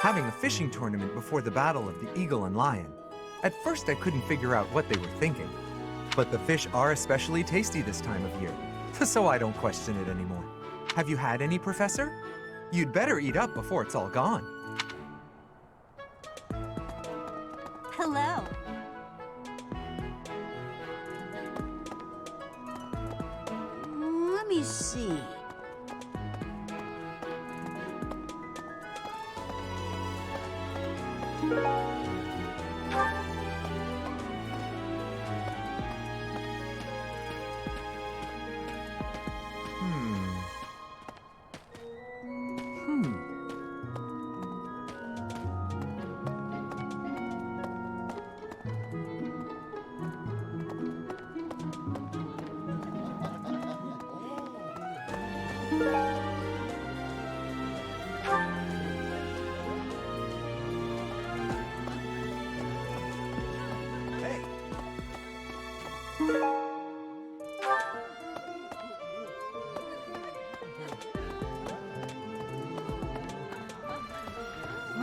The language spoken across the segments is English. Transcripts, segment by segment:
having a fishing tournament before the battle of the eagle and lion. At first I couldn't figure out what they were thinking, but the fish are especially tasty this time of year, so I don't question it anymore. Have you had any, Professor? You'd better eat up before it's all gone. Hello. Let me see.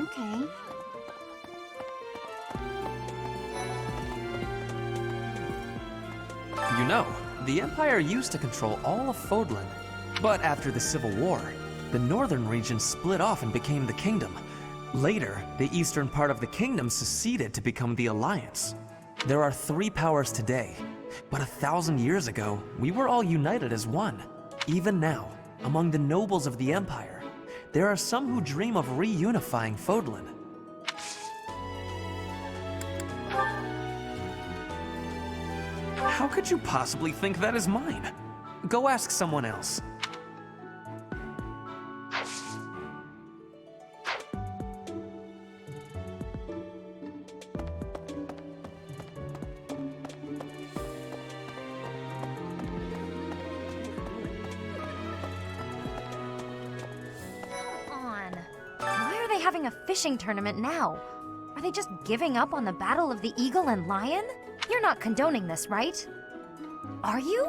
Okay. You know, the Empire used to control all of Fodlan. But after the Civil War, the northern region split off and became the Kingdom. Later, the eastern part of the Kingdom seceded to become the Alliance. There are 3 powers today, but 1,000 years ago, we were all united as one. Even now, among the nobles of the Empire, there are some who dream of reunifying Fodlan. How could you possibly think that is mine? Go ask someone else. Why are they having a fishing tournament now? Are they just giving up on the battle of the eagle and lion? You're not condoning this, right? Are you?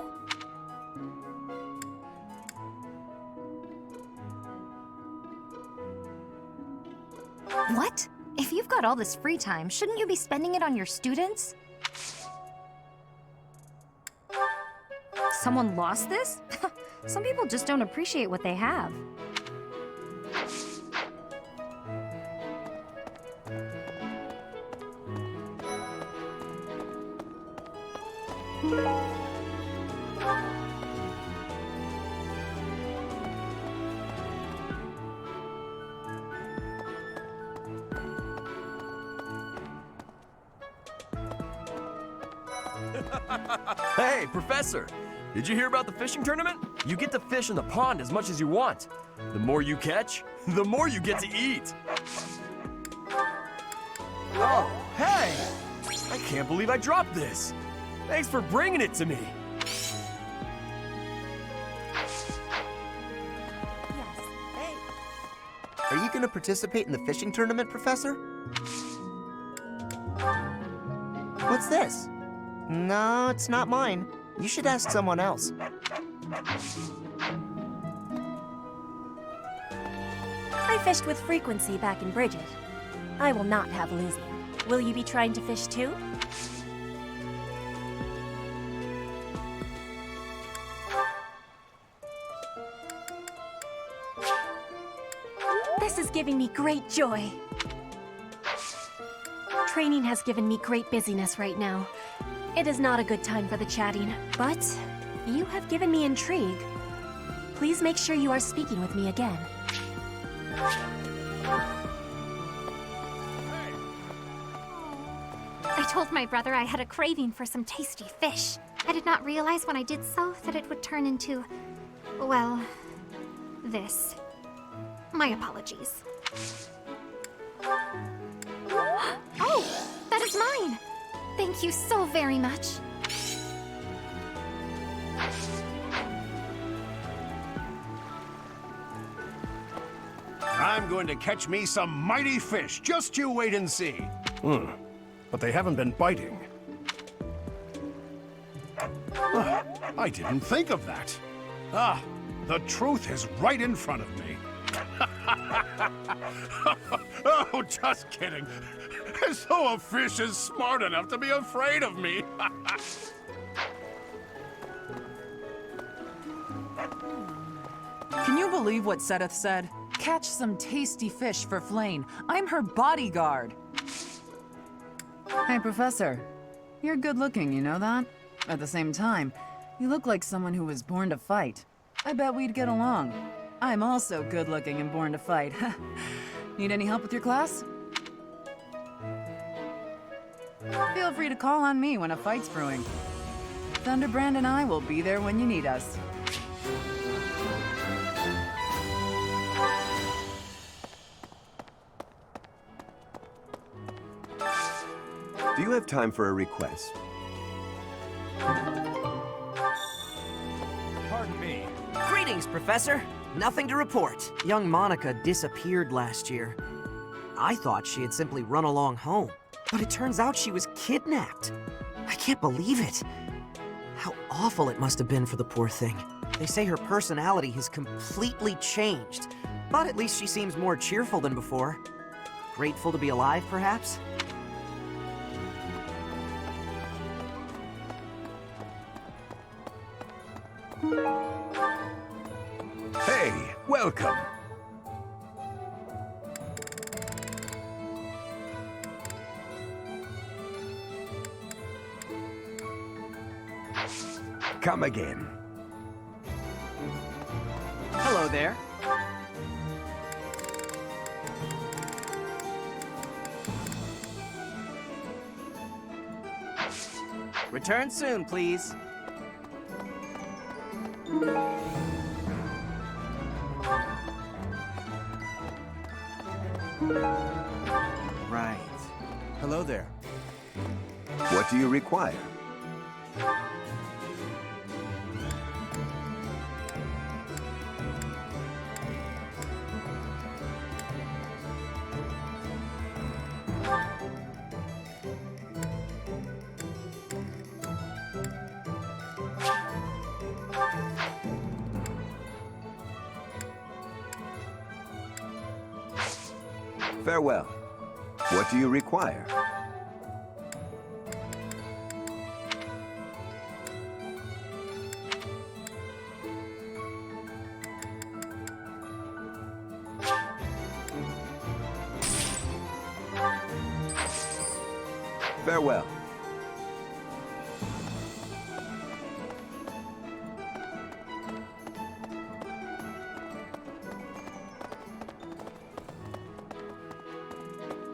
What? If you've got all this free time, shouldn't you be spending it on your students? Someone lost this? Some people just don't appreciate what they have. Hey, Professor! Did you hear about the fishing tournament? You get to fish in the pond as much as you want. The more you catch, the more you get to eat. Oh, hey! I can't believe I dropped this. Thanks for bringing it to me. Are you going to participate in the fishing tournament, Professor? What's this? No, it's not mine. You should ask someone else. I fished with frequency back in Bridget. I will not have losing. Will you be trying to fish too? This is giving me great joy. Training has given me great busyness right now. It is not a good time for the chatting, but you have given me intrigue. Please make sure you are speaking with me again. I told my brother I had a craving for some tasty fish. I did not realize when I did so that it would turn into, well, this. My apologies. Oh, that is mine! Thank you so very much. I'm going to catch me some mighty fish. Just you wait and see. But they haven't been biting. I didn't think of that. The truth is right in front of me. Oh, just kidding. As though a fish is smart enough to be afraid of me. Can you believe what Seteth said? Catch some tasty fish for Flame. I'm her bodyguard. Hey, Professor. You're good looking, you know that? At the same time, you look like someone who was born to fight. I bet we'd get along. I'm also good looking and born to fight. Need any help with your class? Feel free to call on me when a fight's brewing. Thunderbrand and I will be there when you need us. Do you have time for a request? Pardon me. Greetings, Professor. Nothing to report. Young Monica disappeared last year. I thought she had simply run along home, but it turns out she was kidnapped. I can't believe it. How awful it must have been for the poor thing. They say her personality has completely changed, but at least she seems more cheerful than before. Grateful to be alive, perhaps? Hey, welcome. Come again. Hello there. Return soon, please. Right. Hello there. What do you require? Farewell. What do you require? Farewell.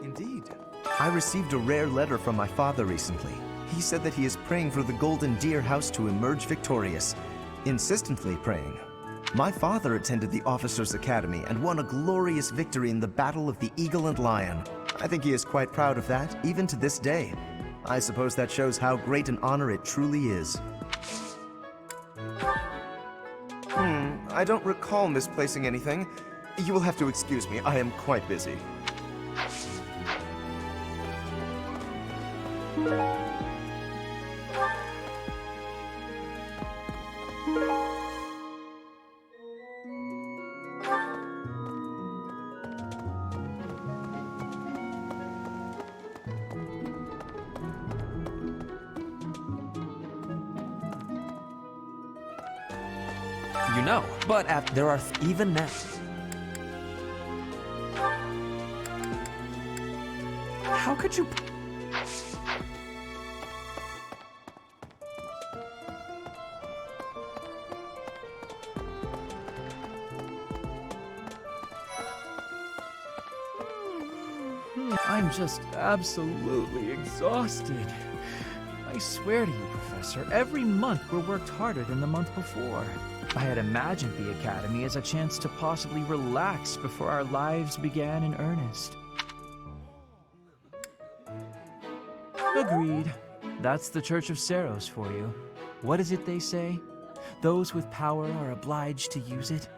Indeed. I received a rare letter from my father recently. He said that he is praying for the Golden Deer House to emerge victorious. Insistently praying. My father attended the Officers' Academy and won a glorious victory in the Battle of the Eagle and Lion. I think he is quite proud of that, even to this day. I suppose that shows how great an honor it truly is. I don't recall misplacing anything. You will have to excuse me, I am quite busy. You know, but there are even now. How could you? I'm just absolutely exhausted. I swear to you, Professor, every month we're worked harder than the month before. I had imagined the Academy as a chance to possibly relax before our lives began in earnest. Agreed. That's the Church of Saros for you. What is it they say? Those with power are obliged to use it.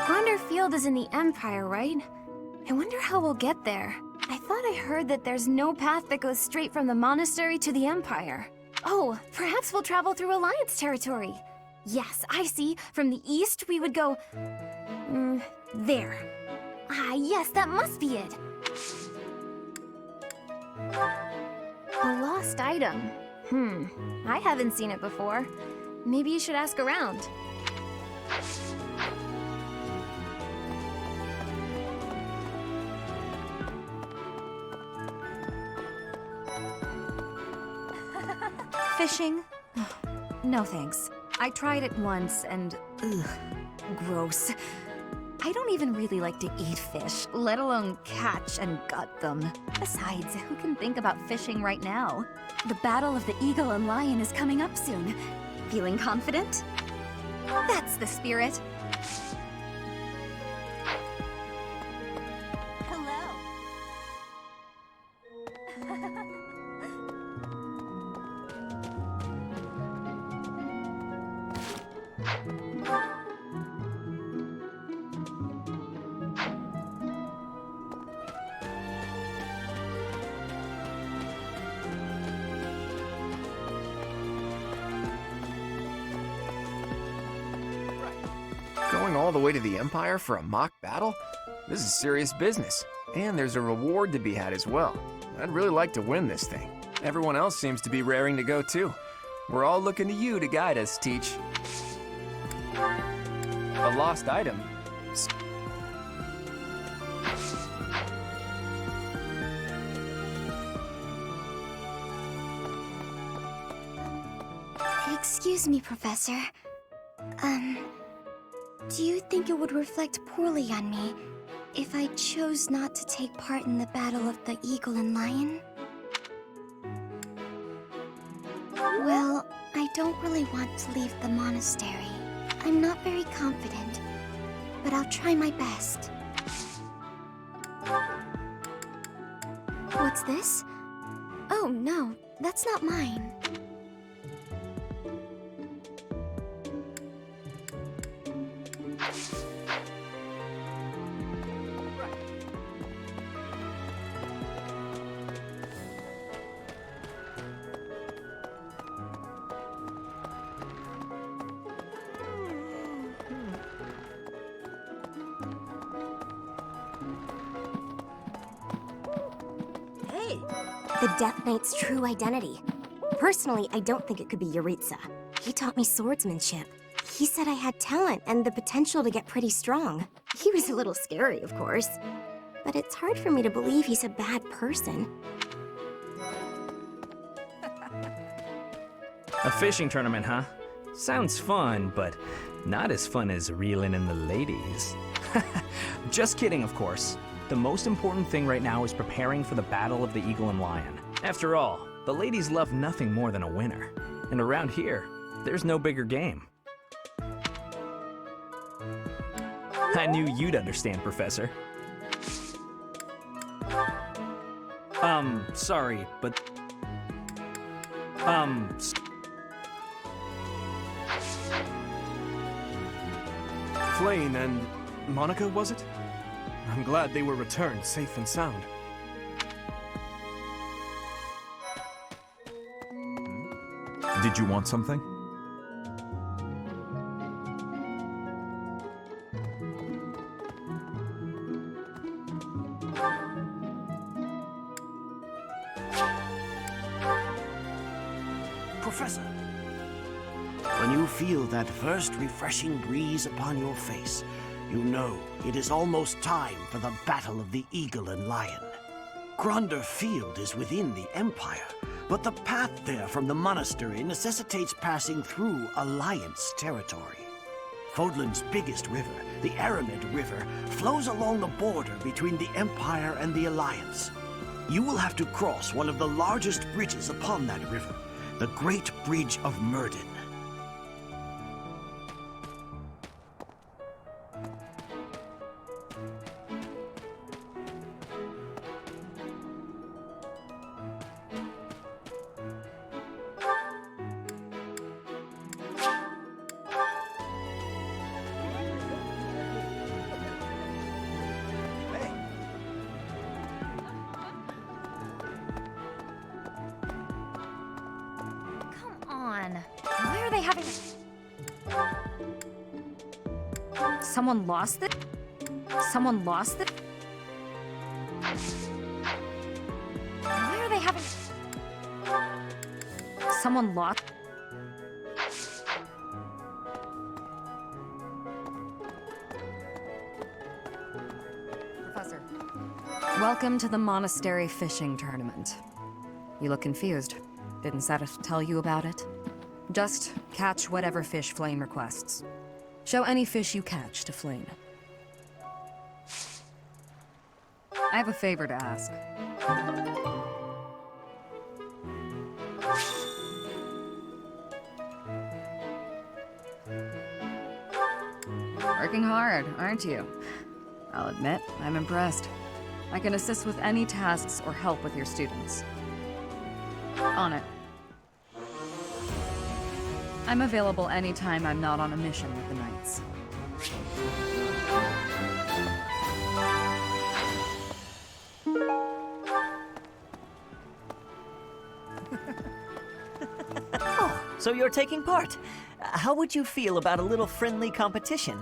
Gronder Field is in the Empire, right? I wonder how we'll get there. I thought I heard that there's no path that goes straight from the Monastery to the Empire. Oh, perhaps we'll travel through Alliance territory. Yes, I see. From the east, we would go... there. Ah, yes, that must be it. A lost item. I haven't seen it before. Maybe you should ask around. Fishing? No thanks. I tried it once and ugh, gross. I don't even really like to eat fish, let alone catch and gut them. Besides, who can think about fishing right now? The Battle of the Eagle and Lion is coming up soon. Feeling confident? That's the spirit. Going all the way to the Empire for a mock battle? This is serious business. And there's a reward to be had as well. I'd really like to win this thing. Everyone else seems to be raring to go too. We're all looking to you to guide us, Teach. A lost item? Excuse me, Professor. Do you think it would reflect poorly on me if I chose not to take part in the Battle of the Eagle and Lion? Well, I don't really want to leave the monastery. I'm not very confident, but I'll try my best. What's this? Oh, no, that's not mine. The Death Knight's true identity. Personally, I don't think it could be Yuritsa. He taught me swordsmanship. He said I had talent and the potential to get pretty strong. He was a little scary, of course. But it's hard for me to believe he's a bad person. A fishing tournament, huh? Sounds fun, but not as fun as reeling in the ladies. Just kidding, of course. The most important thing right now is preparing for the Battle of the Eagle and Lion. After all, the ladies love nothing more than a winner. And around here, there's no bigger game. I knew you'd understand, Professor. Sorry, but... Flayn and Monica, was it? I'm glad they were returned safe and sound. Did you want something? Professor, when you feel that first refreshing breeze upon your face, you know it is almost time for the Battle of the Eagle and Lion. Gronder Field is within the Empire, but the path there from the monastery necessitates passing through Alliance territory. Fodlan's biggest river, the Aramid River, flows along the border between the Empire and the Alliance. You will have to cross one of the largest bridges upon that river, the Great Bridge of Myrden. having... Someone lost it? Someone lost it? Why are they having... Someone lost... Professor. Welcome to the Monastery fishing tournament. You look confused. Didn't Saros tell you about it? Just catch whatever fish Flame requests. Show any fish you catch to Flame. I have a favor to ask. Working hard, aren't you? I'll admit, I'm impressed. I can assist with any tasks or help with your students. On it. I'm available anytime I'm not on a mission with the Knights. Oh, so you're taking part. How would you feel about a little friendly competition?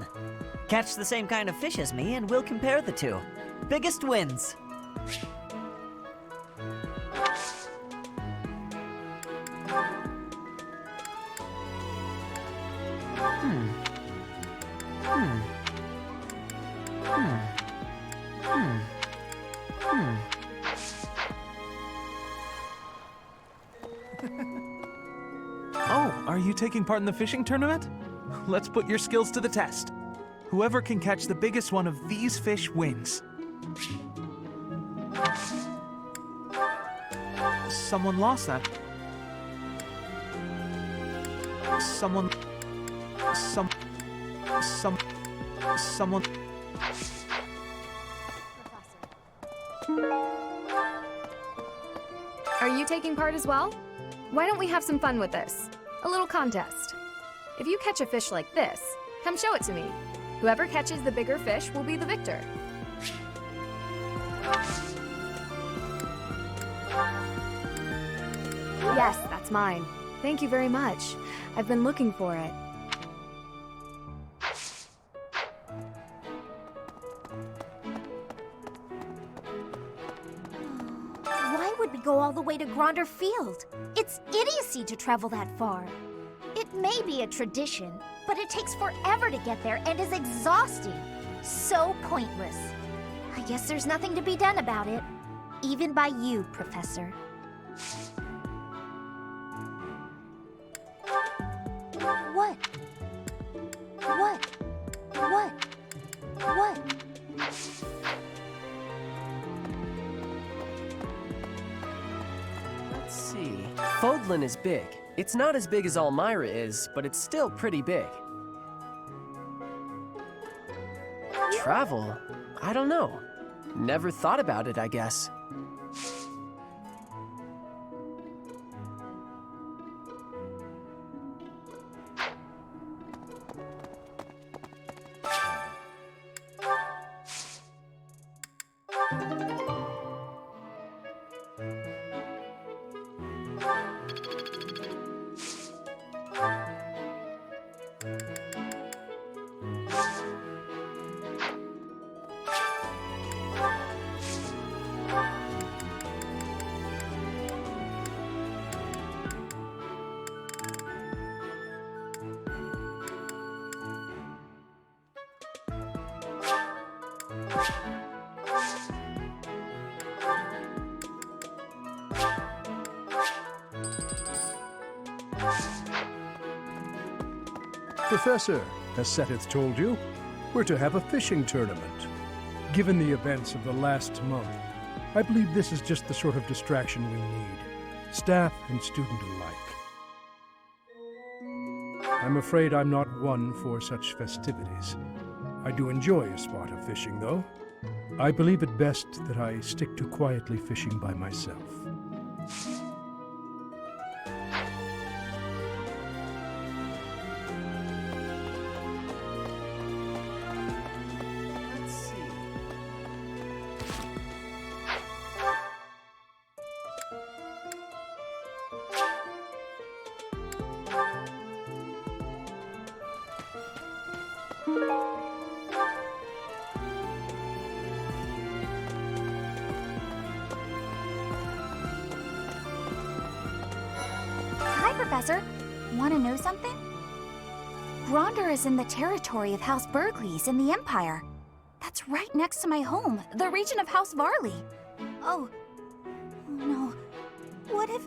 Catch the same kind of fish as me and we'll compare the two. Biggest wins. Oh, are you taking part in the fishing tournament? Let's put your skills to the test. Whoever can catch the biggest one of these fish wins. Someone lost that. Someone... Someone... Are you taking part as well? Why don't we have some fun with this? A little contest. If you catch a fish like this, come show it to me. Whoever catches the bigger fish will be the victor. Yes, that's mine. Thank you very much. I've been looking for it. Why would we go all the way to Gronder Field? It's idiocy to travel that far. It may be a tradition, but it takes forever to get there and is exhausting. So pointless. I guess there's nothing to be done about it. Even by you, Professor. What? What? What? What? Let's see. Fodlan is big. It's not as big as Almyra is, but it's still pretty big. Travel? I don't know. Never thought about it, I guess. Professor, as Seteth told you, we're to have a fishing tournament. Given the events of the last month, I believe this is just the sort of distraction we need, staff and student alike. I'm afraid I'm not one for such festivities. I do enjoy a spot of fishing, though. I believe it best that I stick to quietly fishing by myself. Hi, Professor. Want to know something? Gronder is in the territory of House Burgleys in the Empire. That's right next to my home, the region of House Varley. Oh no. What if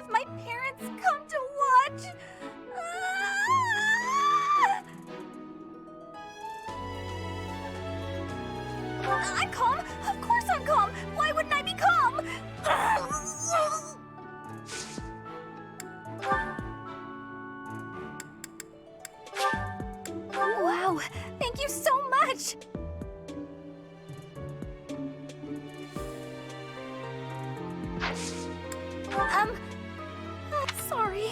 my parents come to watch? I'm calm. Of course I'm calm. Why wouldn't I be calm? Wow, thank you so much! Sorry.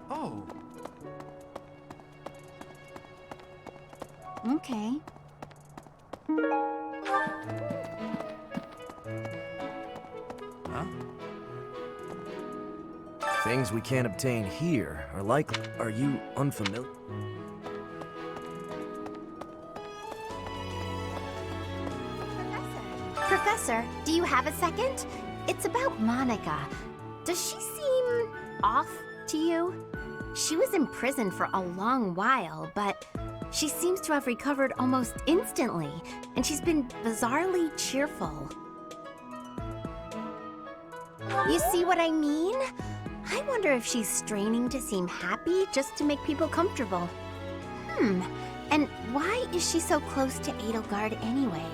Oh. Okay. Huh? Things we can't obtain here are likely. Are you unfamiliar? Professor, do you have a second? It's about Monica. Does she seem off to you? She was in prison for a long while, but she seems to have recovered almost instantly, and she's been bizarrely cheerful. You see what I mean? I wonder if she's straining to seem happy just to make people comfortable. And why is she so close to Edelgard anyway?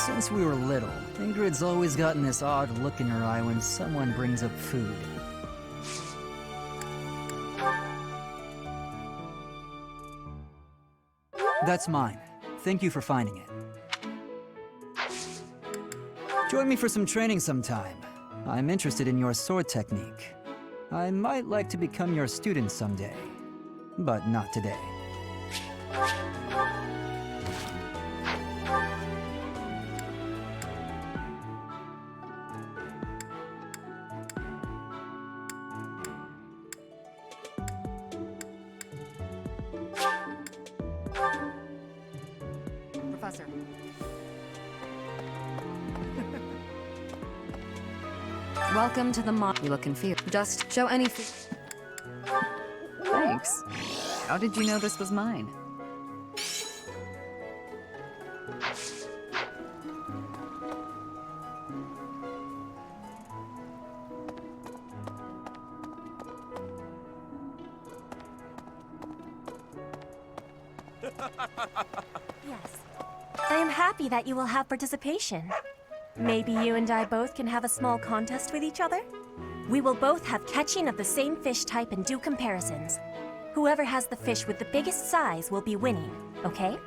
Since we were little, Ingrid's always gotten this odd look in her eye when someone brings up food. That's mine. Thank you for finding it. Join me for some training sometime. I'm interested in your sword technique. I might like to become your student someday, but not today. Professor. Welcome to the You look confused. Just show any Thanks. How did you know this was mine? Yes. I am happy that you will have participation. Maybe you and I both can have a small contest with each other? We will both have catching of the same fish type and do comparisons. Whoever has the fish with the biggest size will be winning, okay?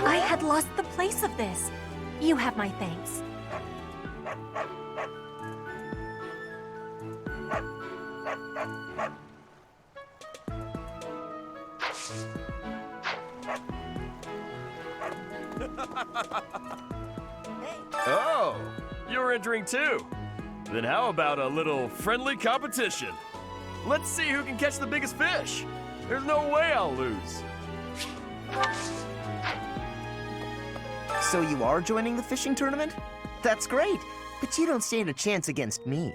I had lost the place of this. You have my thanks. Oh, you're entering too. Then how about a little friendly competition? Let's see who can catch the biggest fish. There's no way I'll lose. So you are joining the fishing tournament? That's great, But you don't stand a chance against me.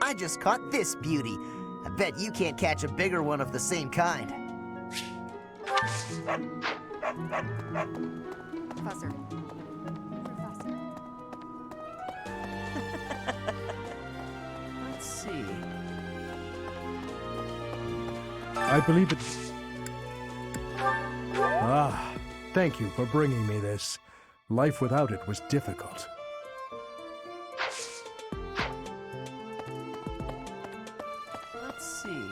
I just caught this beauty. I bet you can't catch a bigger one of the same kind. Professor. Let's see. I believe it. Ah, thank you for bringing me this. Life without it was difficult. Let's see.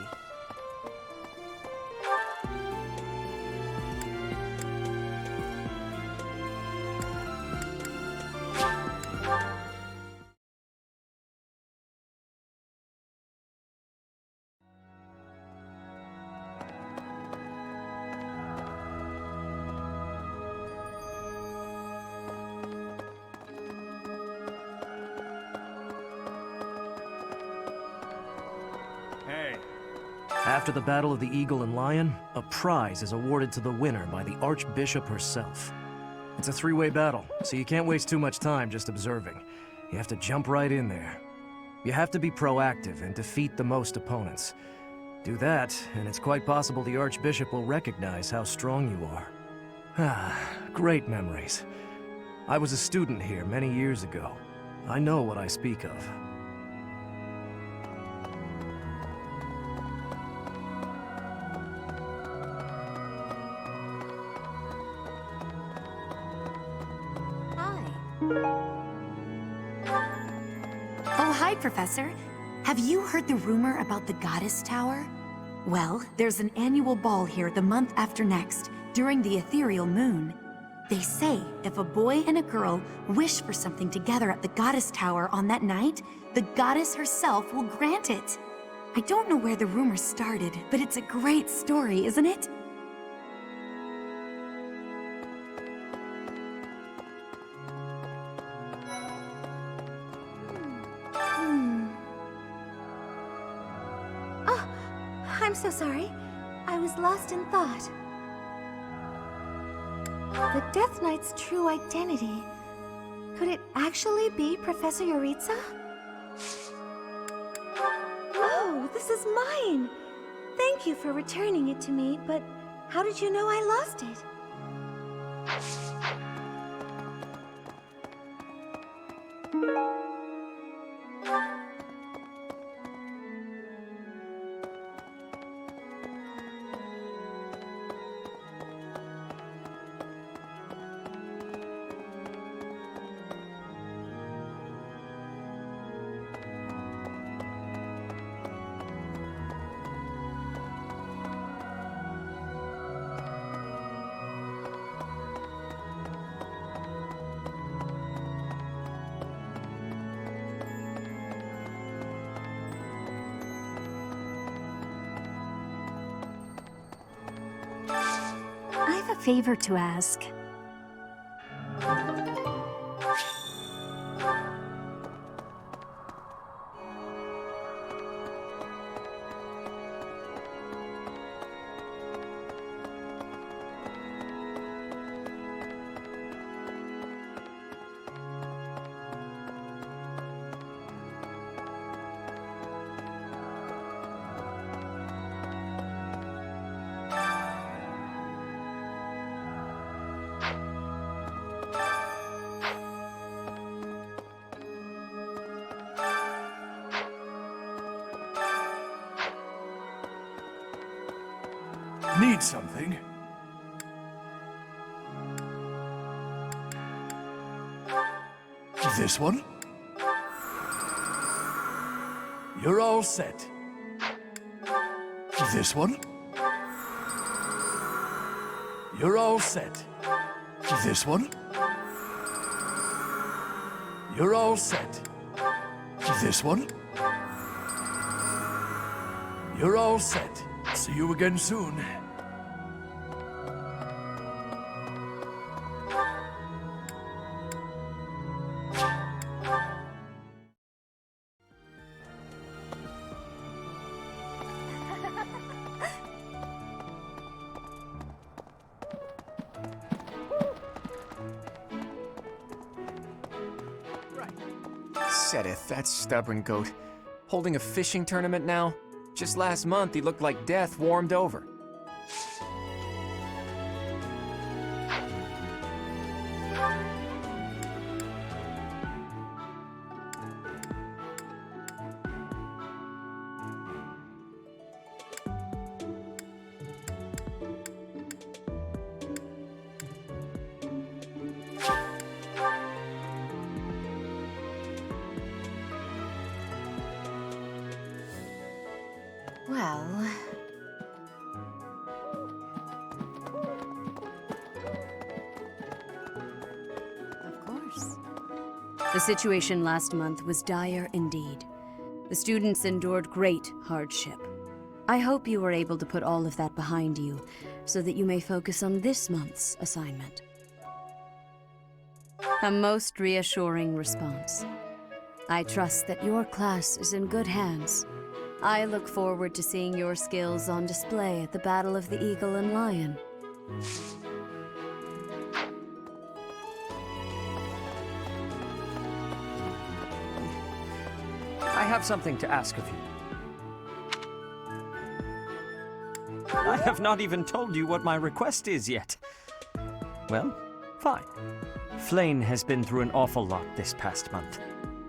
Hey. After the Battle of the Eagle and Lion, a prize is awarded to the winner by the Archbishop herself. It's a three-way battle, so you can't waste too much time just observing. You have to jump right in there. You have to be proactive and defeat the most opponents. Do that, and it's quite possible the Archbishop will recognize how strong you are. Ah, great memories. I was a student here many years ago. I know what I speak of. Oh, hi, Professor. Have you heard the rumor about the Goddess Tower? Well, there's an annual ball here the month after next, during the ethereal moon. They say if a boy and a girl wish for something together at the Goddess Tower on that night, the goddess herself will grant it. I don't know where the rumor started, but it's a great story, isn't it? Oh, I'm so sorry. I was lost in thought. The Death Knight's true identity. Could it actually be Professor Yuritsa? Oh, this is mine! Thank you for returning it to me, but how did you know I lost it? I have a favor to ask. Need something? This one? You're all set. This one? You're all set. This one? You're all set. This one? You're all set. See you again soon. Seteth, that stubborn goat. Holding a fishing tournament now? Just last month, he looked like death warmed over. Well... Of course. The situation last month was dire indeed. The students endured great hardship. I hope you were able to put all of that behind you, so that you may focus on this month's assignment. A most reassuring response. I trust that your class is in good hands. I look forward to seeing your skills on display at the Battle of the Eagle and Lion. I have something to ask of you. I have not even told you what my request is yet. Well, fine. Flayn has been through an awful lot this past month.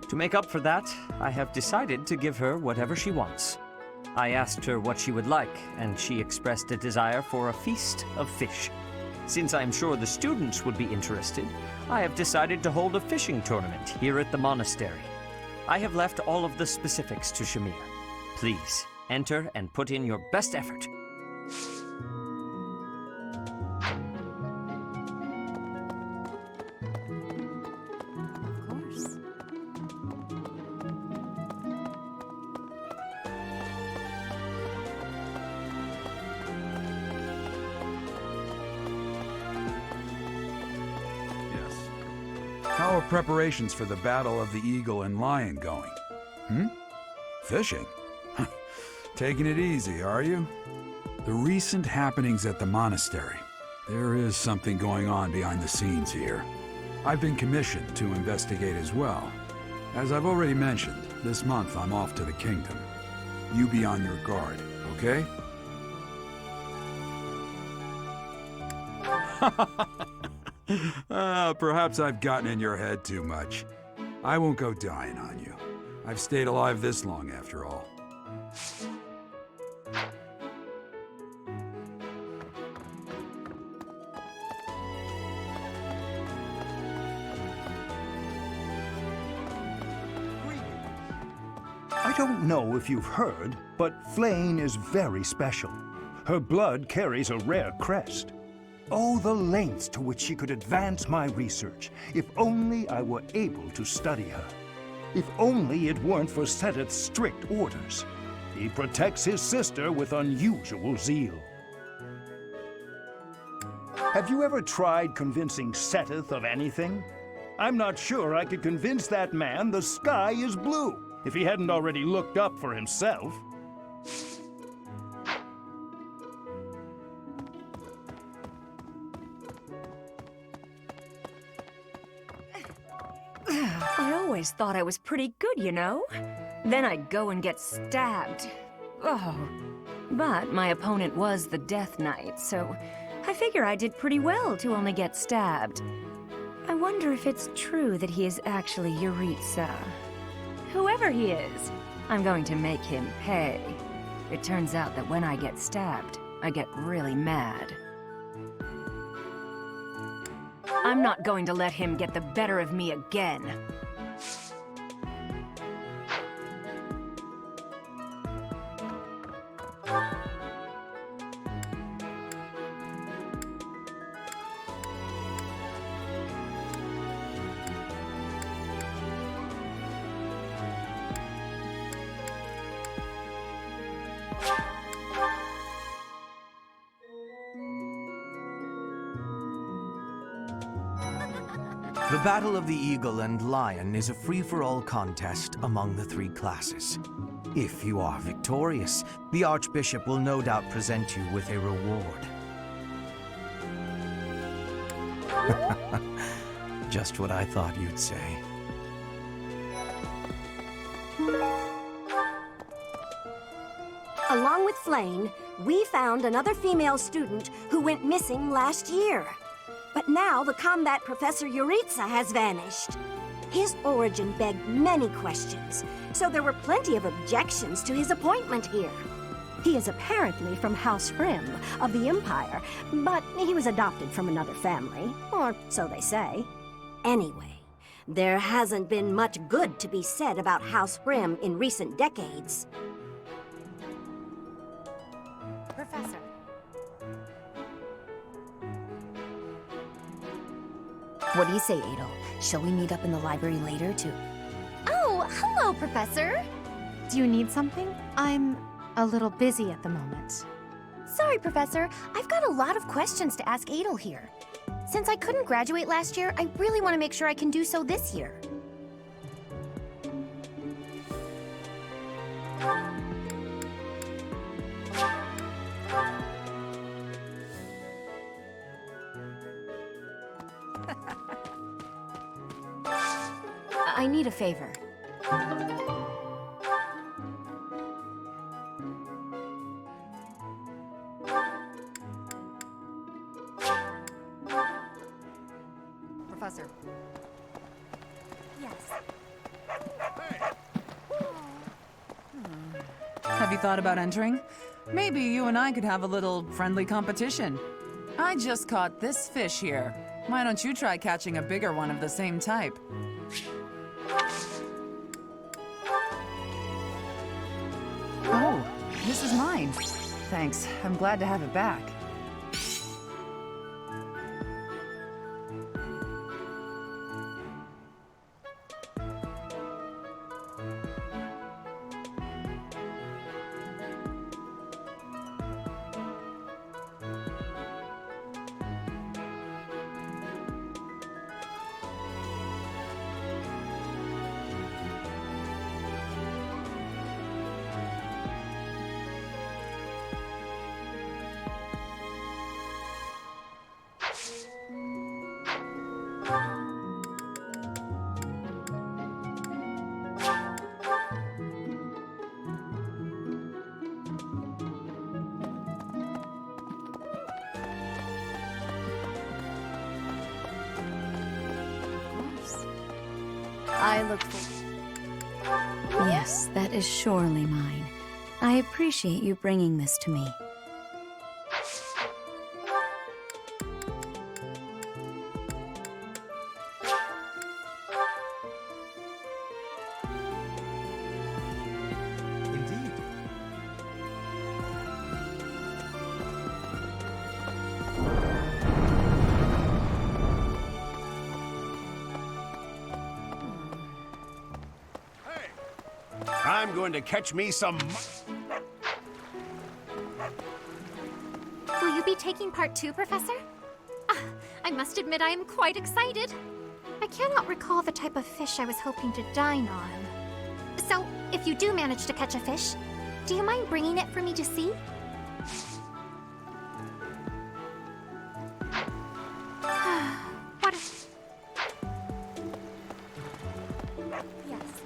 To make up for that, I have decided to give her whatever she wants. I asked her what she would like, and she expressed a desire for a feast of fish. Since I am sure the students would be interested, I have decided to hold a fishing tournament here at the monastery. I have left all of the specifics to Shamir. Please, enter and put in your best effort. How are preparations for the Battle of the Eagle and Lion going? Fishing? Taking it easy, are you? The recent happenings at the monastery. There is something going on behind the scenes here. I've been commissioned to investigate as well. As I've already mentioned, this month I'm off to the kingdom. You be on your guard, okay? Perhaps I've gotten in your head too much. I won't go dying on you. I've stayed alive this long after all. I don't know if you've heard, but Flayn is very special. Her blood carries a rare crest. Oh, the lengths to which she could advance my research, if only I were able to study her. If only it weren't for Seteth's strict orders. He protects his sister with unusual zeal. Have you ever tried convincing Seteth of anything? I'm not sure I could convince that man the sky is blue, if he hadn't already looked up for himself. I always thought I was pretty good, you know? Then I'd go and get stabbed. Oh. But my opponent was the Death Knight, so I figure I did pretty well to only get stabbed. I wonder if it's true that he is actually Yuritsa. Whoever he is, I'm going to make him pay. It turns out that when I get stabbed, I get really mad. I'm not going to let him get the better of me again. The Battle of the Eagle and Lion is a free-for-all contest among the three classes. If you are victorious, the Archbishop will no doubt present you with a reward. Just what I thought you'd say. Along with Flane, we found another female student who went missing last year. But now the combat Professor Yuritsa has vanished. His origin begged many questions, so there were plenty of objections to his appointment here. He is apparently from House Rim of the Empire, but he was adopted from another family, or so they say. Anyway, there hasn't been much good to be said about House Rim in recent decades. Professor. What do you say, Adel? Shall we meet up in the library later to... Oh, hello, Professor. Do you need something? I'm a little busy at the moment. Sorry, Professor. I've got a lot of questions to ask Adel here. Since I couldn't graduate last year, I really want to make sure I can do so this year. I need a favor. Professor. Yes. Have you thought about entering? Maybe you and I could have a little friendly competition. I just caught this fish here. Why don't you try catching a bigger one of the same type? Oh, this is mine. Thanks. I'm glad to have it back. I look for... Yes, that is surely mine. I appreciate you bringing this to me. Indeed. I'm going to catch me some... Will you be taking part too, Professor? I must admit I am quite excited. I cannot recall the type of fish I was hoping to dine on. So, if you do manage to catch a fish, do you mind bringing it for me to see? What if... Yes.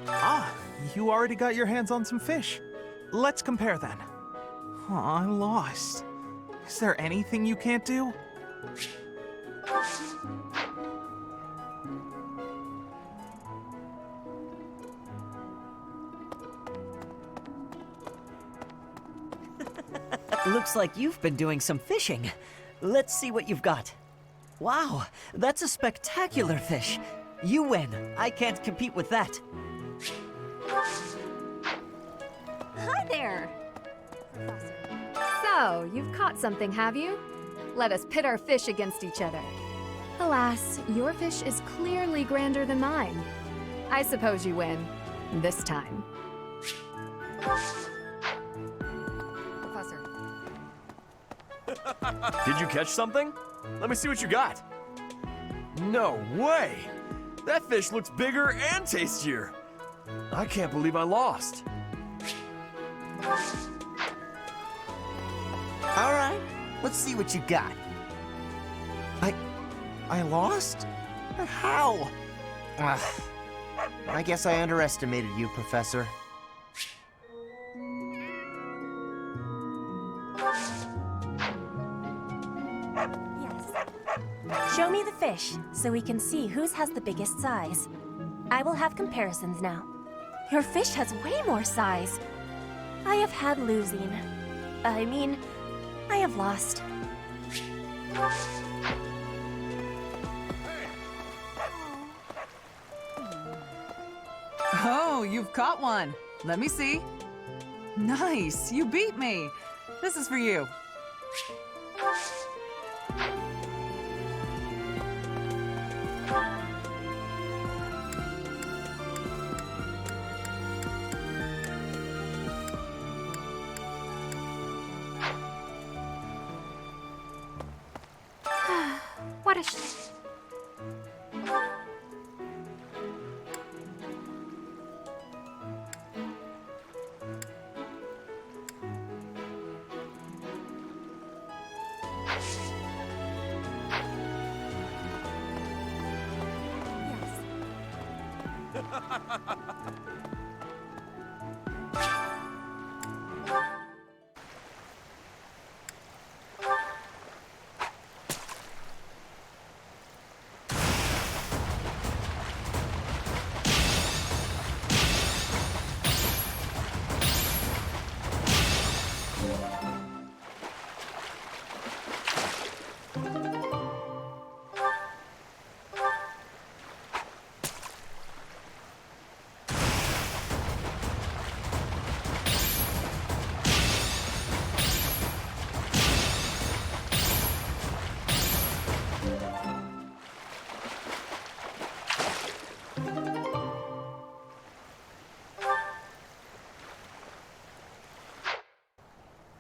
Ah, you already got your hands on some fish. Let's compare then. Aw, I'm lost. Is there anything you can't do? Looks like you've been doing some fishing. Let's see what you've got. Wow, that's a spectacular fish. You win. I can't compete with that. Hi there! So, you've caught something, have you? Let us pit our fish against each other. Alas, your fish is clearly grander than mine. I suppose you win. This time. Professor. Did you catch something? Let me see what you got. No way! That fish looks bigger and tastier. I can't believe I lost. All right, let's see what you got. I lost? How? I guess I underestimated you, Professor. Show me the fish, so we can see whose has the biggest size. I will have comparisons now. Your fish has way more size. I have had losing. I mean, I have lost. Oh, you've caught one. Let me see. Nice, you beat me. This is for you. What a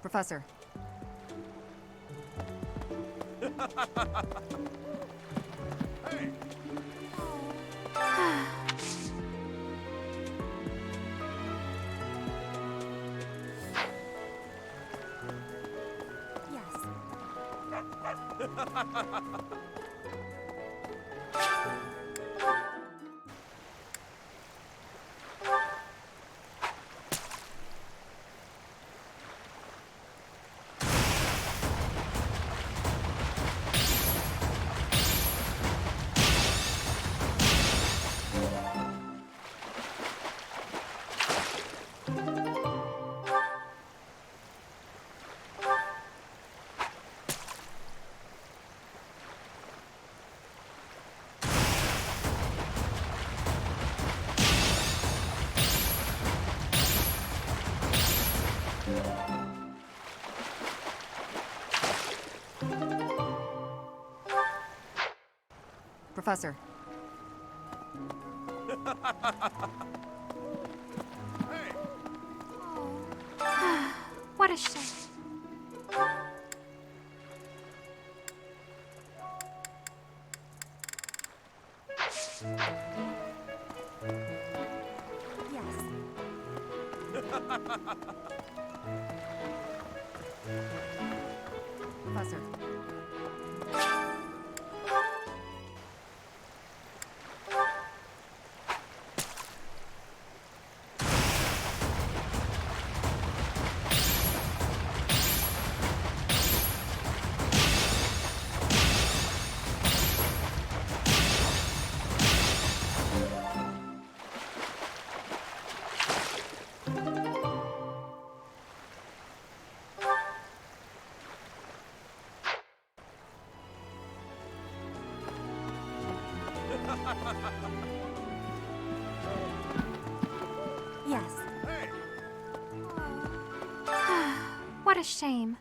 Professor. Hey! Professor. What a shame. Professor. shame.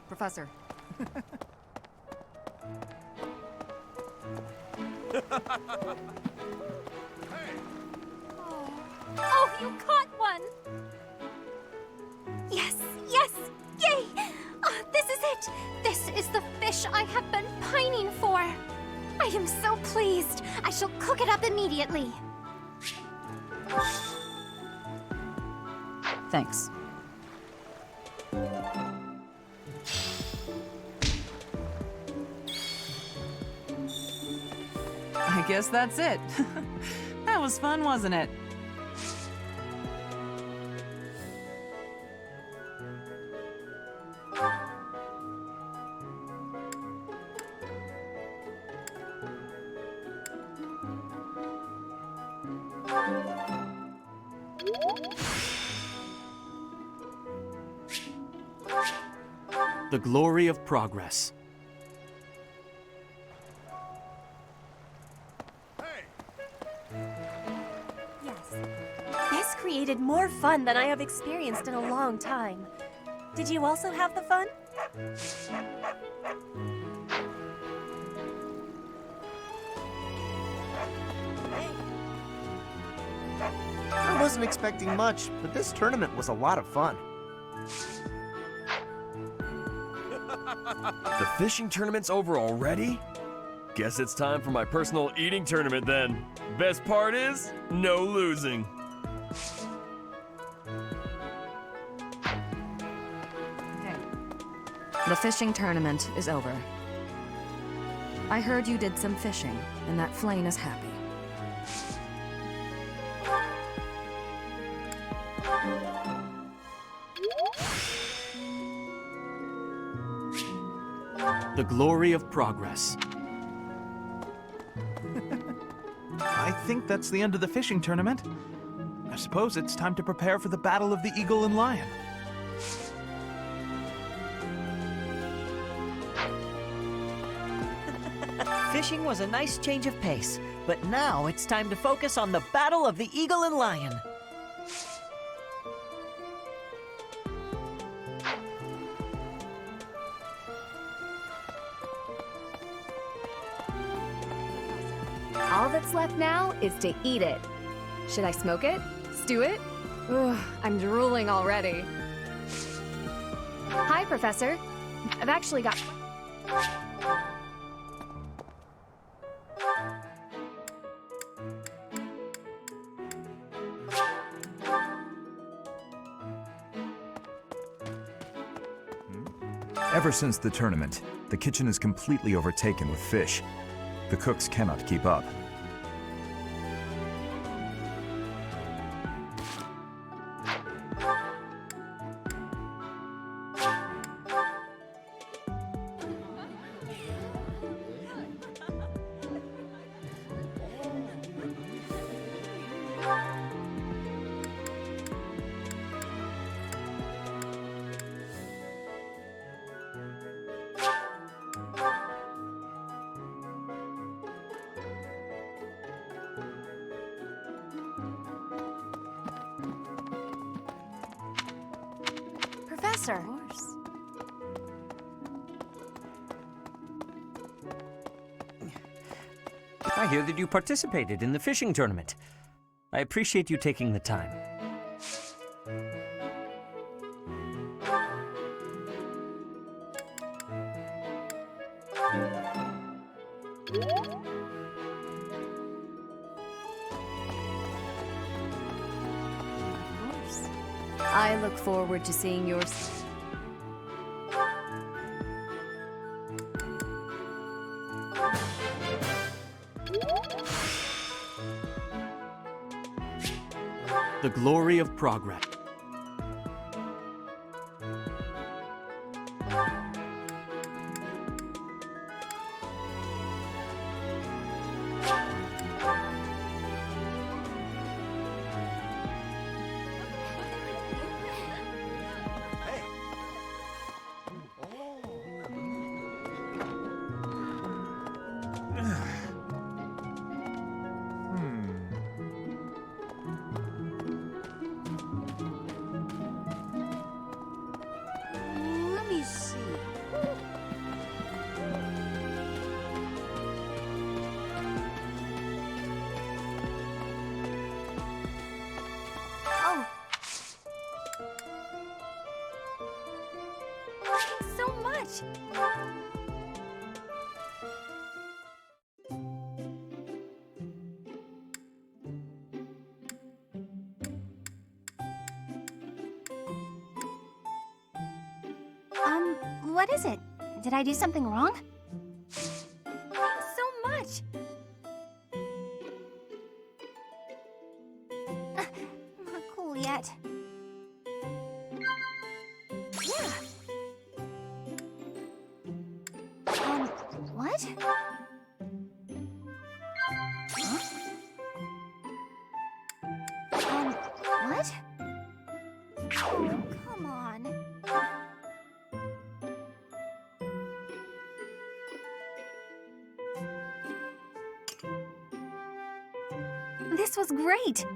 Professor. Oh, you caught one! Yes, yes! Yay! This is it! This is the fish I have been pining for! I am so pleased! I shall cook it up immediately! Thanks. I guess that's it. That was fun, wasn't it? The glory of progress. This created more fun than I have experienced in a long time. Did you also have the fun? I wasn't expecting much, but this tournament was a lot of fun. The fishing tournament's over already? Guess it's time for my personal eating tournament then. Best part is, no losing. The fishing tournament is over. I heard you did some fishing, and that Flame is happy. The glory of progress. I think that's the end of the fishing tournament. I suppose it's time to prepare for the battle of the Eagle and Lion. Fishing was a nice change of pace, but now it's time to focus on the battle of the Eagle and Lion. All that's left now is to eat it. Should I smoke it? Stew it? Ugh, I'm drooling already. Hi, Professor. I've actually got... Ever since the tournament, the kitchen is completely overtaken with fish. The cooks cannot keep up. Professor. I hear that you participated in the fishing tournament. I appreciate you taking the time. I look forward to seeing your... The glory of progress. Let me see. Oh. Thanks so much. What is it? Did I do something wrong? Thanks so much. Not cool yet. Yeah. What? Huh? What? Come on. This was great.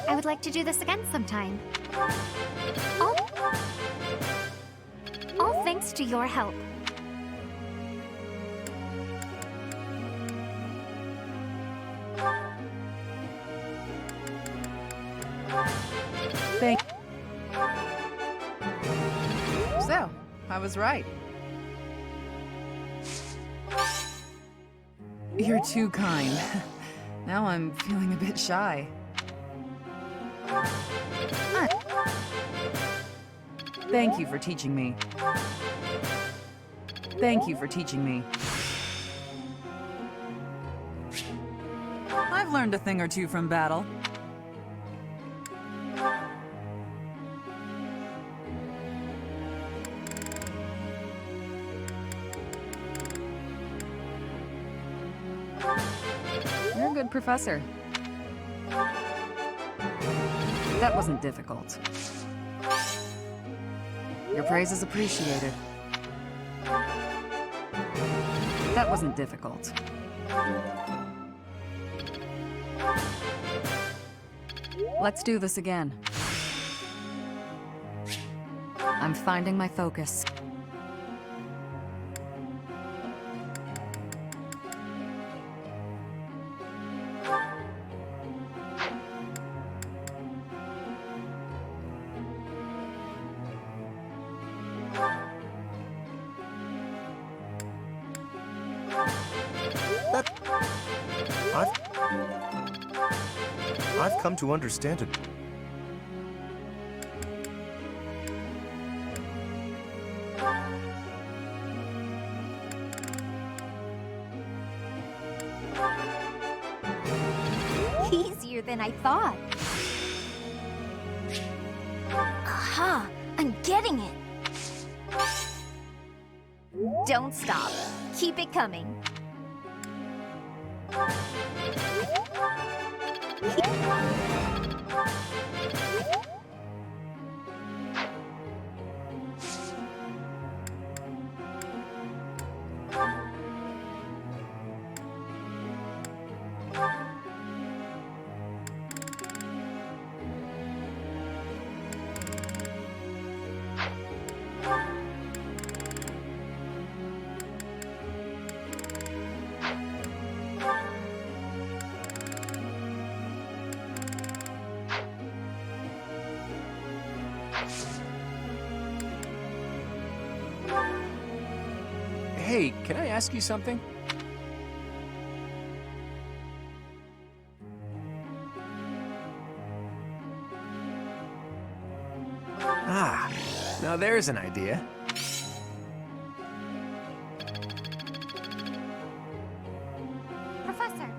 I would like to do this again sometime. All thanks to your help. Thank. So, I was right. You're too kind. Now I'm feeling a bit shy. Thank you for teaching me. Thank you for teaching me. I've learned a thing or two from battle. You're a good professor. That wasn't difficult. Your praise is appreciated. That wasn't difficult. Let's do this again. I'm finding my focus. I've come to understand it. Easier than I thought. Aha! I'm getting it! Don't stop. Keep it coming. Hey, can I ask you something? Ah, now there's an idea. Professor.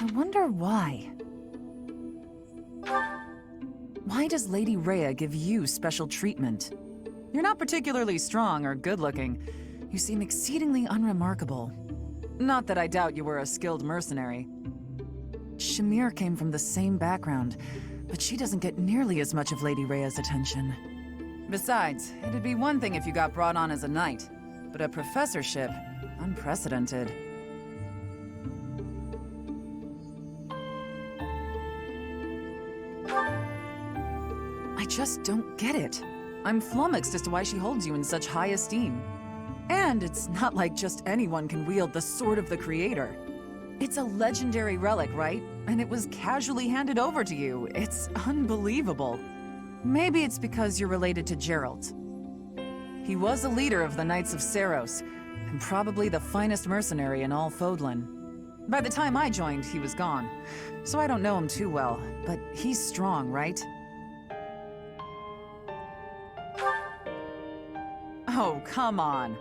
I wonder why. Why does Lady Rhea give you special treatment? You're not particularly strong or good-looking. You seem exceedingly unremarkable. Not that I doubt you were a skilled mercenary. Shamir came from the same background, but she doesn't get nearly as much of Lady Rhea's attention. Besides, it'd be one thing if you got brought on as a knight, but a professorship, unprecedented. I just don't get it. I'm flummoxed as to why she holds you in such high esteem. And it's not like just anyone can wield the Sword of the Creator. It's a legendary relic, right? And it was casually handed over to you. It's unbelievable. Maybe it's because you're related to Geralt. He was a leader of the Knights of Saros, and probably the finest mercenary in all Fodlan. By the time I joined, he was gone. So I don't know him too well, but he's strong, right? Oh, come on.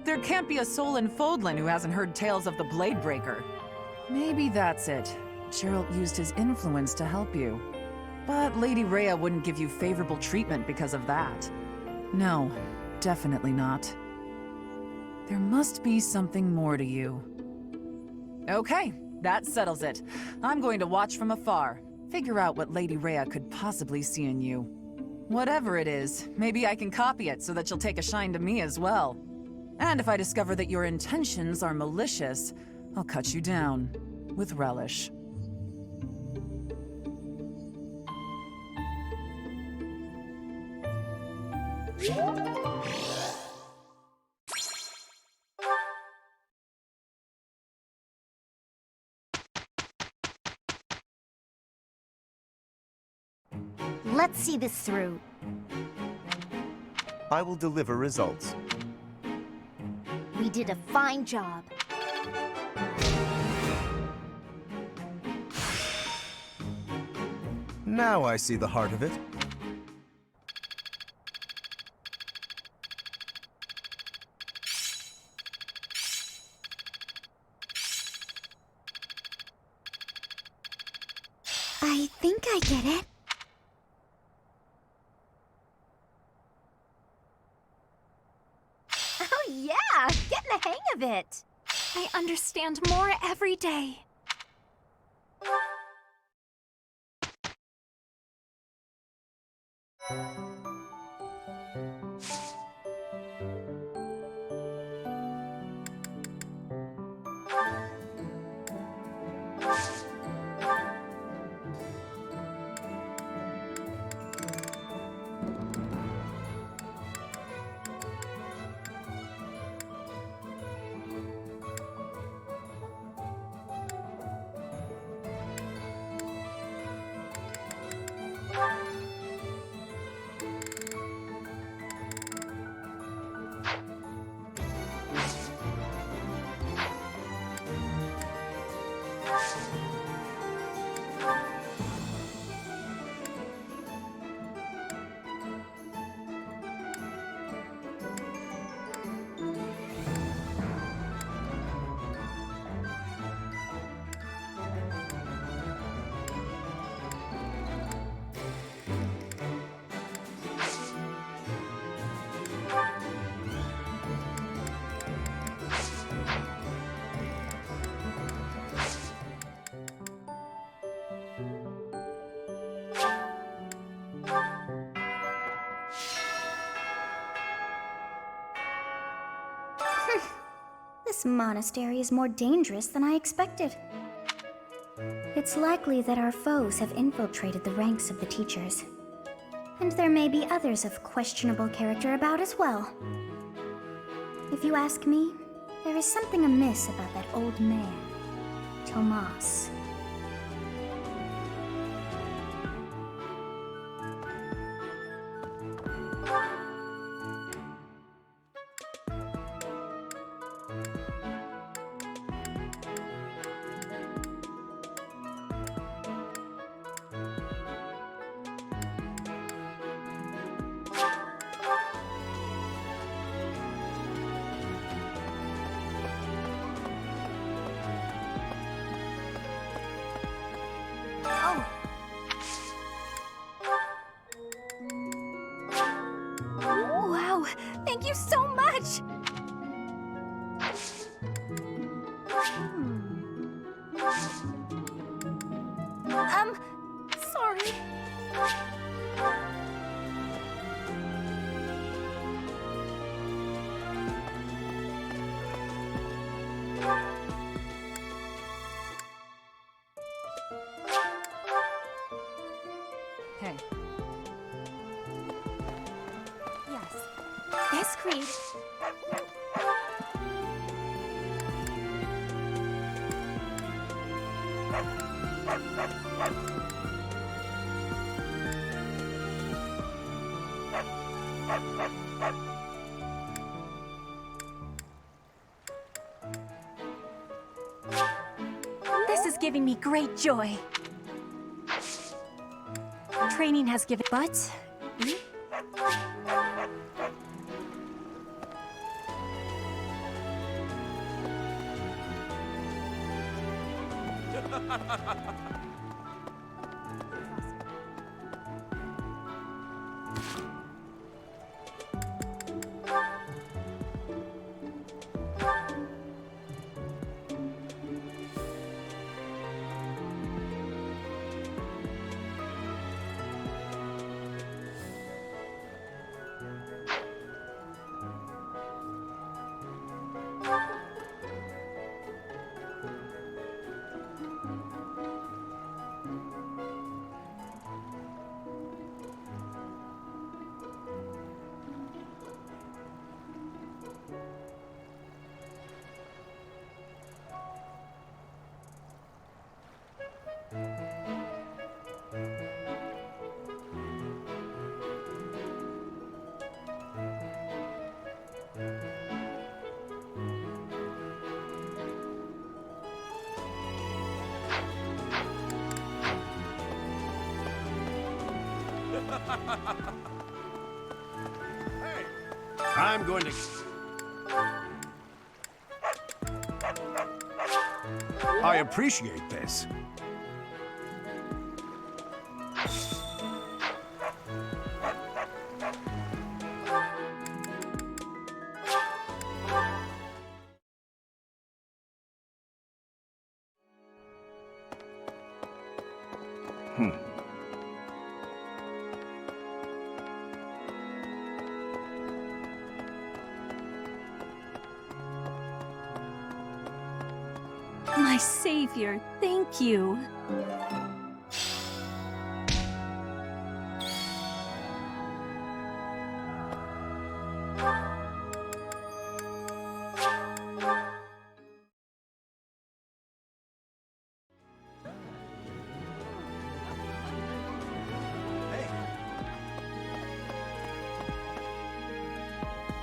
There can't be a soul in Fodlan who hasn't heard tales of the Bladebreaker. Maybe that's it. Geralt used his influence to help you. But Lady Rhea wouldn't give you favorable treatment because of that. No, definitely not. There must be something more to you. Okay, that settles it. I'm going to watch from afar. Figure out what Lady Rhea could possibly see in you. Whatever it is, maybe I can copy it so that you'll take a shine to me as well. And if I discover that your intentions are malicious, I'll cut you down with relish. Let's see this through. I will deliver results. We did a fine job. Now I see the heart of it. I think I get it. Oh yeah, getting the hang of it. I understand more every day. monastery is more dangerous than I expected. It's likely that our foes have infiltrated the ranks of the teachers. And there may be others of questionable character about as well. If you ask me, there is something amiss about that old man, Tomas. Wow, thank you so much! Sorry. Hey. Yes. Yes, Creed. This is giving me great joy. Training has given, but... Hey, I'm going to... I appreciate this. My savior, thank you.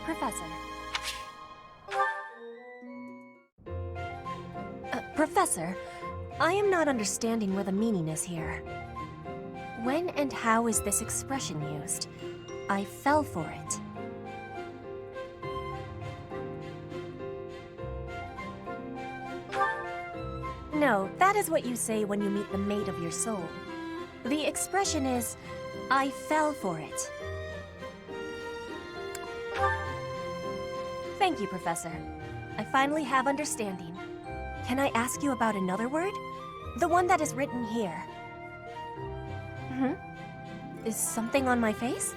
Professor. Professor, I am not understanding where the meaning is here. When and how is this expression used? I fell for it. No, that is what you say when you meet the mate of your soul. The expression is, I fell for it. Thank you, Professor. I finally have understanding. Can I ask you about another word? The one that is written here. Is something on my face?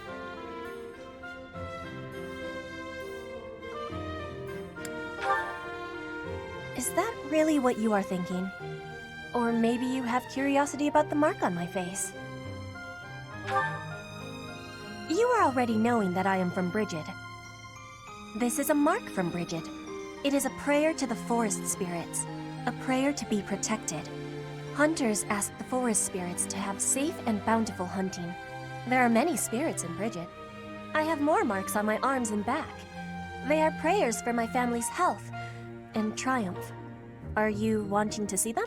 Is that really what you are thinking? Or maybe you have curiosity about the mark on my face? You are already knowing that I am from Bridget. This is a mark from Bridget. It is a prayer to the forest spirits, a prayer to be protected. Hunters ask the forest spirits to have safe and bountiful hunting. There are many spirits in Bridget. I have more marks on my arms and back. They are prayers for my family's health and triumph. Are you wanting to see them?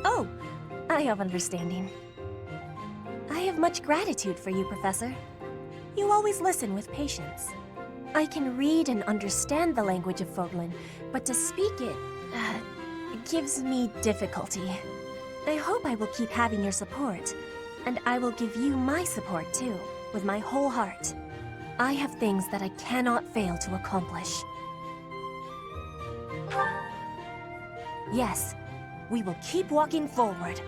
Oh, I have understanding. I have much gratitude for you, Professor. You always listen with patience. I can read and understand the language of Foglin, but to speak it gives me difficulty. I hope I will keep having your support, and I will give you my support too, with my whole heart. I have things that I cannot fail to accomplish. Yes, we will keep walking forward.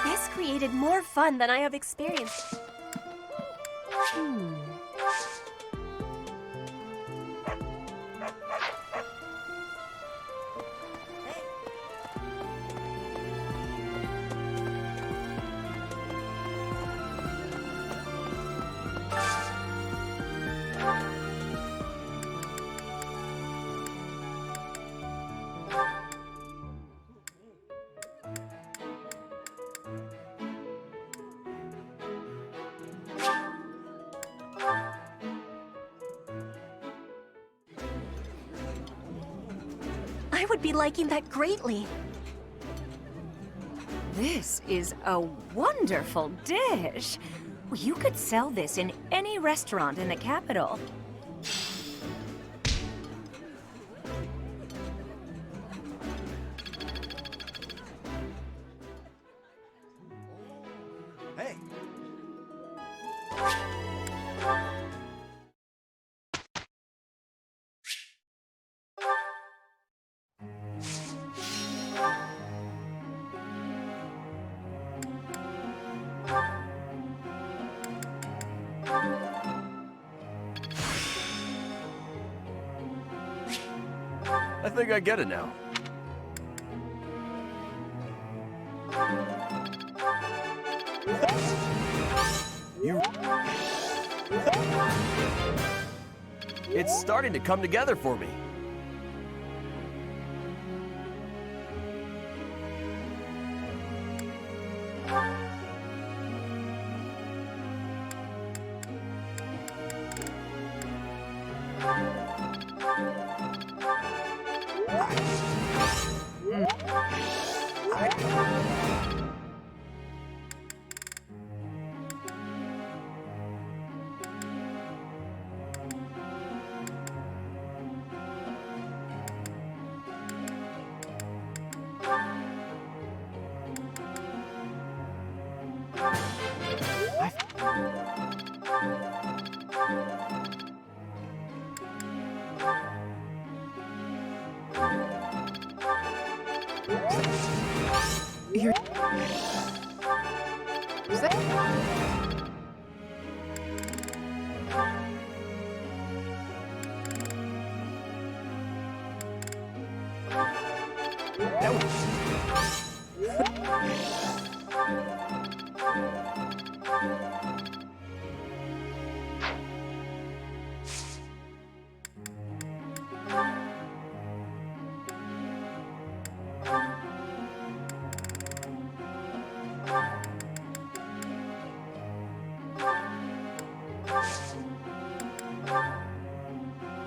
This created more fun than I have experienced. I would be liking that greatly. This is a wonderful dish. You could sell this in any restaurant in the capital. Hey! I think I get it now. It's starting to come together for me.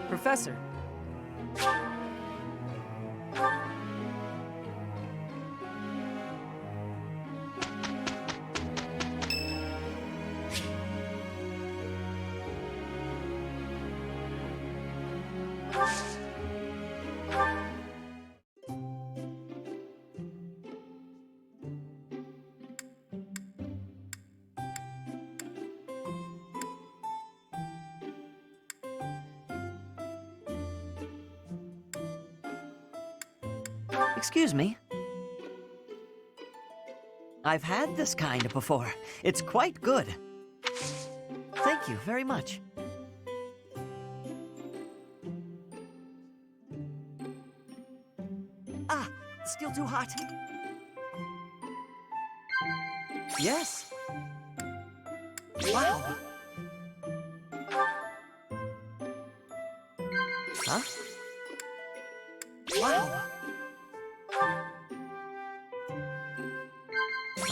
Professor. Excuse me. I've had this kind before. It's quite good. Thank you very much. Ah, still too hot. Yes. Wow. Huh? Wow.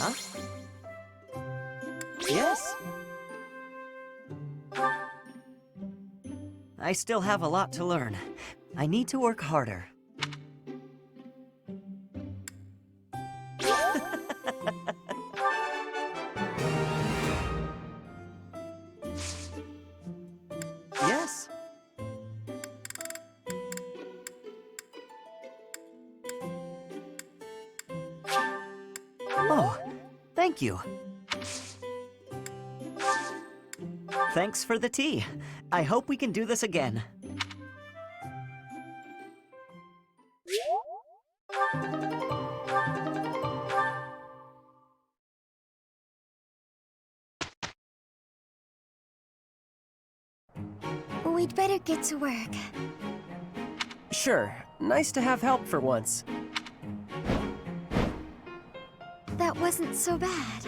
Huh? Yes. I still have a lot to learn. I need to work harder. Yes. Oh, thank you. Thanks for the tea. I hope we can do this again. We'd better get to work. Sure, nice to have help for once. That wasn't so bad.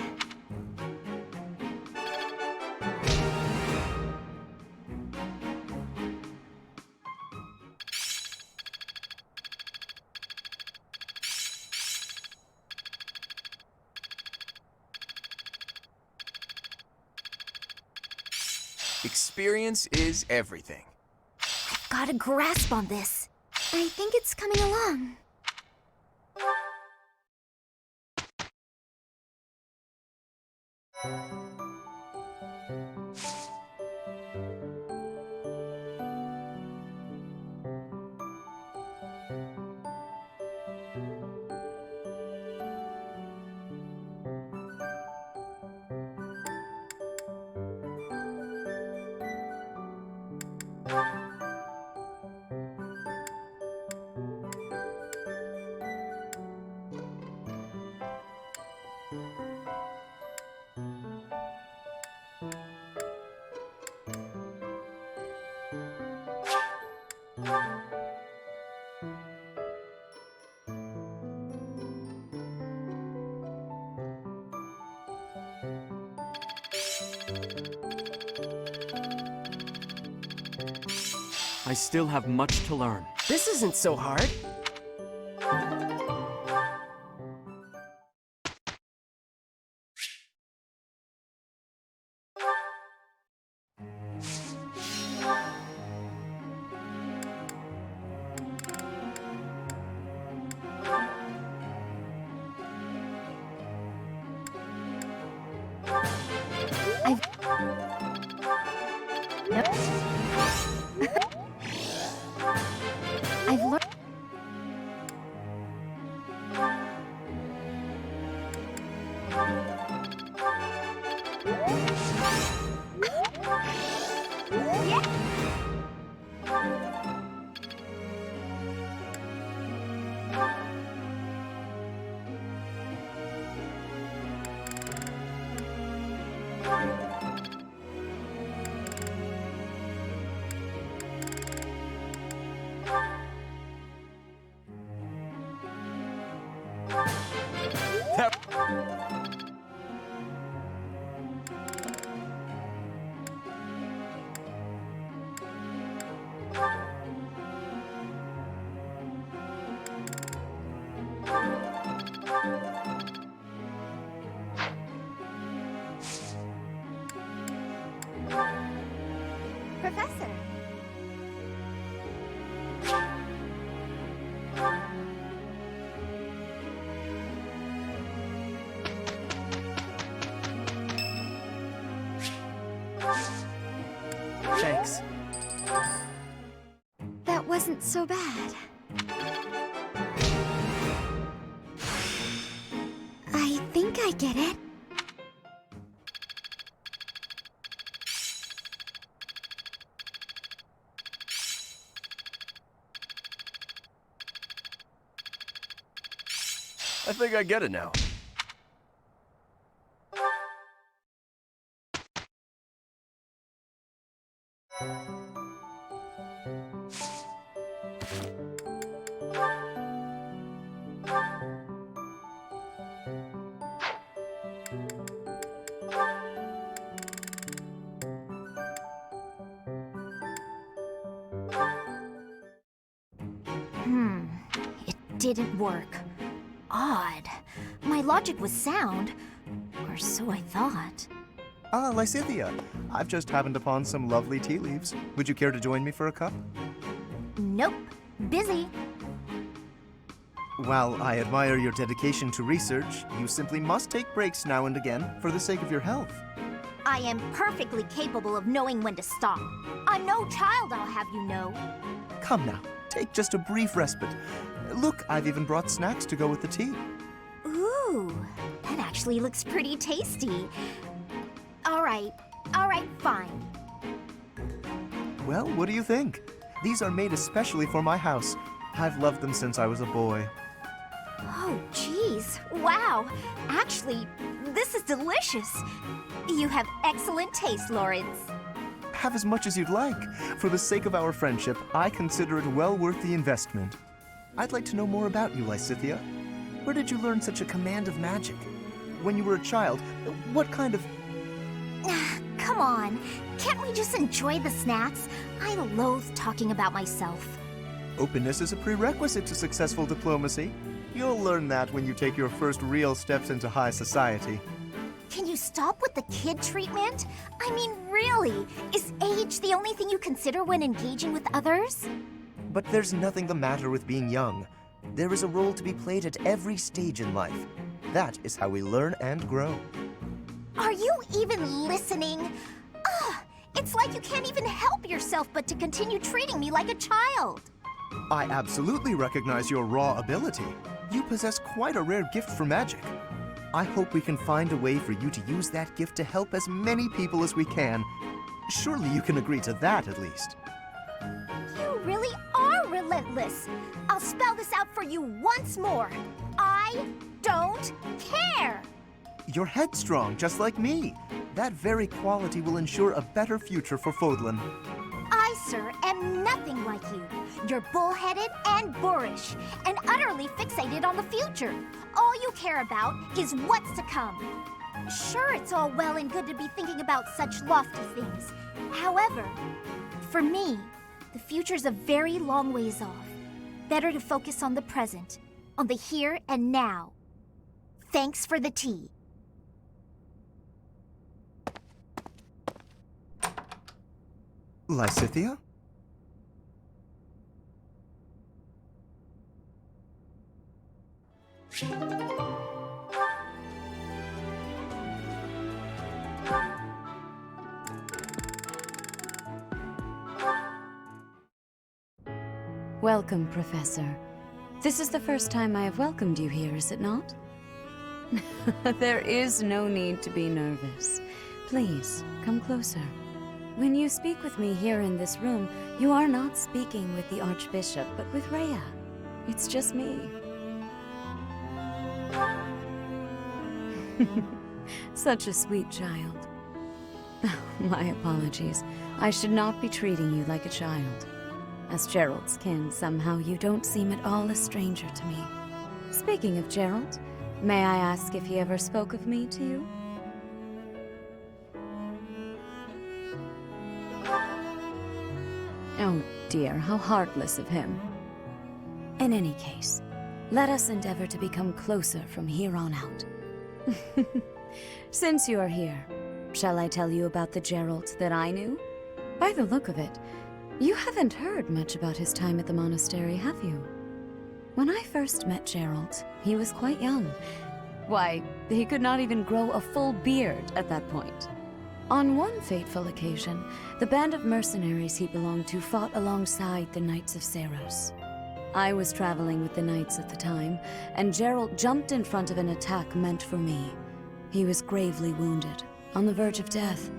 Experience is everything. I've got a grasp on this. I think it's coming along. I still have much to learn. This isn't so hard. I've learned. Professor. Thanks. That wasn't so bad. I think I get it. I think I get it now. It didn't work. Odd. My logic was sound, or so I thought. Ah, Lysithia. I've just happened upon some lovely tea leaves. Would you care to join me for a cup? Nope. Busy. While I admire your dedication to research, you simply must take breaks now and again for the sake of your health. I am perfectly capable of knowing when to stop. I'm no child, I'll have you know. Come now, take just a brief respite. Look, I've even brought snacks to go with the tea. Ooh, that actually looks pretty tasty. All right, fine. Well, what do you think? These are made especially for my house. I've loved them since I was a boy. Oh, geez. Wow. Actually, this is delicious. You have excellent taste, Lawrence. Have as much as you'd like. For the sake of our friendship, I consider it well worth the investment. I'd like to know more about you, Lysithia. Where did you learn such a command of magic? When you were a child, what kind of... Come on. Can't we just enjoy the snacks? I loathe talking about myself. Openness is a prerequisite to successful diplomacy. You'll learn that when you take your first real steps into high society. Can you stop with the kid treatment? I mean, really? Is age the only thing you consider when engaging with others? But there's nothing the matter with being young. There is a role to be played at every stage in life. That is how we learn and grow. Are you even listening? Ugh, it's like you can't even help yourself but to continue treating me like a child. I absolutely recognize your raw ability. You possess quite a rare gift for magic. I hope we can find a way for you to use that gift to help as many people as we can. Surely you can agree to that, at least. You really are relentless. I'll spell this out for you once more. I don't care. You're headstrong, just like me. That very quality will ensure a better future for Fodlan. I, sir, am nothing like you. You're bullheaded and boorish, and utterly fixated on the future. All you care about is what's to come. Sure, it's all well and good to be thinking about such lofty things. However, for me, the future's a very long ways off. Better to focus on the present, on the here and now. Thanks for the tea. Lysithia? Welcome, Professor. This is the first time I have welcomed you here, is it not? There is no need to be nervous. Please, come closer. When you speak with me here in this room, you are not speaking with the Archbishop, but with Rhea. It's just me. Such a sweet child. My apologies. I should not be treating you like a child. As Gerald's kin, somehow you don't seem at all a stranger to me. Speaking of Gerald, may I ask if he ever spoke of me to you? Oh dear, how heartless of him. In any case, let us endeavor to become closer from here on out. Since you are here, shall I tell you about the Gerald that I knew? By the look of it, you haven't heard much about his time at the monastery, have you? When I first met Gerald, he was quite young. Why, he could not even grow a full beard at that point. On one fateful occasion, the band of mercenaries he belonged to fought alongside the Knights of Saros. I was traveling with the Knights at the time, and Gerald jumped in front of an attack meant for me. He was gravely wounded, on the verge of death.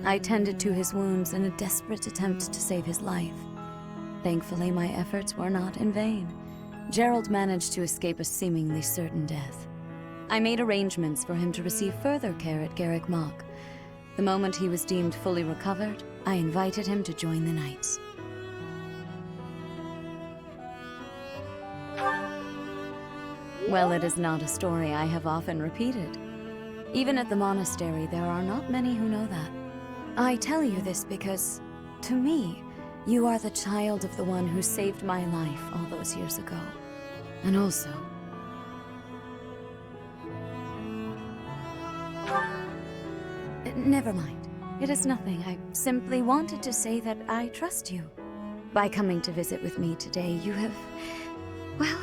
I tended to his wounds in a desperate attempt to save his life. Thankfully, my efforts were not in vain. Gerald managed to escape a seemingly certain death. I made arrangements for him to receive further care at Garrick Mach. The moment he was deemed fully recovered, I invited him to join the Knights. Well, it is not a story I have often repeated. Even at the monastery, there are not many who know that. I tell you this because, to me, you are the child of the one who saved my life all those years ago. And also... Never mind. It is nothing. I simply wanted to say that I trust you. By coming to visit with me today, you have... well...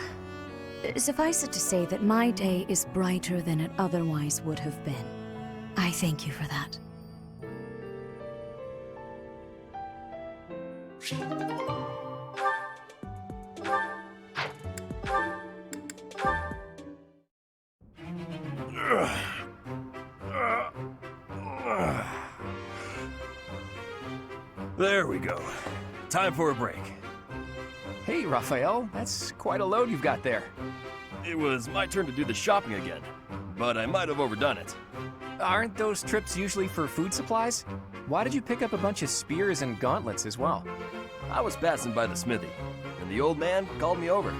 suffice it to say that my day is brighter than it otherwise would have been. I thank you for that. There we go. Time for a break. Hey, Raphael, that's quite a load you've got there. It was my turn to do the shopping again, but I might have overdone it. Aren't those trips usually for food supplies? Why did you pick up a bunch of spears and gauntlets as well? I was passing by the smithy, and the old man called me over.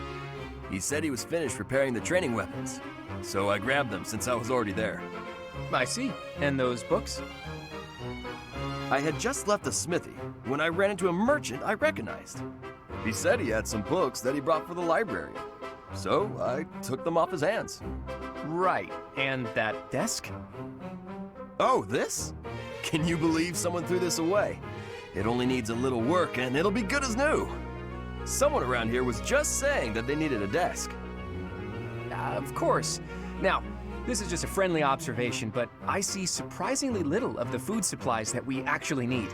He said he was finished preparing the training weapons, so I grabbed them since I was already there. I see. And those books? I had just left the smithy when I ran into a merchant I recognized. He said he had some books that he brought for the library, so I took them off his hands. Right, and that desk? Oh, this? Can you believe someone threw this away? It only needs a little work and it'll be good as new. Someone around here was just saying that they needed a desk. Of course. Now, this is just a friendly observation, but I see surprisingly little of the food supplies that we actually need.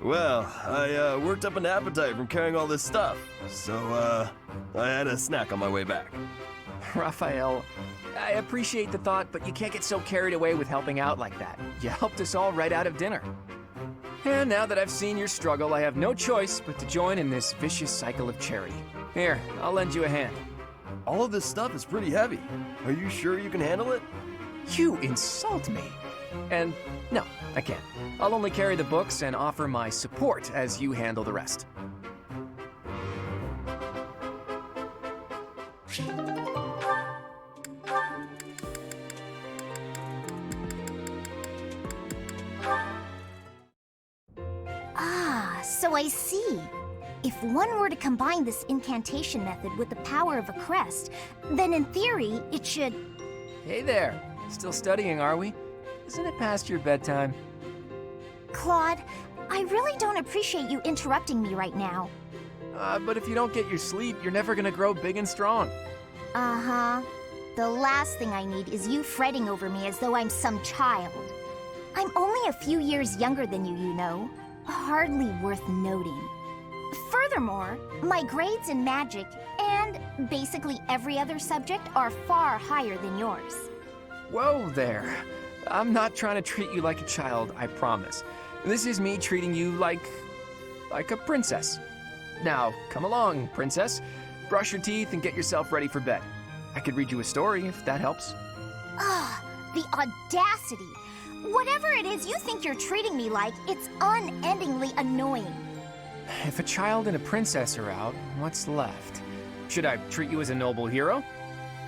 Well, I worked up an appetite from carrying all this stuff, so I had a snack on my way back. Raphael, I appreciate the thought, but you can't get so carried away with helping out like that. You helped us all right out of dinner. And now that I've seen your struggle, I have no choice but to join in this vicious cycle of charity. Here, I'll lend you a hand. All of this stuff is pretty heavy. Are you sure you can handle it? You insult me. And no, I can't. I'll only carry the books and offer my support as you handle the rest. Ah, so I see. If one were to combine this incantation method with the power of a crest, then in theory, it should... Hey there. Still studying, are we? Isn't it past your bedtime? Claude, I really don't appreciate you interrupting me right now. But if you don't get your sleep, you're never gonna grow big and strong. Uh-huh. The last thing I need is you fretting over me as though I'm some child. I'm only a few years younger than you know. Hardly worth noting. Furthermore, my grades in magic and basically every other subject are far higher than yours. Whoa there. I'm not trying to treat you like a child, I promise. This is me treating you like a princess. Now, come along, princess. Brush your teeth and get yourself ready for bed. I could read you a story if that helps. Ah, the audacity! Whatever it is you think you're treating me like, it's unendingly annoying. If a child and a princess are out, what's left? Should I treat you as a noble hero?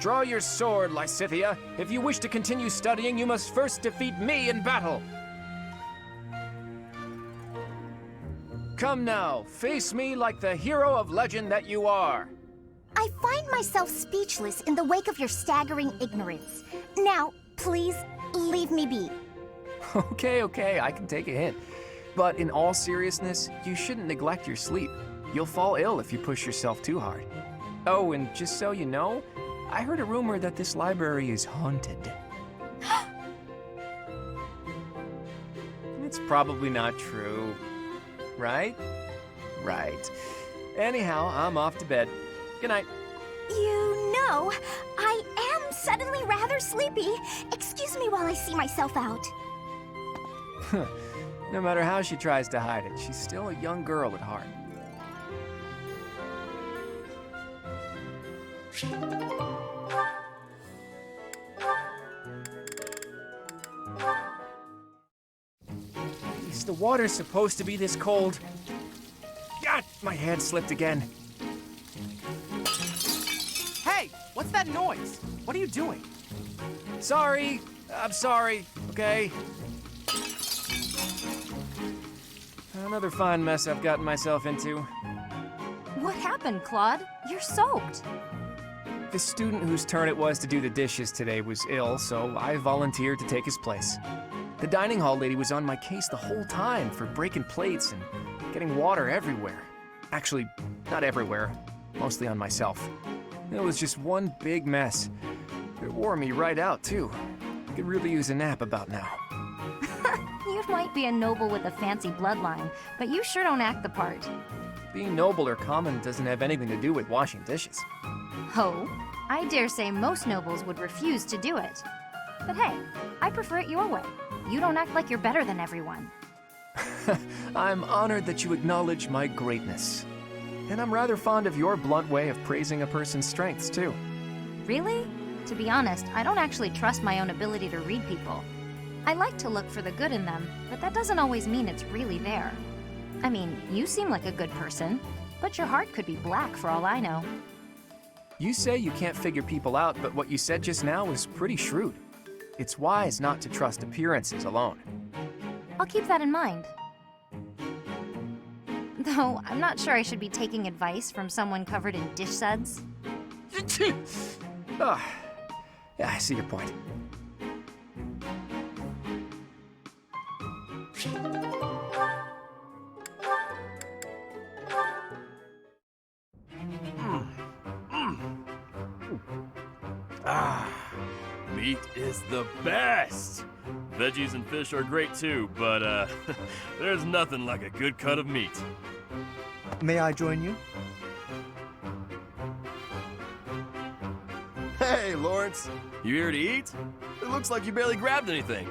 Draw your sword, Lysithea. If you wish to continue studying, you must first defeat me in battle. Come now, face me like the hero of legend that you are. I find myself speechless in the wake of your staggering ignorance. Now, please, leave me be. Okay, I can take a hint. But in all seriousness, you shouldn't neglect your sleep. You'll fall ill if you push yourself too hard. Oh, and just so you know, I heard a rumor that this library is haunted. It's probably not true. Right? Right. Anyhow, I'm off to bed. Good night. You know, I am suddenly rather sleepy. Excuse me while I see myself out. No matter how she tries to hide it, she's still a young girl at heart. Is the water supposed to be this cold? God, my hand slipped again. Hey, what's that noise? What are you doing? Sorry. I'm sorry, okay? Another fine mess I've gotten myself into. What happened, Claude? You're soaked. The student whose turn it was to do the dishes today was ill, so I volunteered to take his place. The dining hall lady was on my case the whole time for breaking plates and getting water everywhere. Actually, not everywhere, mostly on myself. It was just one big mess. It wore me right out, too. Could really use a nap about now. You might be a noble with a fancy bloodline, but you sure don't act the part. Being noble or common doesn't have anything to do with washing dishes. Ho, I dare say most nobles would refuse to do it. But hey, I prefer it your way. You don't act like you're better than everyone. I'm honored that you acknowledge my greatness. And I'm rather fond of your blunt way of praising a person's strengths, too. Really? To be honest, I don't actually trust my own ability to read people. I like to look for the good in them, but that doesn't always mean it's really there. I mean, you seem like a good person, but your heart could be black for all I know. You say you can't figure people out, but what you said just now was pretty shrewd. It's wise not to trust appearances alone. I'll keep that in mind. Though, I'm not sure I should be taking advice from someone covered in dish suds. Yeah, I see your point. Meat is the best! Veggies and fish are great too, but there's nothing like a good cut of meat. May I join you? Hey, Lawrence, you here to eat? It looks like you barely grabbed anything.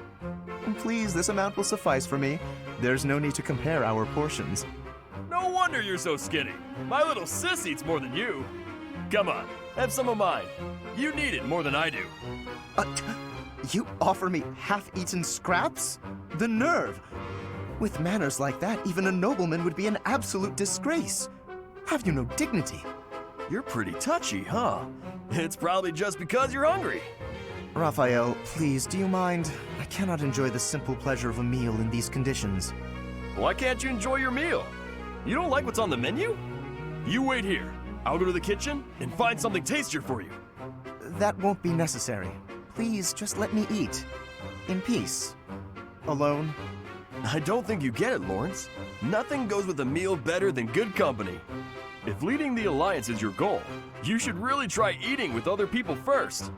Please, this amount will suffice for me. There's no need to compare our portions. No wonder you're so skinny. My little sis eats more than you. Come on, have some of mine. You need it more than I do. You offer me half-eaten scraps? The nerve! With manners like that, even a nobleman would be an absolute disgrace. Have you no dignity? You're pretty touchy, huh? It's probably just because you're hungry. Raphael, please, do you mind? I cannot enjoy the simple pleasure of a meal in these conditions. Why can't you enjoy your meal? You don't like what's on the menu? You wait here. I'll go to the kitchen and find something tastier for you. That won't be necessary. Please, just let me eat. In peace. Alone. I don't think you get it, Lawrence. Nothing goes with a meal better than good company. If leading the Alliance is your goal, you should really try eating with other people first.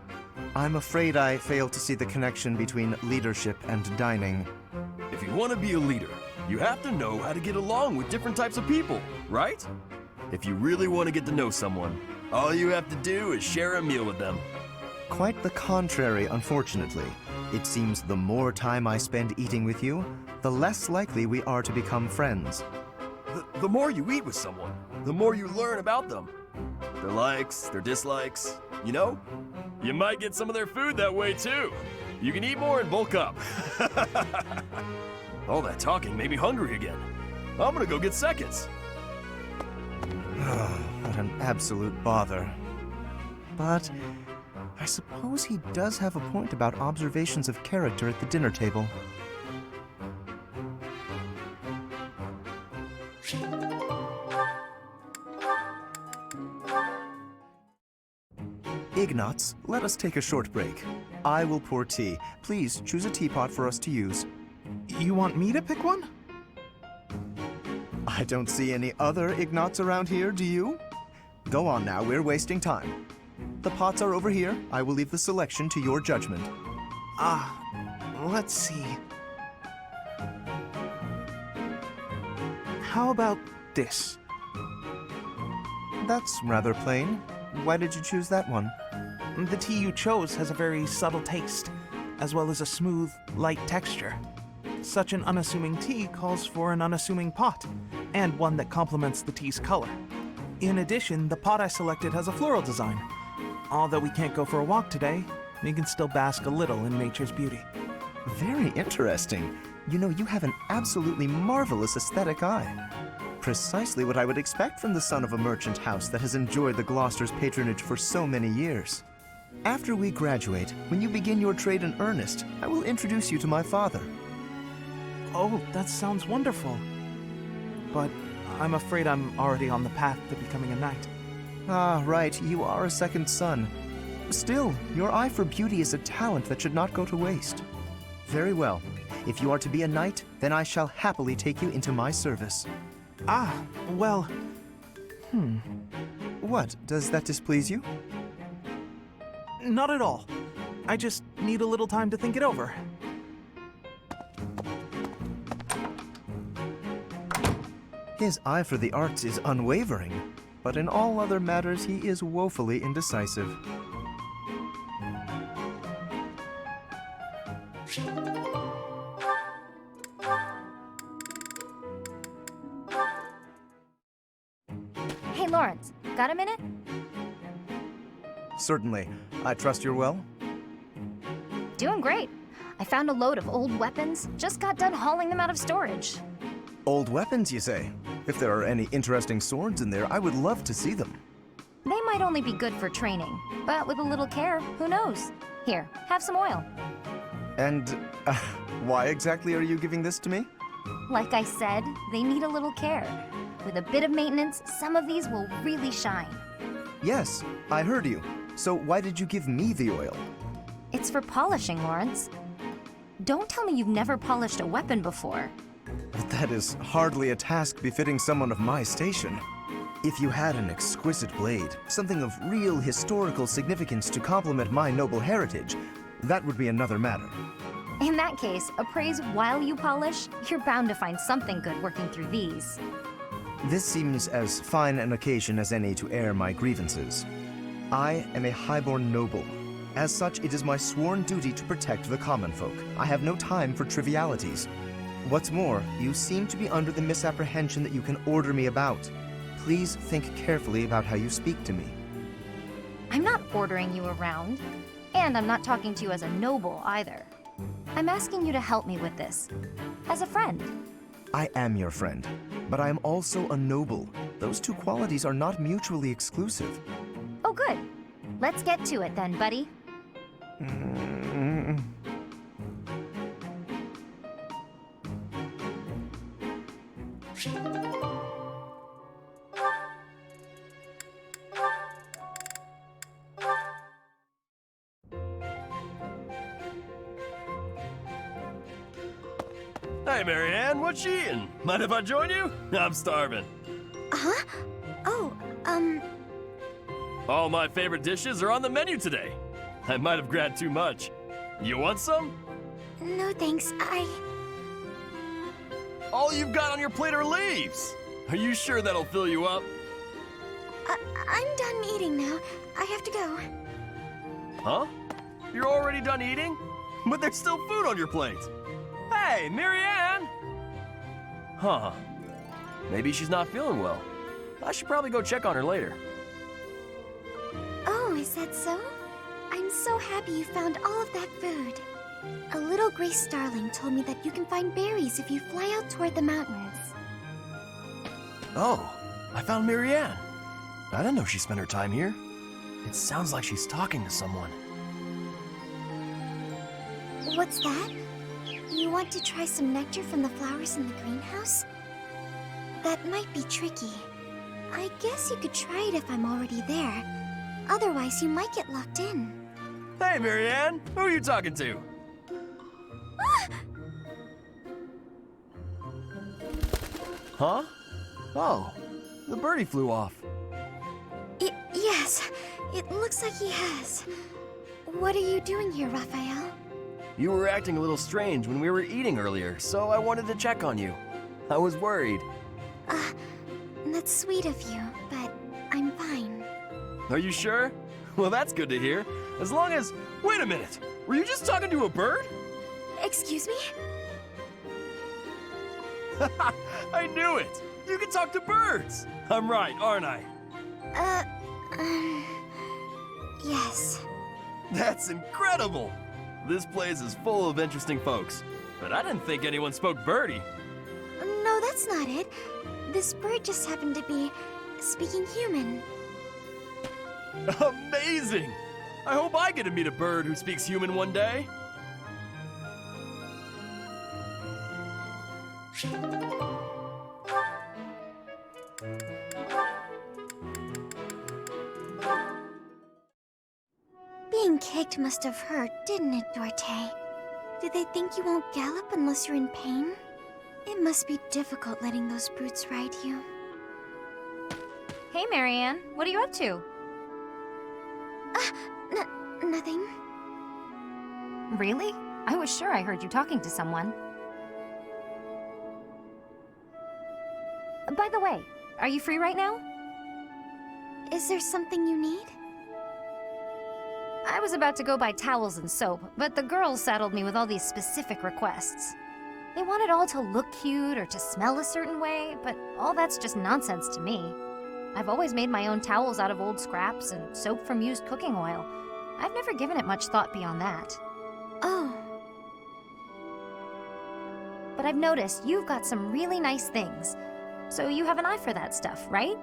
I'm afraid I fail to see the connection between leadership and dining. If you want to be a leader, you have to know how to get along with different types of people, right? If you really want to get to know someone, all you have to do is share a meal with them. Quite the contrary, unfortunately. It seems the more time I spend eating with you, the less likely we are to become friends. The more you eat with someone, the more you learn about them. Their likes, their dislikes, you know? You might get some of their food that way too. You can eat more and bulk up. All that talking made me hungry again. I'm gonna go get seconds. What an absolute bother. But I suppose he does have a point about observations of character at the dinner table. Ignatz, let us take a short break. I will pour tea. Please choose a teapot for us to use. You want me to pick one? I don't see any other Ignatz around here, do you? Go on now, we're wasting time. The pots are over here. I will leave the selection to your judgment. Let's see. How about this? That's rather plain. Why did you choose that one? The tea you chose has a very subtle taste, as well as a smooth, light texture. Such an unassuming tea calls for an unassuming pot, and one that complements the tea's color. In addition, the pot I selected has a floral design, Although we can't go for a walk today, we can still bask a little in nature's beauty. Very interesting. You know, you have an absolutely marvelous aesthetic eye. Precisely what I would expect from the son of a merchant house that has enjoyed the Gloucester's patronage for so many years. After we graduate, when you begin your trade in earnest, I will introduce you to my father. Oh, that sounds wonderful. But I'm afraid I'm already on the path to becoming a knight. Ah, right, you are a second son. Still, your eye for beauty is a talent that should not go to waste. Very well. If you are to be a knight, then I shall happily take you into my service. Ah, well... What? Does that displease you? Not at all. I just need a little time to think it over. His eye for the arts is unwavering, but in all other matters he is woefully indecisive. Hey, Lawrence, got a minute? Certainly. I trust you're well? Doing great. I found a load of old weapons, just got done hauling them out of storage. Old weapons, you say? If there are any interesting swords in there, I would love to see them. They might only be good for training, but with a little care, who knows? Here, have some oil. And why exactly are you giving this to me? Like I said, they need a little care. With a bit of maintenance, some of these will really shine. Yes, I heard you. So why did you give me the oil? It's for polishing, Lawrence. Don't tell me you've never polished a weapon before. That is hardly a task befitting someone of my station. If you had an exquisite blade, something of real historical significance to complement my noble heritage, that would be another matter. In that case, appraise while you polish, you're bound to find something good working through these. This seems as fine an occasion as any to air my grievances. I am a highborn noble. As such, it is my sworn duty to protect the common folk. I have no time for trivialities. What's more, you seem to be under the misapprehension that you can order me about. Please think carefully about how you speak to me. I'm not ordering you around, and I'm not talking to you as a noble either. I'm asking you to help me with this, as a friend. I am your friend, but I am also a noble. Those two qualities are not mutually exclusive. Oh, good. Let's get to it then, buddy. Hey, Marianne, what you eating? Mind if I join you? I'm starving. Huh? Oh, All my favorite dishes are on the menu today. I might have grabbed too much. You want some? no thanks. All you've got on your plate are leaves. Are you sure that'll fill you up? I'm done eating now. I have to go. Huh? You're already done eating? But there's still food on your plate. Hey, Marianne! Huh. Maybe she's not feeling well. I should probably go check on her later. Oh, is that so? I'm so happy you found all of that food. A little gray starling told me that you can find berries if you fly out toward the mountains. Oh, I found Marianne. I didn't know she spent her time here. It sounds like she's talking to someone. What's that? You want to try some nectar from the flowers in the greenhouse? That might be tricky. I guess you could try it if I'm already there. Otherwise, you might get locked in. Hey, Marianne! Who are you talking to? Huh? Oh, the birdie flew off. Yes, it looks like he has. What are you doing here, Raphael? You were acting a little strange when we were eating earlier, so I wanted to check on you. I was worried. That's sweet of you, but I'm fine. Are you sure? Well, that's good to hear. As long as... Wait a minute! Were you just talking to a bird? Excuse me? I knew it! You can talk to birds! I'm right, aren't I? Yes. That's incredible! This place is full of interesting folks. But I didn't think anyone spoke birdie. No, that's not it. This bird just happened to be speaking human. Amazing! I hope I get to meet a bird who speaks human one day. Being kicked must have hurt, didn't it, Dorte? Do they think you won't gallop unless you're in pain? It must be difficult letting those brutes ride you. Hey, Marianne. What are you up to? Nothing. Really? I was sure I heard you talking to someone. By the way, are you free right now? Is there something you need? I was about to go buy towels and soap, but the girls saddled me with all these specific requests. They want it all to look cute or to smell a certain way, but all that's just nonsense to me. I've always made my own towels out of old scraps and soap from used cooking oil. I've never given it much thought beyond that. Oh. But I've noticed you've got some really nice things. So you have an eye for that stuff, right?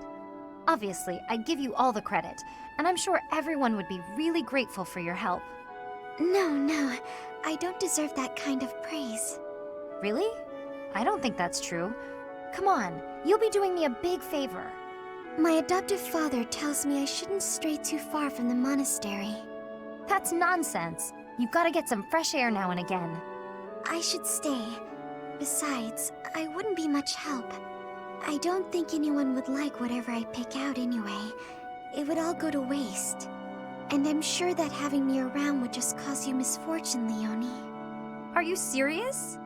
Obviously, I'd give you all the credit, and I'm sure everyone would be really grateful for your help. No, I don't deserve that kind of praise. Really? I don't think that's true. Come on, you'll be doing me a big favor. My adoptive father tells me I shouldn't stray too far from the monastery. That's nonsense. You've got to get some fresh air now and again. I should stay. Besides, I wouldn't be much help. I don't think anyone would like whatever I pick out anyway. It would all go to waste. And I'm sure that having me around would just cause you misfortune, Leonie. Are you serious?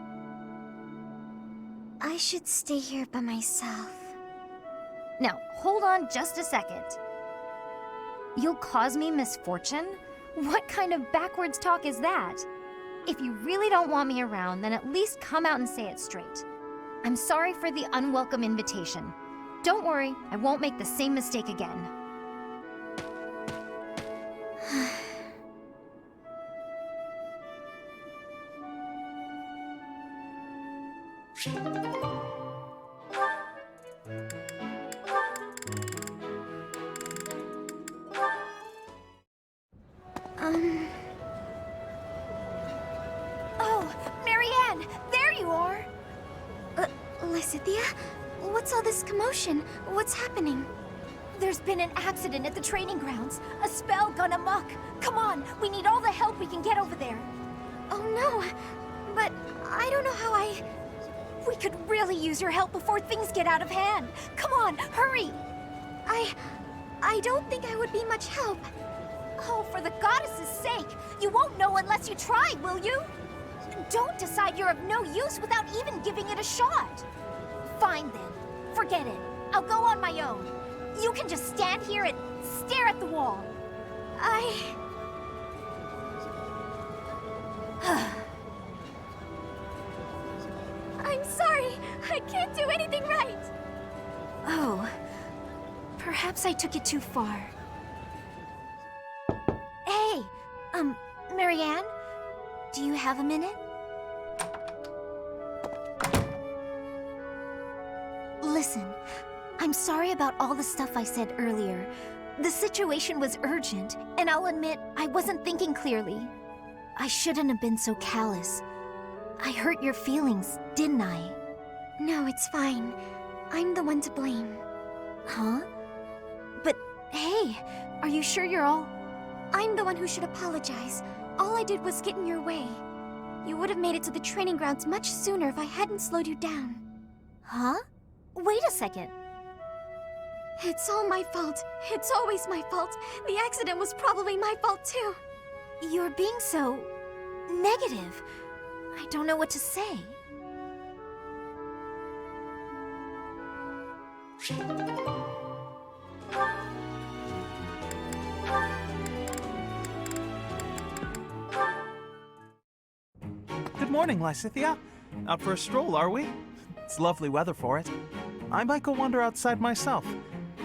I should stay here by myself. Now, hold on just a second. You'll cause me misfortune? What kind of backwards talk is that? If you really don't want me around, then at least come out and say it straight. I'm sorry for the unwelcome invitation. Don't worry, I won't make the same mistake again. Oh, Marianne! There you are! Lysithea? What's all this commotion? What's happening? There's been an accident at the training grounds. A spell gone amok. Come on, we need all the help we can get over there. Oh no, but I don't know how We could really use your help before things get out of hand. Come on, hurry! I don't think I would be much help. Oh, for the goddess's sake! You won't know unless you try, will you? Don't decide you're of no use without even giving it a shot. Fine then. Forget it. I'll go on my own. You can just stand here and stare at the wall. I'm sorry. I can't do anything right. Oh. Perhaps I took it too far. Hey! Marianne? Do you have a minute? Listen, I'm sorry about all the stuff I said earlier. The situation was urgent, and I'll admit I wasn't thinking clearly. I shouldn't have been so callous. I hurt your feelings, didn't I? No, it's fine. I'm the one to blame. Huh? But hey, are you sure you're all... I'm the one who should apologize. All I did was get in your way. You would have made it to the training grounds much sooner if I hadn't slowed you down. Huh? Wait a second. It's all my fault. It's always my fault. The accident was probably my fault too. You're being so... negative. I don't know what to say. Good morning, Lysithea. Out for a stroll, are we? It's lovely weather for it. I might go wander outside myself.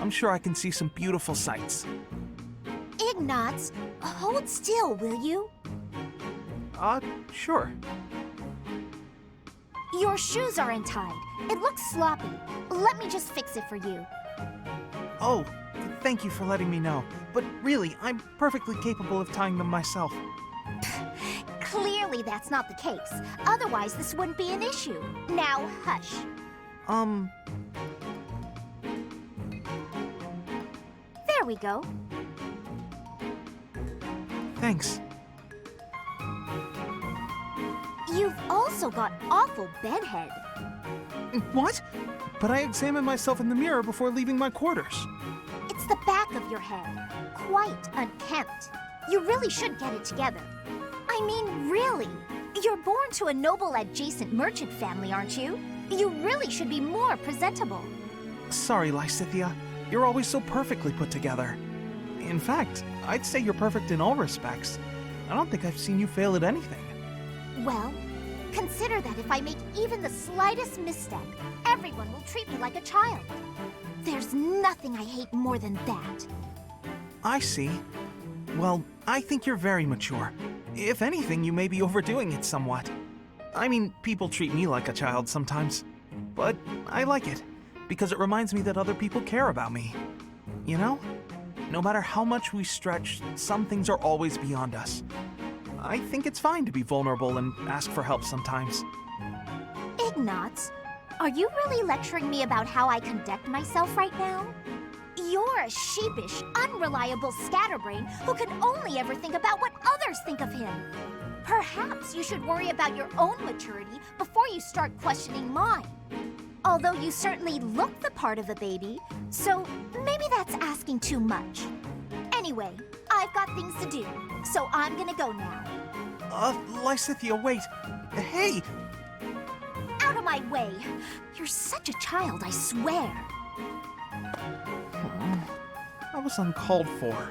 I'm sure I can see some beautiful sights. Ignatz, hold still, will you? Sure. Your shoes are untied. It looks sloppy. Let me just fix it for you. Oh, thank you for letting me know. But really, I'm perfectly capable of tying them myself. Clearly that's not the case. Otherwise, this wouldn't be an issue. Now, hush. There we go. Thanks. You've also got awful bedhead. What? But I examined myself in the mirror before leaving my quarters. It's the back of your head. Quite unkempt. You really should get it together. I mean, really. You're born to a noble adjacent merchant family, aren't you? You really should be more presentable. Sorry, Lysithea. You're always so perfectly put together. In fact, I'd say you're perfect in all respects. I don't think I've seen you fail at anything. Well, consider that if I make even the slightest misstep, everyone will treat me like a child. There's nothing I hate more than that. I see. Well, I think you're very mature. If anything, you may be overdoing it somewhat. I mean, people treat me like a child sometimes. But I like it, because it reminds me that other people care about me. You know? No matter how much we stretch, some things are always beyond us. I think it's fine to be vulnerable and ask for help sometimes. Ignatz, are you really lecturing me about how I conduct myself right now? You're a sheepish, unreliable scatterbrain who can only ever think about what others think of him. Perhaps you should worry about your own maturity before you start questioning mine. Although you certainly look the part of a baby, so maybe that's asking too much. Anyway, I've got things to do, so I'm gonna go now. Lysithea, wait. Hey! Out of my way! You're such a child, I swear. That was uncalled for.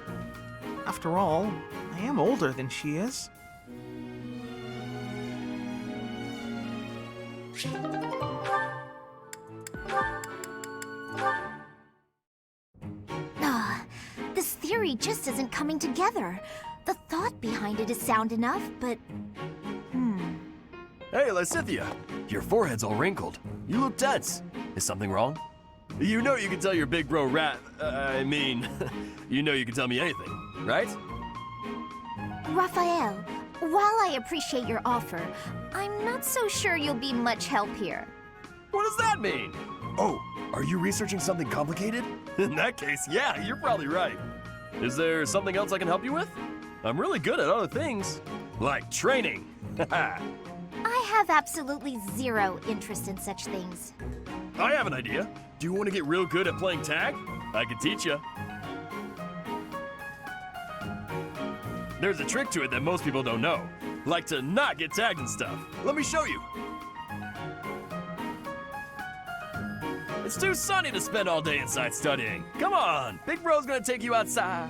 After all, I am older than she is. This theory just isn't coming together. The thought behind it is sound enough, but... Hey, Lysithea, your forehead's all wrinkled. You look tense. Is something wrong? You know you can tell your big bro you know you can tell me anything, right? Raphael, while I appreciate your offer, I'm not so sure you'll be much help here. What does that mean? Oh, are you researching something complicated? In that case, yeah, you're probably right. Is there something else I can help you with? I'm really good at other things, like training. I have absolutely zero interest in such things. I have an idea. Do you want to get real good at playing tag? I can teach you. There's a trick to it that most people don't know, like to not get tagged and stuff. Let me show you. It's too sunny to spend all day inside studying. Come on, Big Bro's gonna take you outside.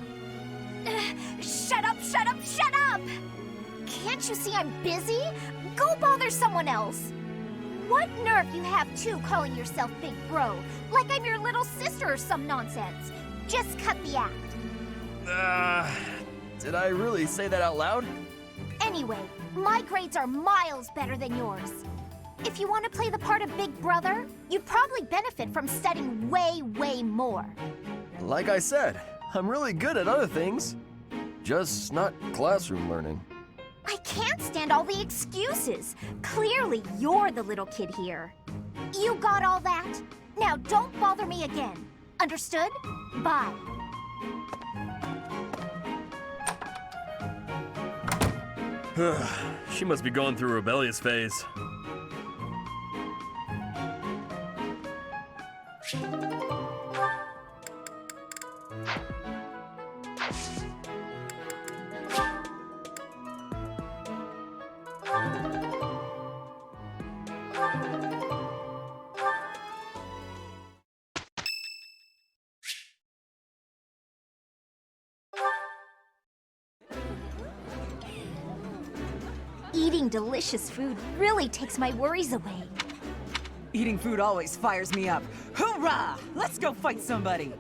Shut up, shut up, shut up! Can't you see I'm busy? Go bother someone else. What nerve you have too calling yourself Big Bro, like I'm your little sister or some nonsense. Just cut the act. Did I really say that out loud? Anyway, my grades are miles better than yours. If you want to play the part of Big Brother, you'd probably benefit from studying way, way more. Like I said, I'm really good at other things. Just not classroom learning. I can't stand all the excuses. Clearly, you're the little kid here. You got all that? Now don't bother me again. Understood? Bye. She must be going through a rebellious phase. Eating delicious food really takes my worries away. Eating food always fires me up. Hoorah! Let's go fight somebody!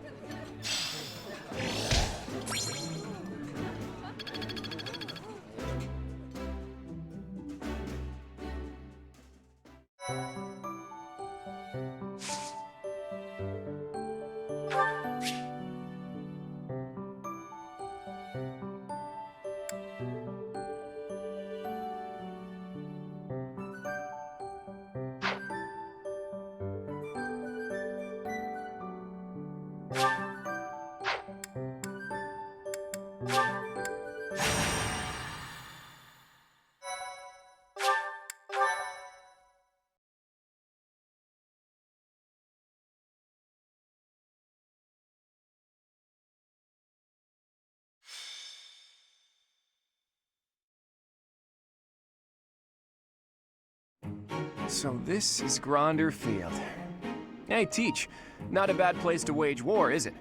So this is Gronder Field. Hey, Teach. Not a bad place to wage war, is it?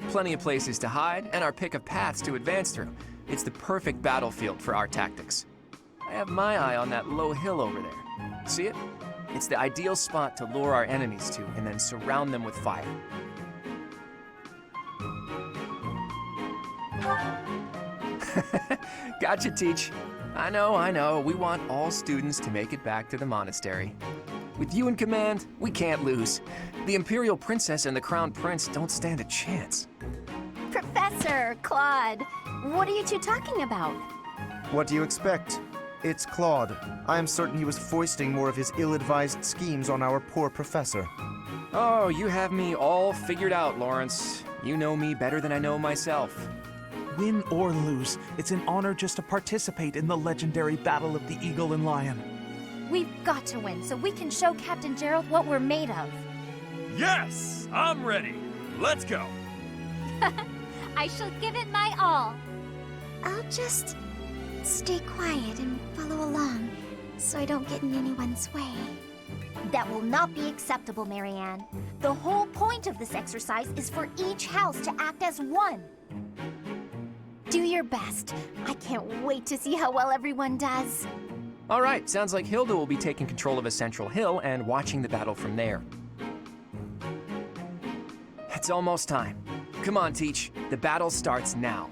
Plenty of places to hide, and our pick of paths to advance through. It's the perfect battlefield for our tactics. I have my eye on that low hill over there. See it? It's the ideal spot to lure our enemies to and then surround them with fire. Gotcha, Teach. I know. We want all students to make it back to the monastery. With you in command, we can't lose. The Imperial Princess and the Crown Prince don't stand a chance. Professor, Claude, what are you two talking about? What do you expect? It's Claude. I am certain he was foisting more of his ill-advised schemes on our poor professor. Oh, you have me all figured out, Lawrence. You know me better than I know myself. Win or lose, it's an honor just to participate in the legendary Battle of the Eagle and Lion. We've got to win so we can show Captain Gerald what we're made of. Yes! I'm ready. Let's go. I shall give it my all. I'll just stay quiet and follow along so I don't get in anyone's way. That will not be acceptable, Marianne. The whole point of this exercise is for each house to act as one. Do your best. I can't wait to see how well everyone does. All right, sounds like Hilda will be taking control of a central hill and watching the battle from there. It's almost time. Come on, Teach. The battle starts now.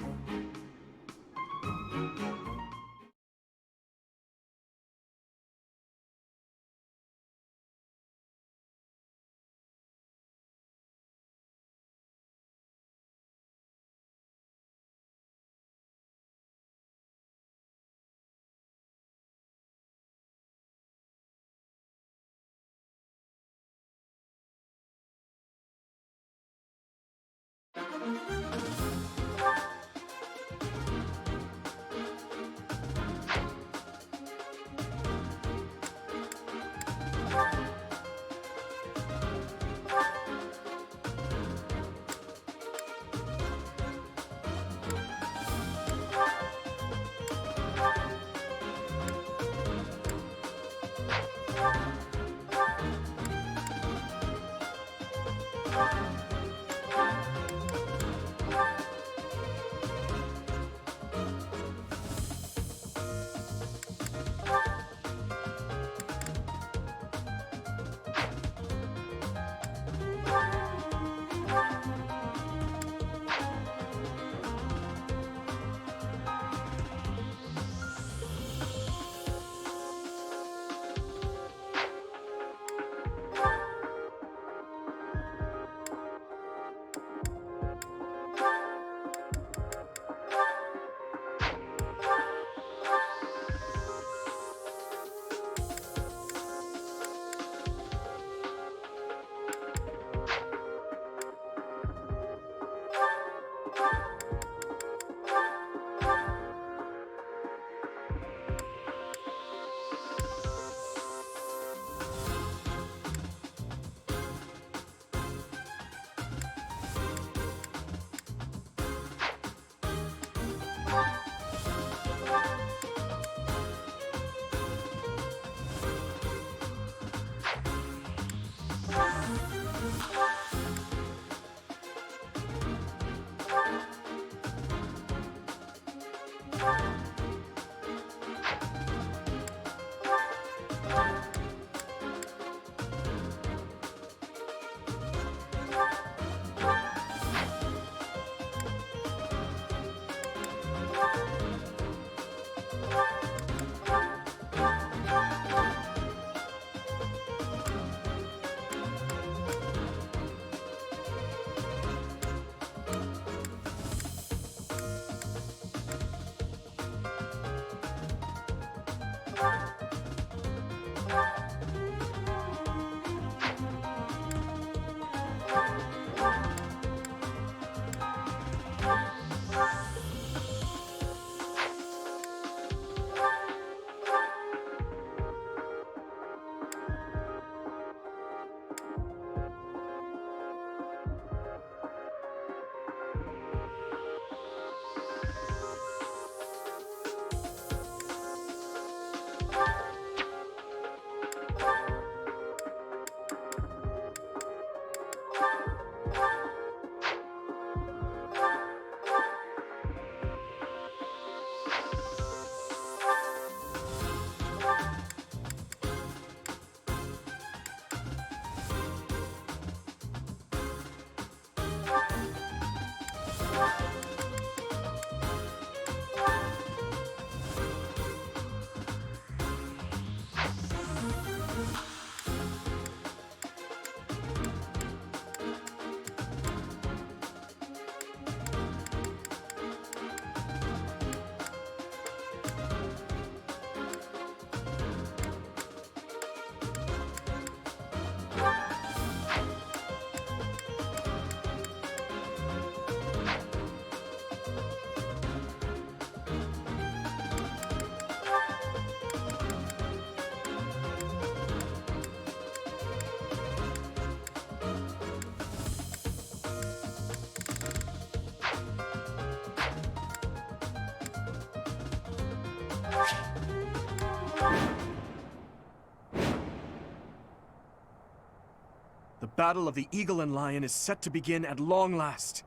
The Battle of the Eagle and Lion is set to begin at long last.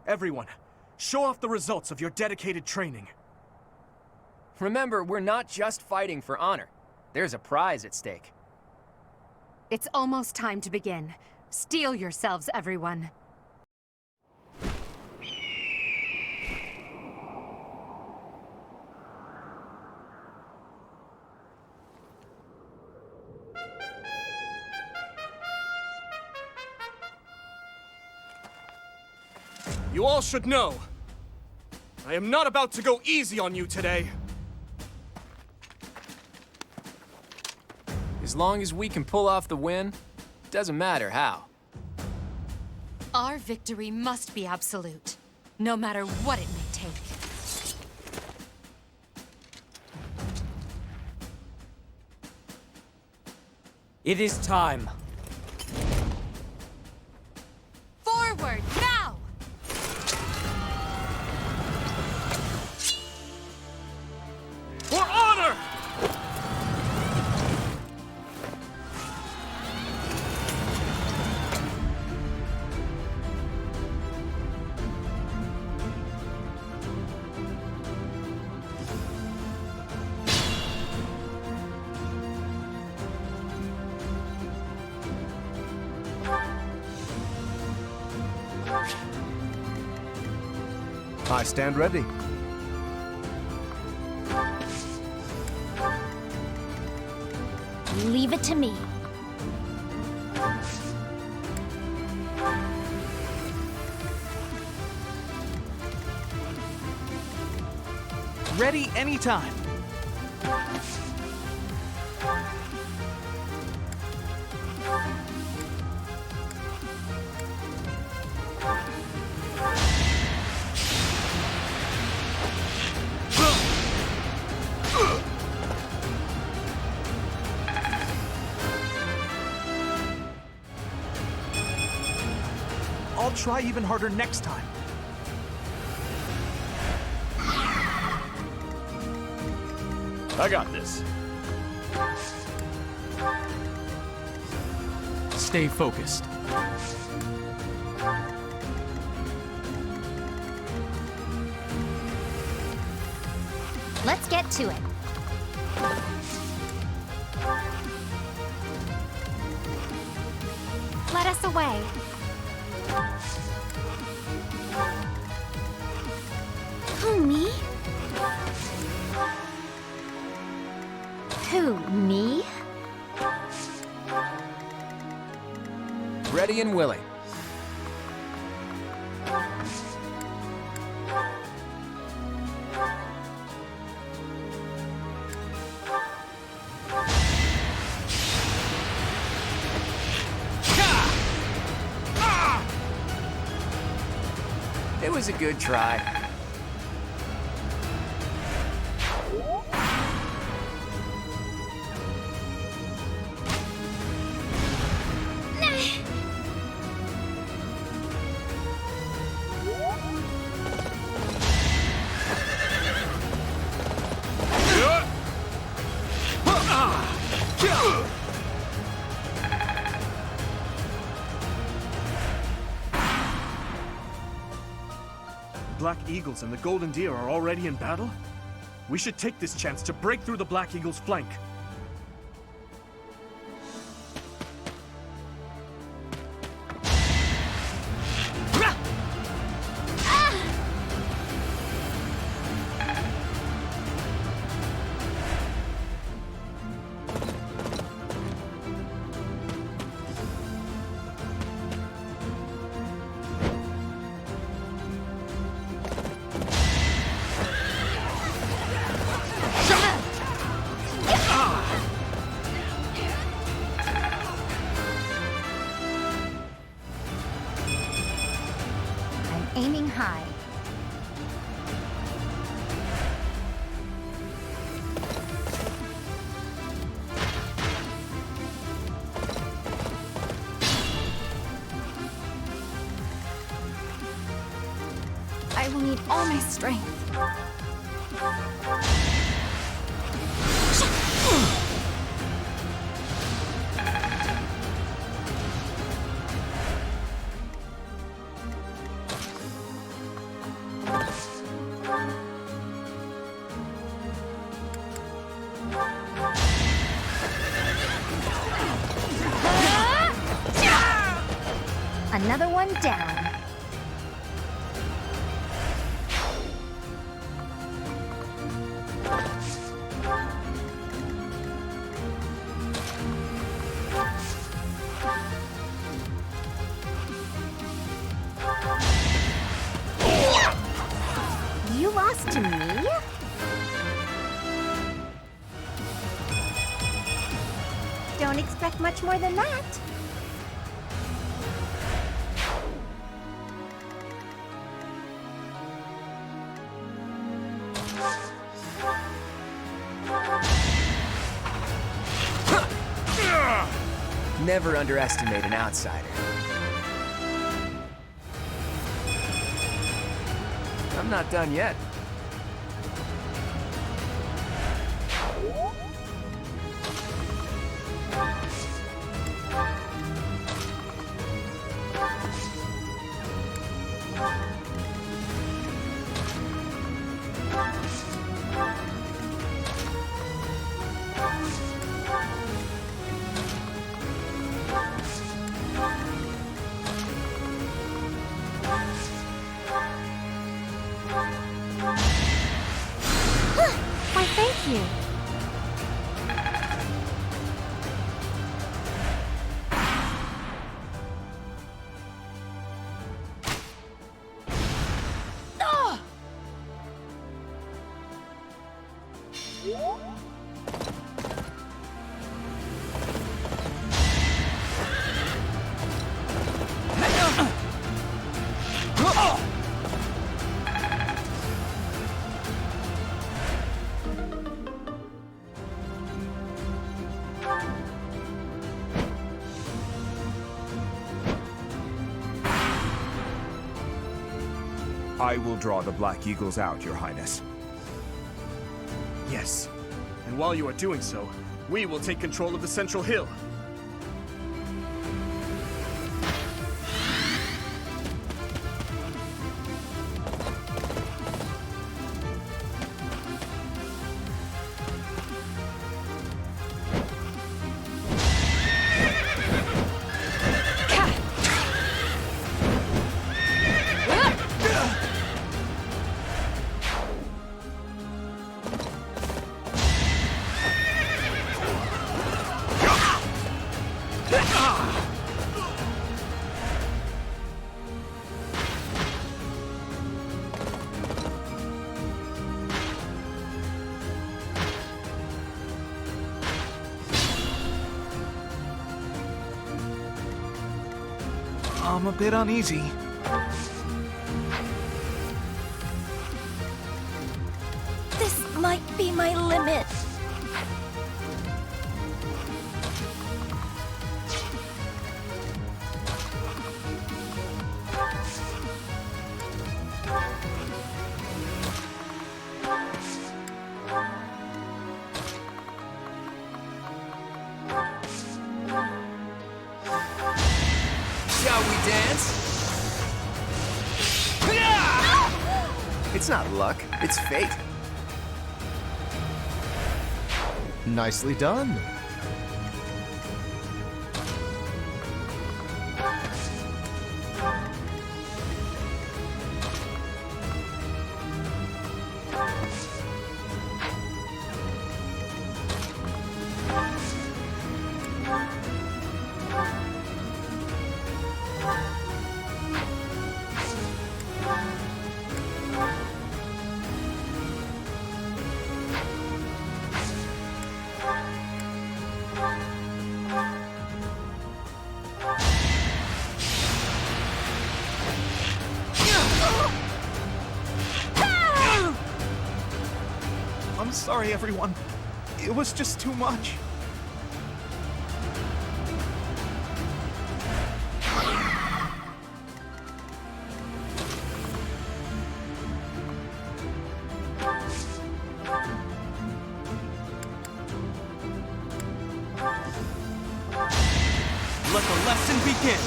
Everyone, show off the results of your dedicated training. Remember, we're not just fighting for honor. There's a prize at stake. It's almost time to begin. Steel yourselves, everyone. You all should know, I am not about to go easy on you today. As long as we can pull off the win, doesn't matter how. Our victory must be absolute, no matter what it may take. It is time. Forward, now! For honor! I stand ready. Leave it to me. Ready anytime. I'll try even harder next time. I got this. Stay focused. Let's get to it. Let us away. Who, me? Who, me? Ready and willing. It was a good try. Black Eagles and the Golden Deer are already in battle? We should take this chance to break through the Black Eagle's flank. Aiming high. I will need all my strength. Another one down. You lost to me? Don't expect much more than that. Never underestimate an outsider. I'm not done yet. Why, thank you. I will draw the Black Eagles out, Your Highness. Yes. And while you are doing so, we will take control of the central hill. I'm a bit uneasy. This might be my limit. Shall we dance? It's not luck, it's fate. Nicely done. I'm sorry, everyone. It was just too much. Let the lesson begin!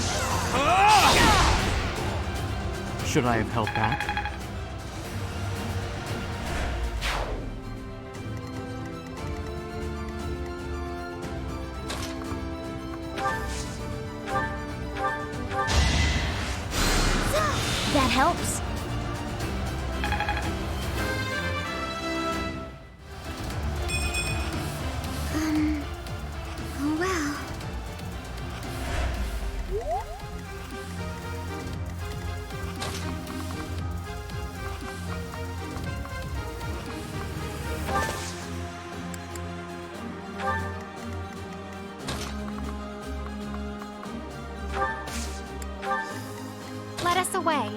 Should I have held back? helps. Oh well. Let us away.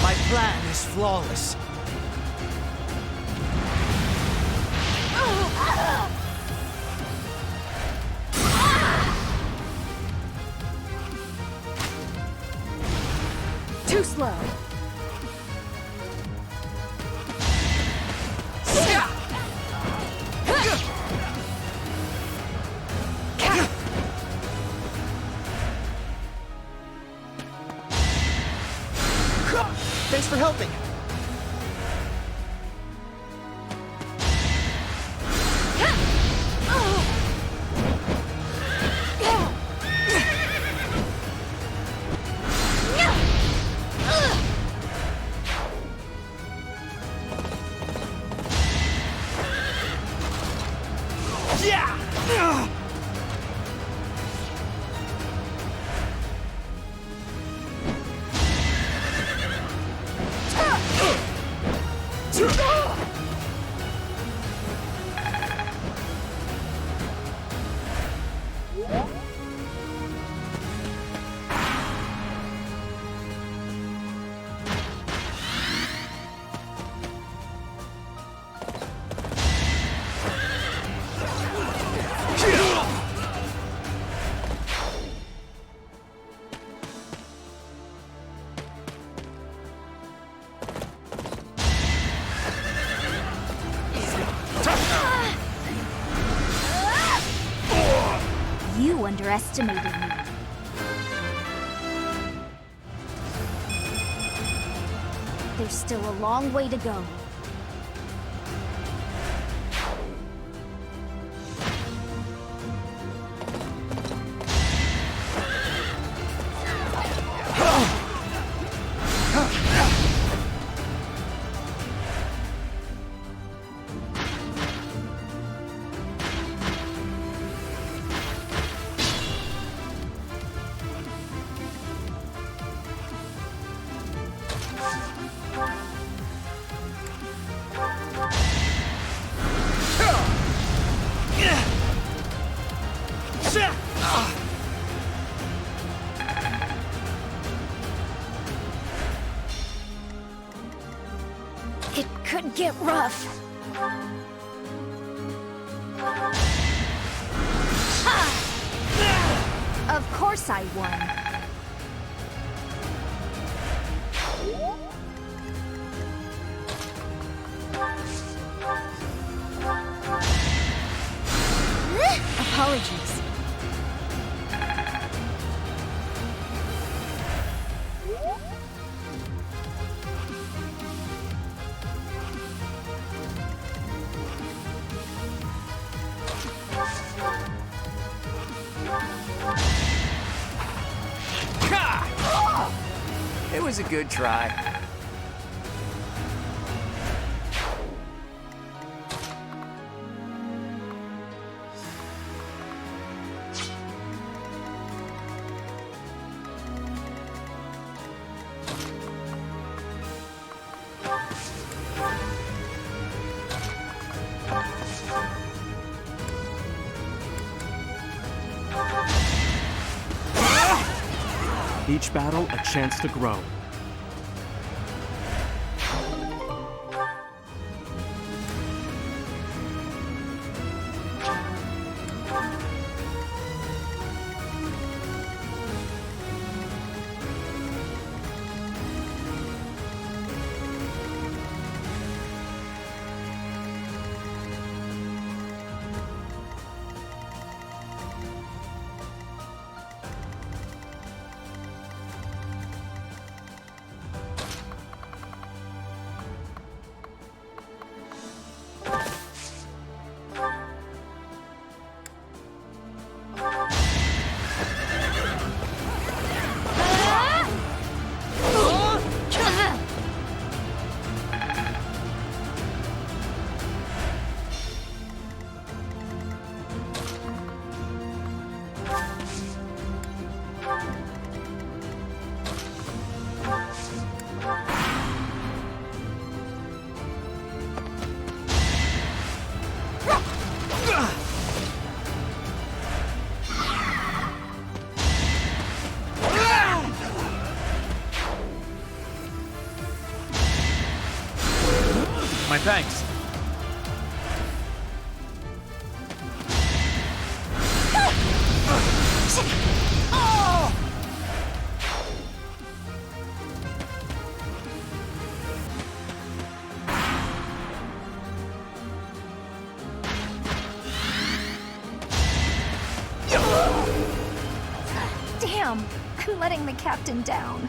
My plan is flawless. Too slow. Thanks for helping. You underestimated me. There's still a long way to go. It could get rough. Of course I won. Apologies. It was a good try. Each battle, a chance to grow. My thanks. Damn, I'm letting the captain down.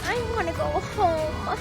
I want to go home.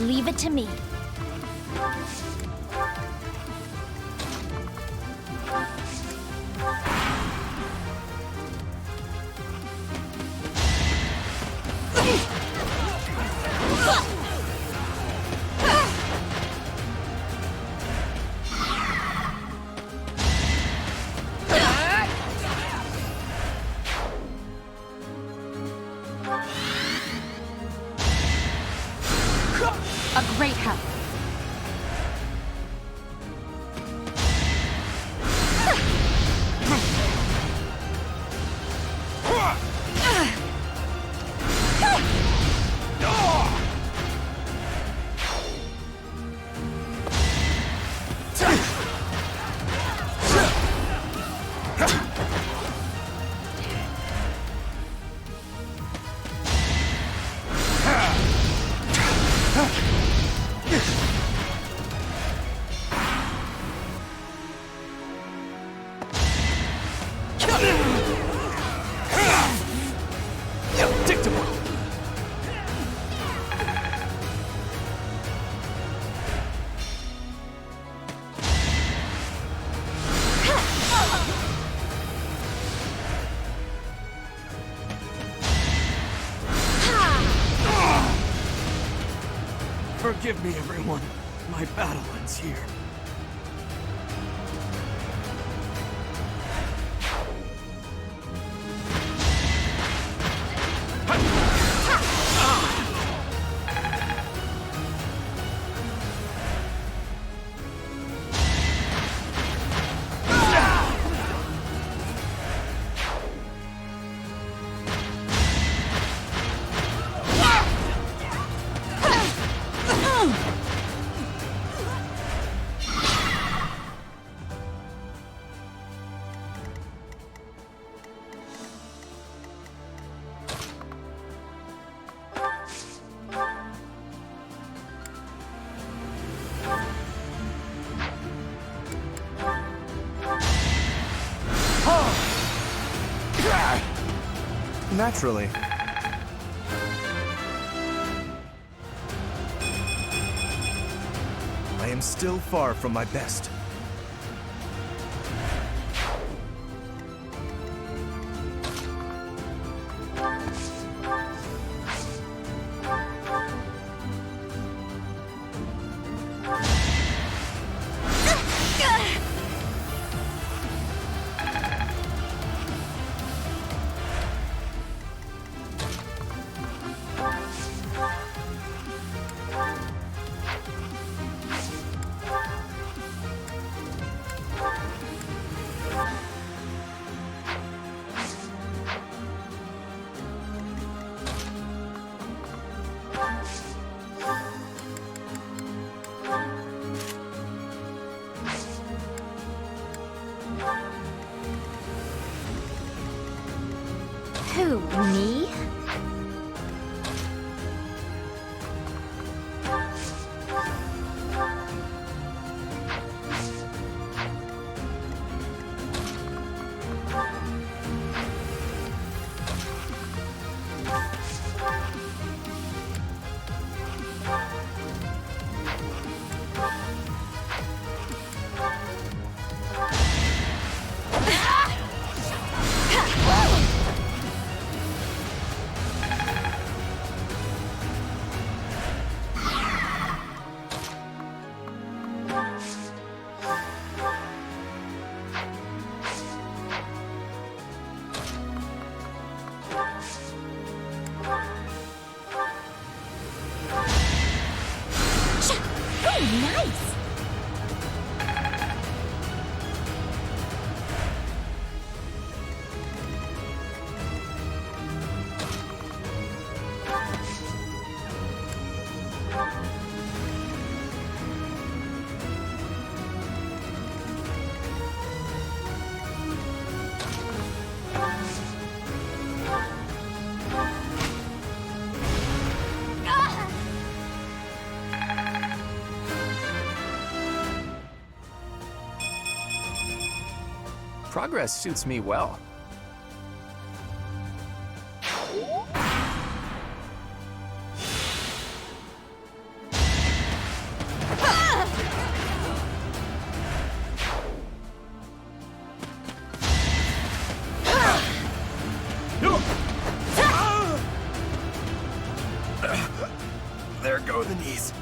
Leave it to me. A great help. Forgive me, everyone. My battle ends here. Naturally. I am still far from my best. Who, me? Nice! Progress suits me well. There go the knees.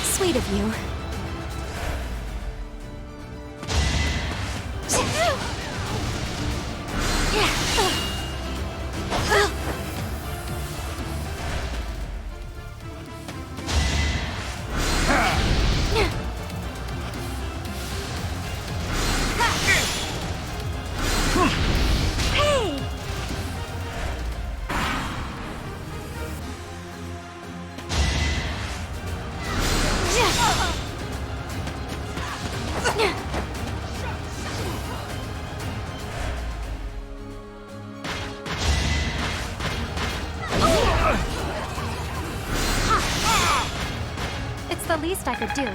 Sweet of you. It's the least I could do.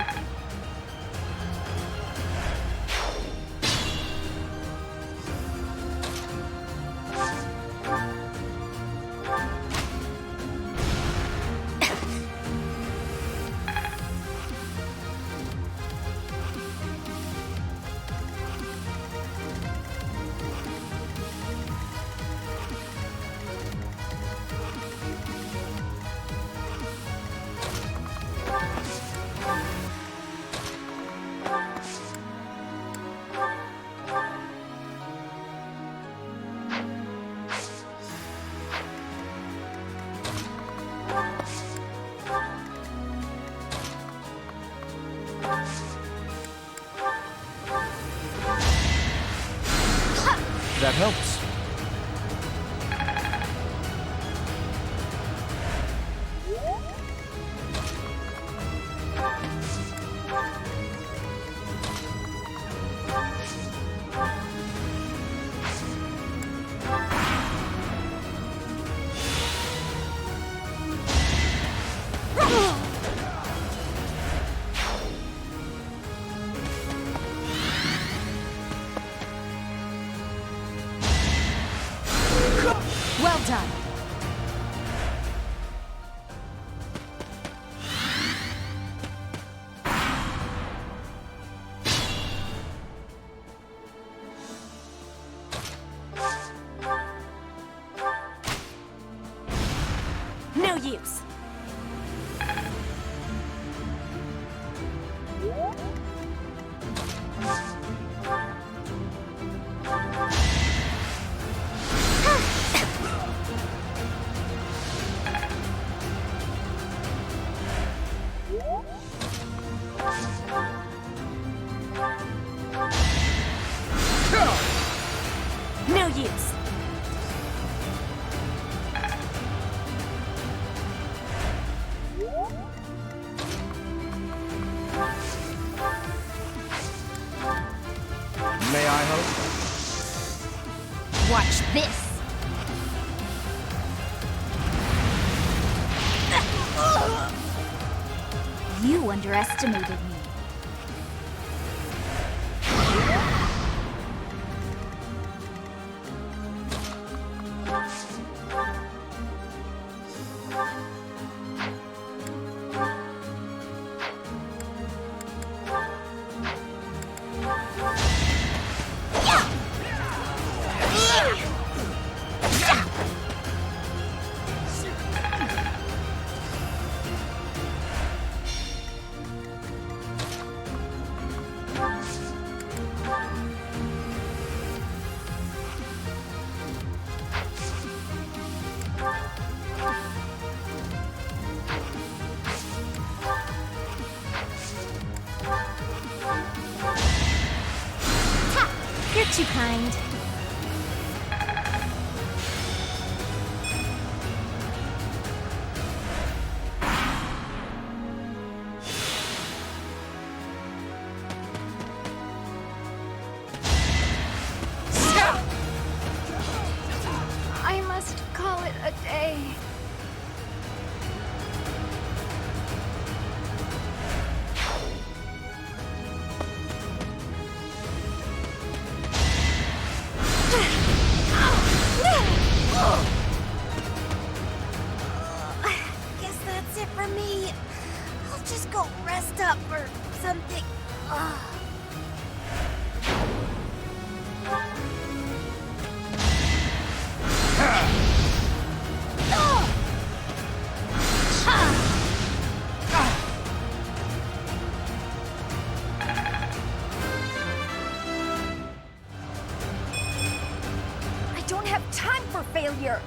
That helps. done. No use. No use. May I help? Watch this. You underestimated me. You're too kind. I must call it a day. Guess that's it for me. I'll just go rest up or something. I don't have time for failure.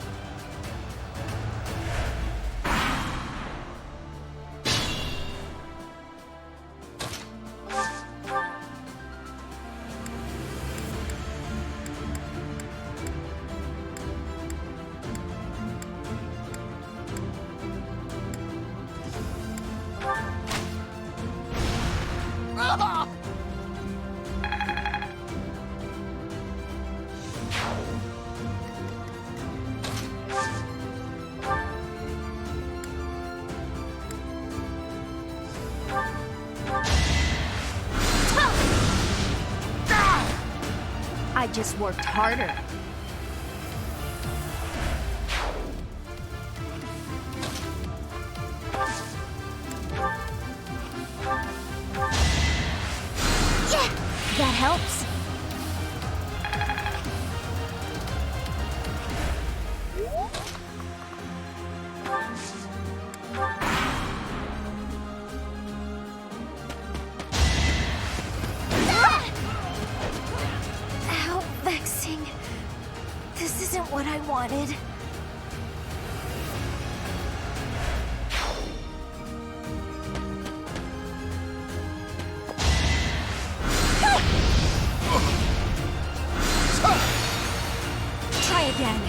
I just worked harder. Yeah, that helps. How vexing. This isn't what I wanted. Try again.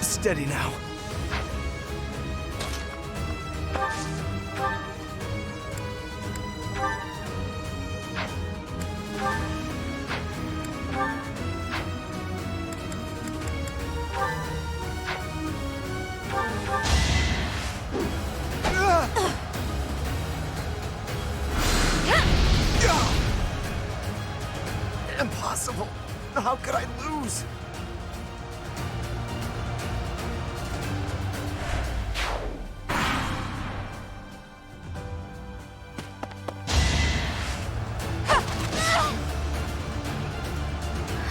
Steady now. Impossible! How could I lose?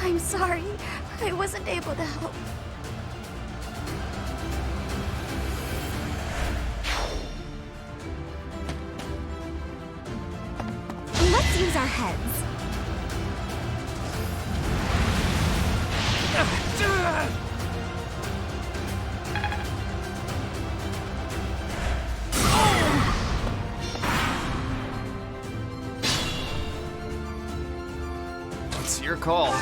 I'm sorry. I wasn't able to help. Let's use our heads. It's your call.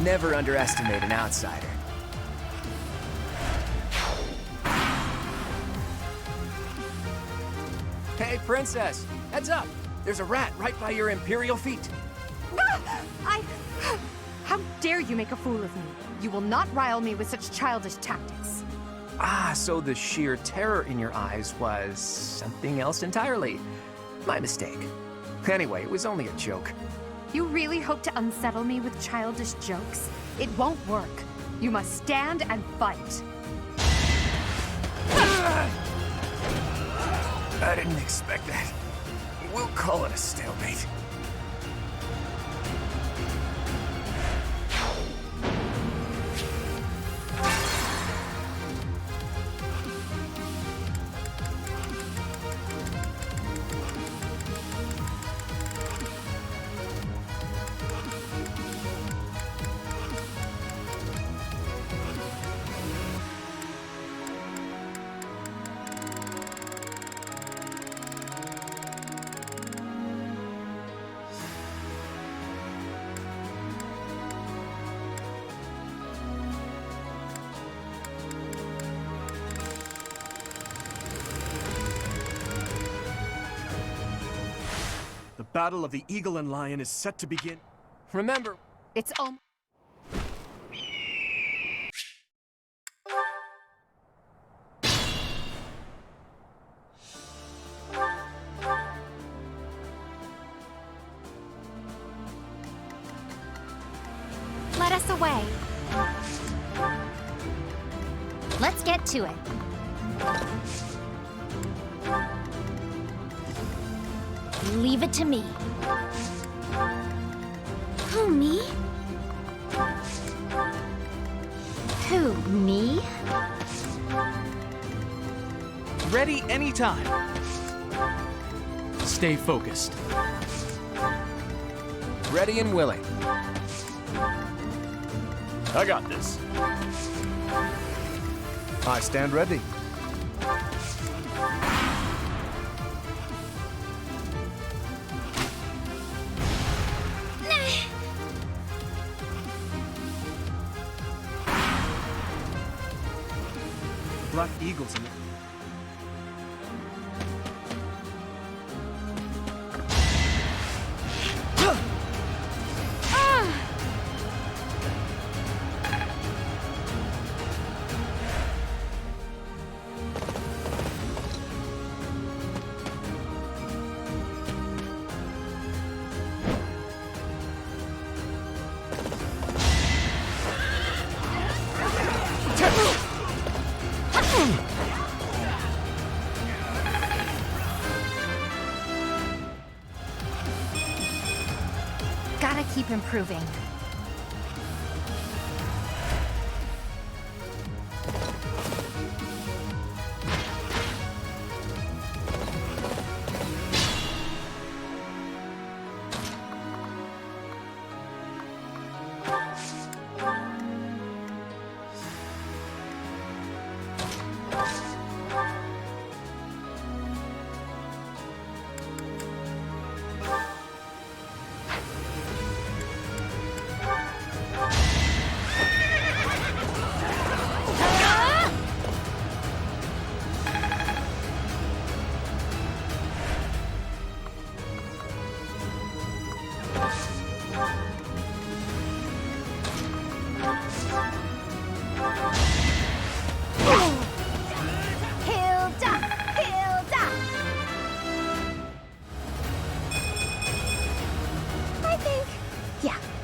Never underestimate an outsider. Hey, Princess! Heads up! There's a rat right by your Imperial feet. How dare you make a fool of me? You will not rile me with such childish tactics. Ah, so the sheer terror in your eyes was something else entirely. My mistake. Anyway, it was only a joke. You really hope to unsettle me with childish jokes? It won't work. You must stand and fight. I didn't expect that. We'll call it a stalemate. The Battle of the Eagle and Lion is set to begin. Remember, it's Let us away. Let's get to it. Leave it to me. Who, me? Who, me? Ready anytime. Stay focused. ready and willing. I got this. I stand ready. Black Eagles in it. Gotta keep improving.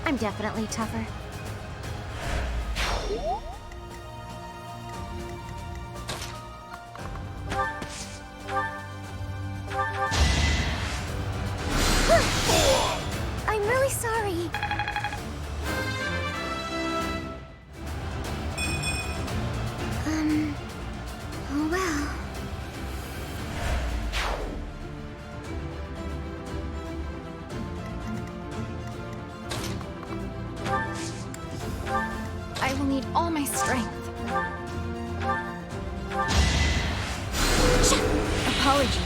I'm definitely tougher. I'm really sorry. Oh well. I will need all my strength. Apologies.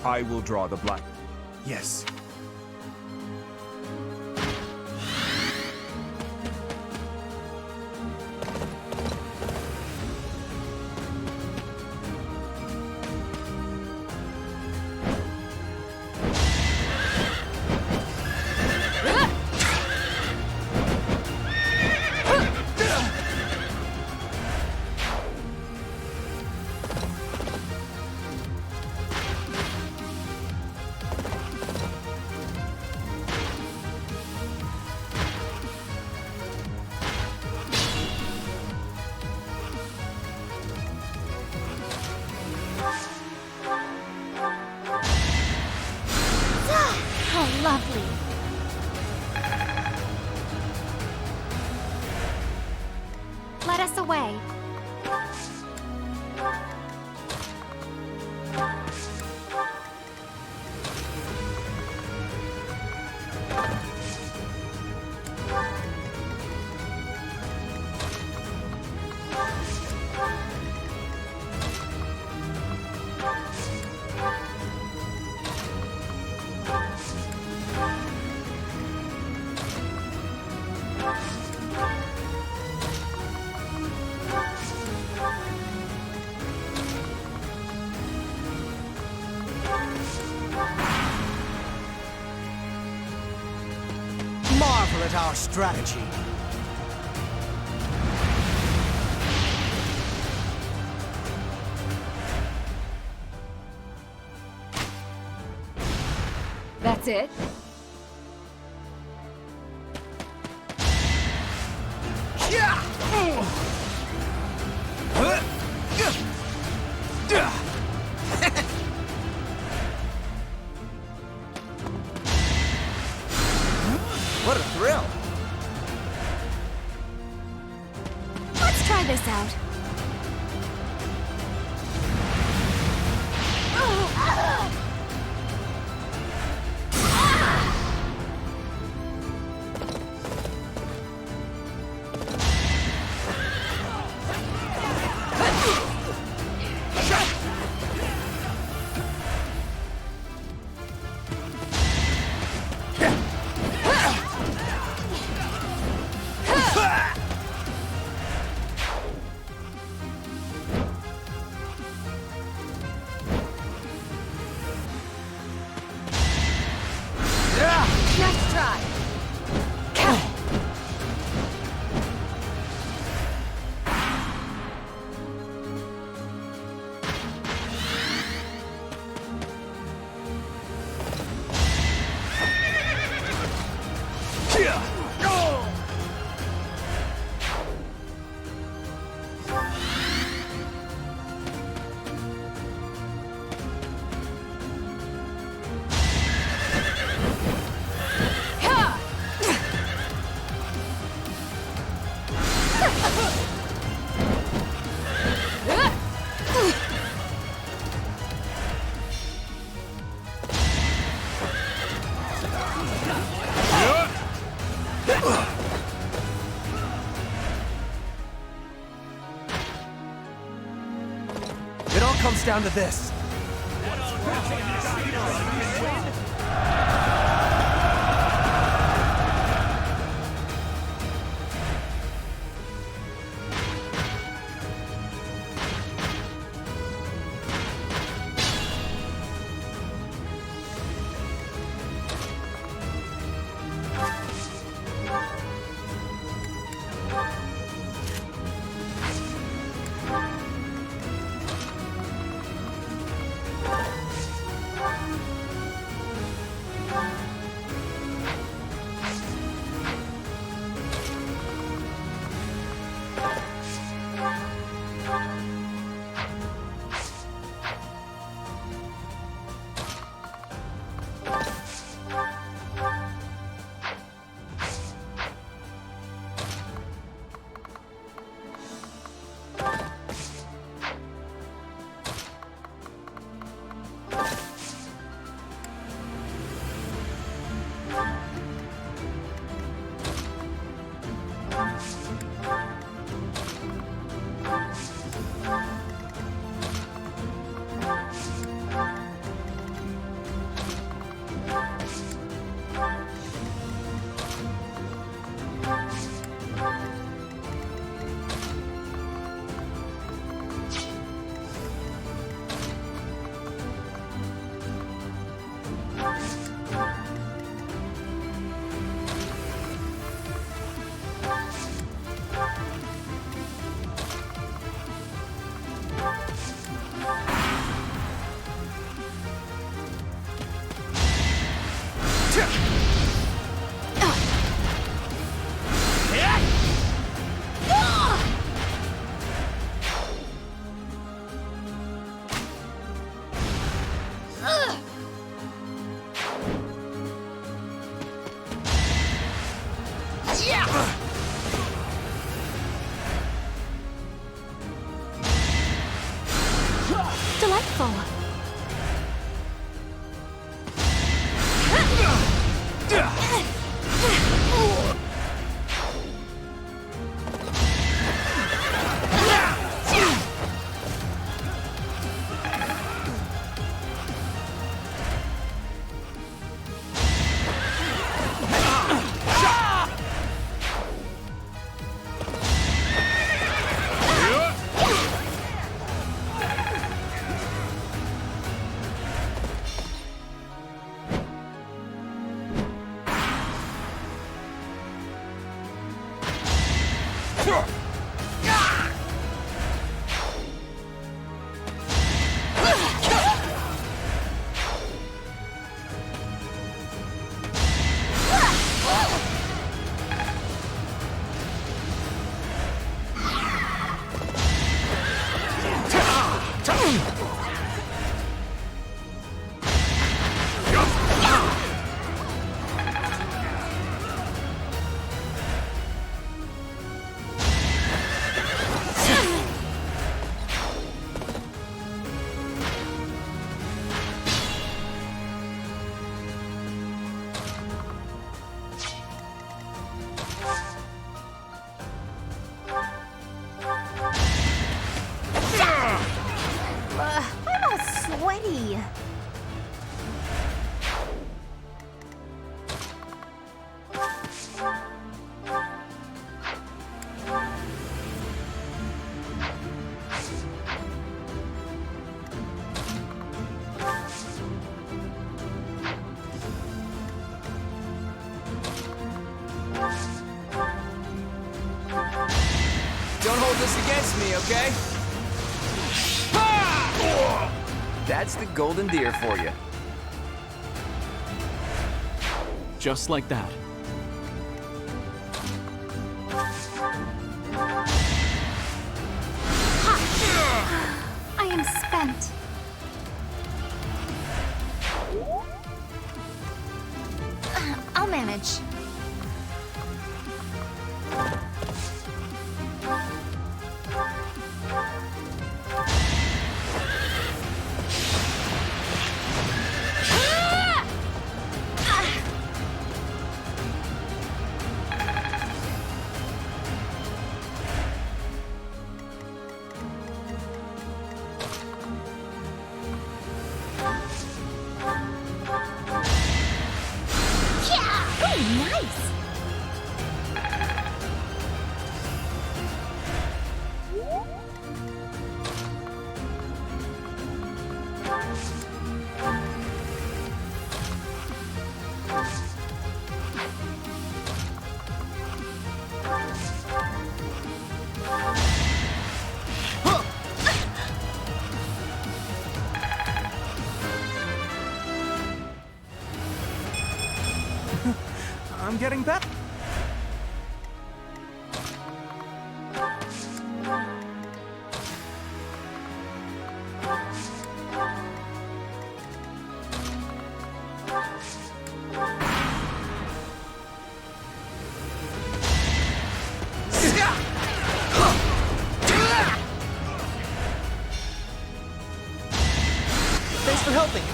I will draw the blank. Yes. How lovely. Let us away. Marvel at our strategy. That's it? What a thrill! Let's try this out. comes down to this. Delightful. I'm all sweaty. Don't hold this against me, okay? That's the golden deer for you. Just like that. I am spent. I'll manage. I'm getting better. Thanks for helping.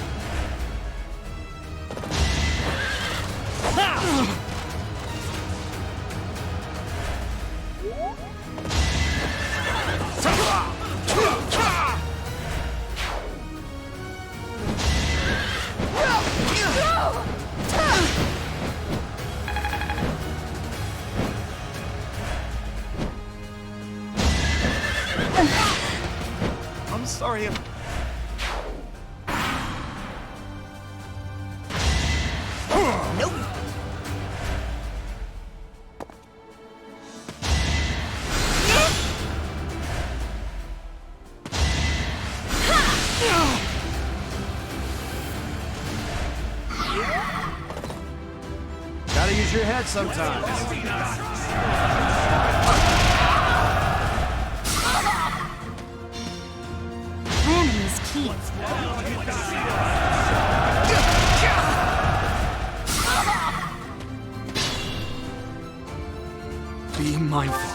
I'm sorry. Nope. Gotta use your head sometimes. Planning is key. Be mindful.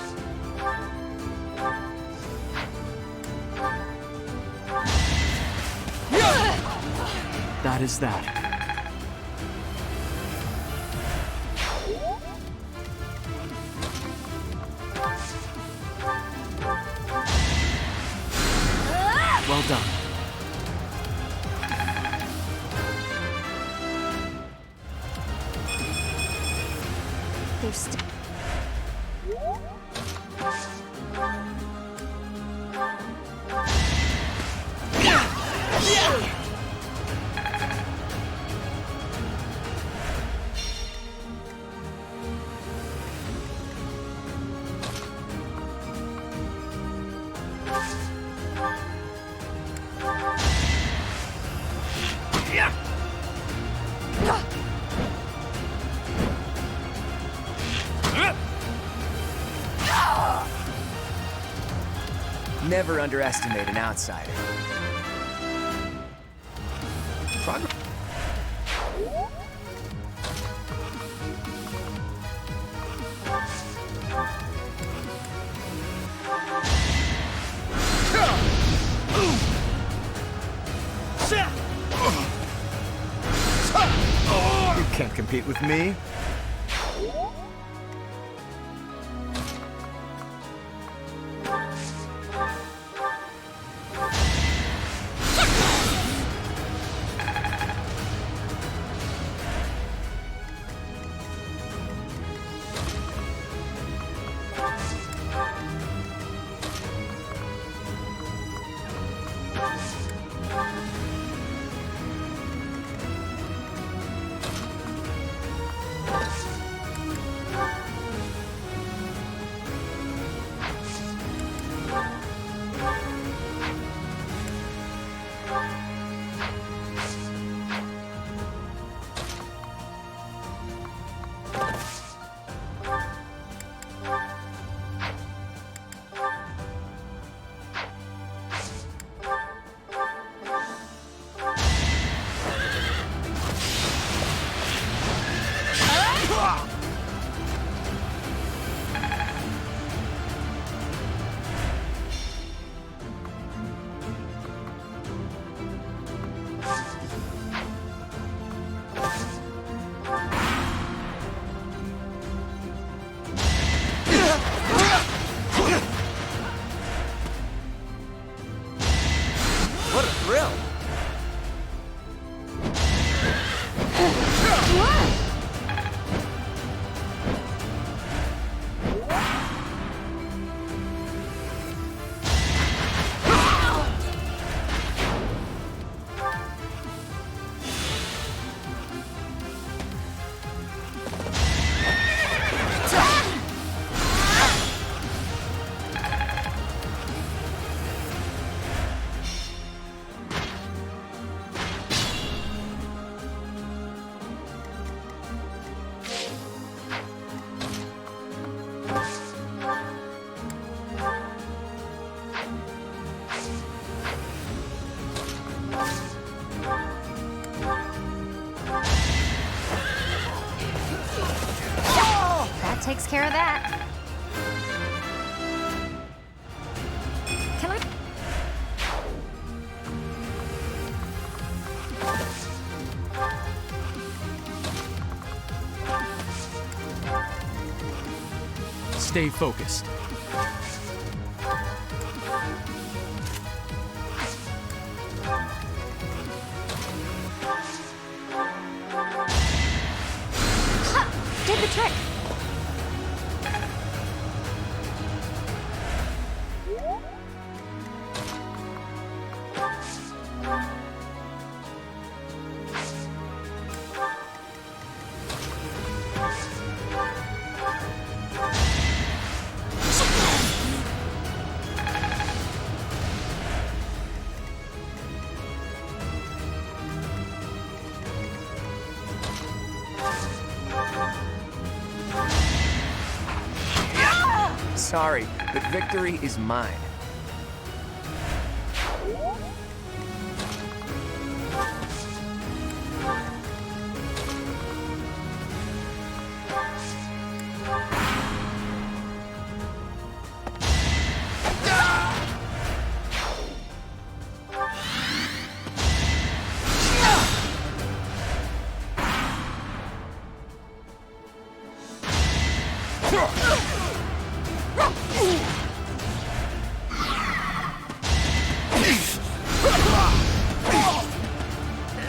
That is that. Well done. There's still. Never underestimate an outsider. Progress. You can't compete with me. care of that. Can I... Stay focused. Did the trick. Sorry, but victory is mine.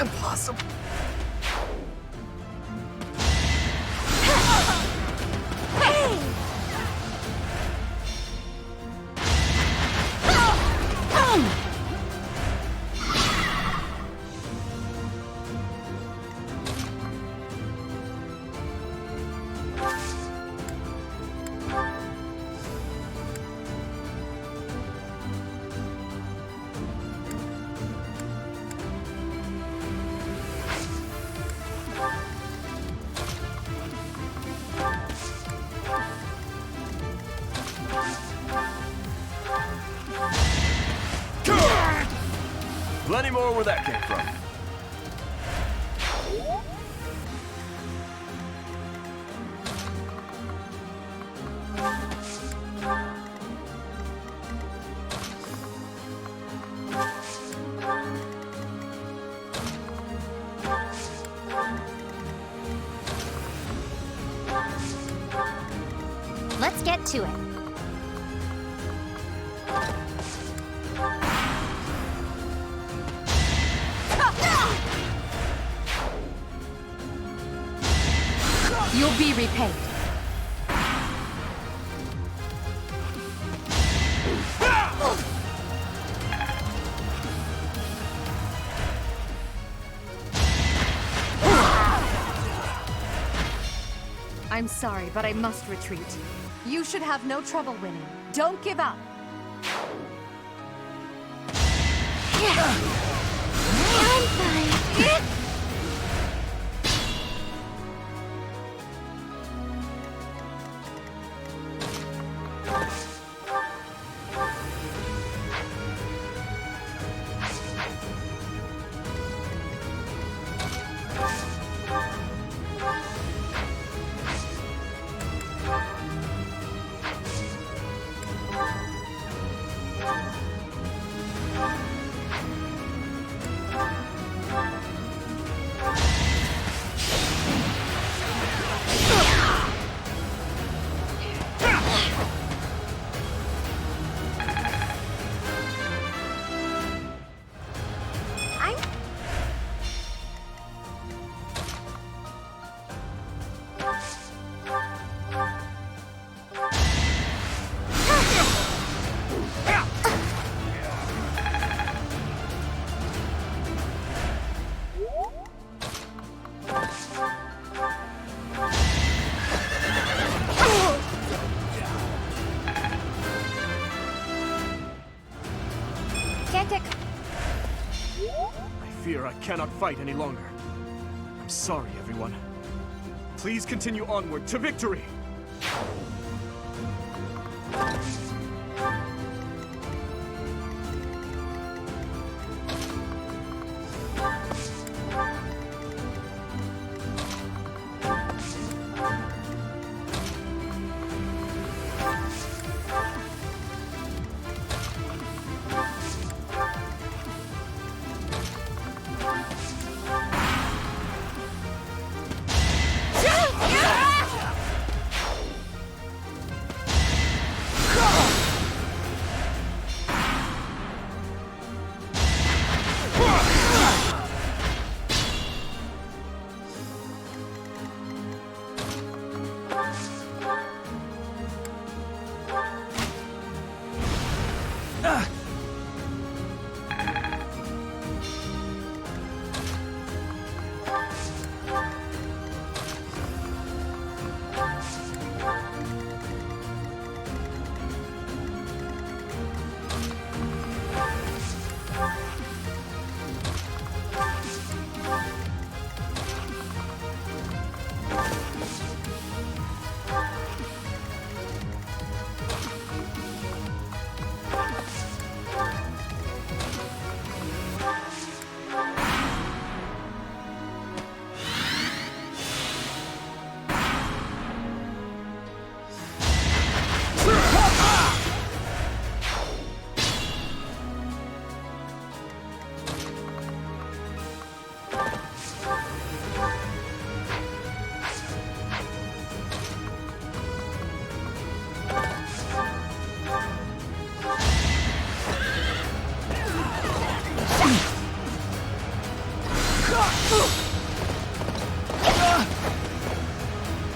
Impossible. Plenty more where that came from. Let's get to it. You'll be repaid. I'm sorry, but I must retreat. You should have no trouble winning. Don't give up. I'm fine. I fear I cannot fight any longer. I'm sorry, everyone. Please continue onward to victory!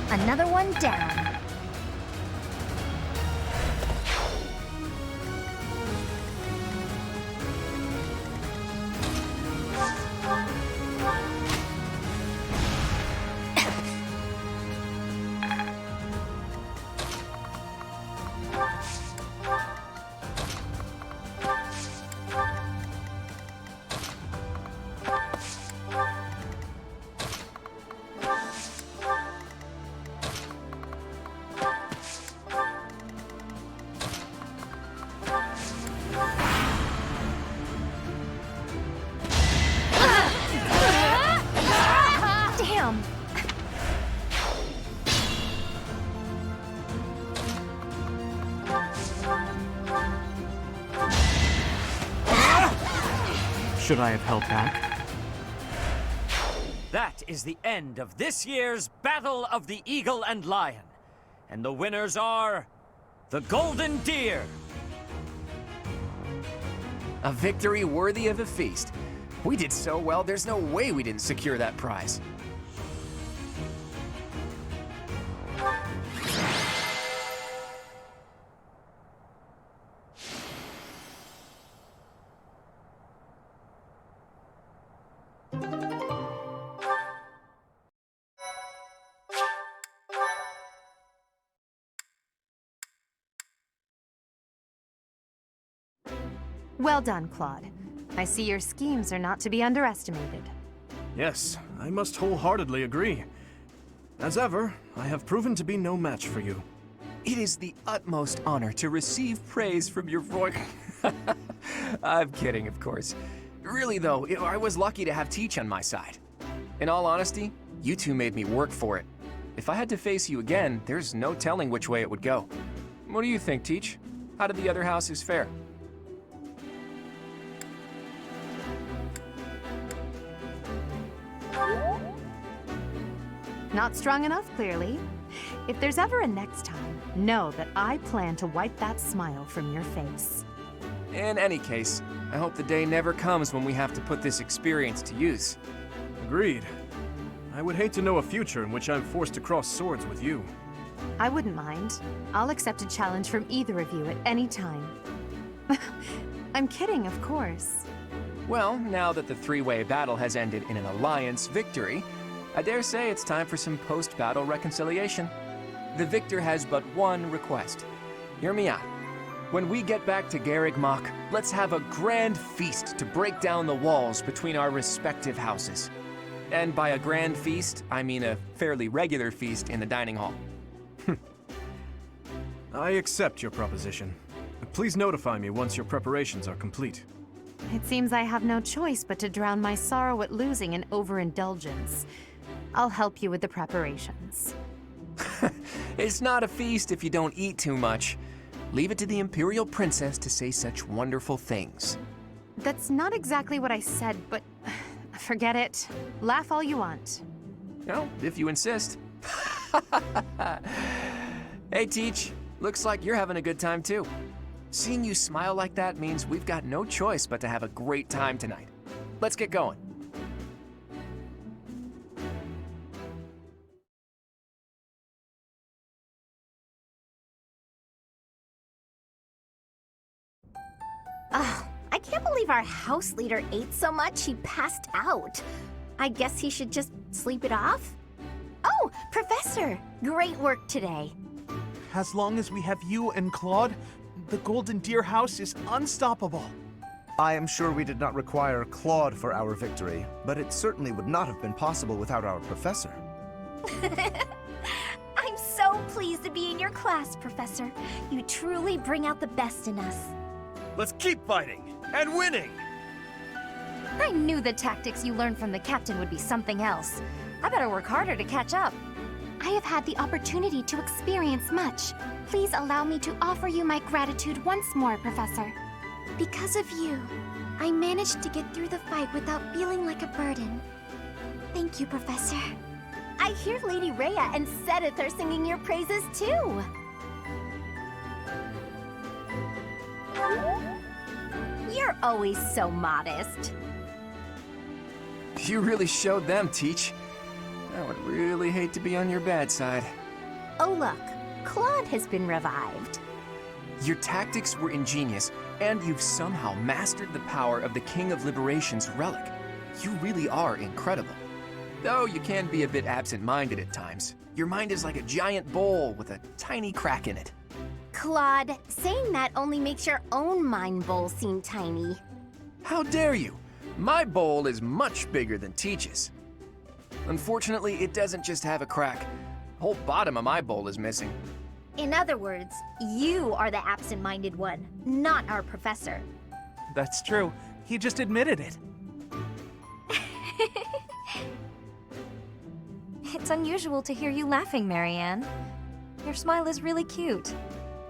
Another one down. Damn. Should I have held back? That is the end of this year's Battle of the Eagle and Lion. And the winners are the Golden Deer. A victory worthy of a feast. We did so well, there's no way we didn't secure that prize. Well done, Claude. I see your schemes are not to be underestimated. Yes, I must wholeheartedly agree. As ever, I have proven to be no match for you. It is the utmost honor to receive praise from your voice. I'm kidding, of course. Really though, I was lucky to have Teach on my side. In all honesty, you two made me work for it. If I had to face you again, there's no telling which way it would go. What do you think, Teach? How did the other houses fare? Not strong enough, clearly. If there's ever a next time, know that I plan to wipe that smile from your face. In any case, I hope the day never comes when we have to put this experience to use. Agreed. I would hate to know a future in which I'm forced to cross swords with you. I wouldn't mind. I'll accept a challenge from either of you at any time. I'm kidding, of course. Well, now that the three-way battle has ended in an alliance victory, I dare say it's time for some post-battle reconciliation. The victor has but one request. Hear me out. When we get back to Garreg Mach, let's have a grand feast to break down the walls between our respective houses. And by a grand feast, I mean a fairly regular feast in the dining hall. I accept your proposition. Please notify me once your preparations are complete. It seems I have no choice but to drown my sorrow at losing in overindulgence. I'll help you with the preparations. It's not a feast if you don't eat too much. Leave it to the Imperial Princess to say such wonderful things. That's not exactly what I said, but forget it. Laugh all you want. No, if you insist. Hey, Teach. Looks like you're having a good time, too. Seeing you smile like that means we've got no choice but to have a great time tonight. Let's get going. Can't believe our house leader ate so much he passed out. I guess he should just sleep it off? Oh, Professor! Great work today. As long as we have you and Claude, the Golden Deer House is unstoppable. I am sure we did not require Claude for our victory, but it certainly would not have been possible without our professor. I'm so pleased to be in your class, Professor. You truly bring out the best in us. Let's keep fighting and winning! I knew the tactics you learned from the captain would be something else. I better work harder to catch up. I have had the opportunity to experience much. Please allow me to offer you my gratitude once more, Professor. Because of you, I managed to get through the fight without feeling like a burden. Thank you, Professor. I hear Lady Rhea and Sedith are singing your praises too. You're always so modest. You really showed them, Teach. I would really hate to be on your bad side. Oh look, Claude has been revived. Your tactics were ingenious, and you've somehow mastered the power of the King of Liberation's relic. You really are incredible. Though you can be a bit absent-minded at times. Your mind is like a giant bowl with a tiny crack in it. Claude, saying that only makes your own mind bowl seem tiny. How dare you? My bowl is much bigger than Teach's. Unfortunately, it doesn't just have a crack. The whole bottom of my bowl is missing. In other words, you are the absent-minded one, not our professor. That's true. He just admitted it. It's unusual to hear you laughing, Marianne. Your smile is really cute.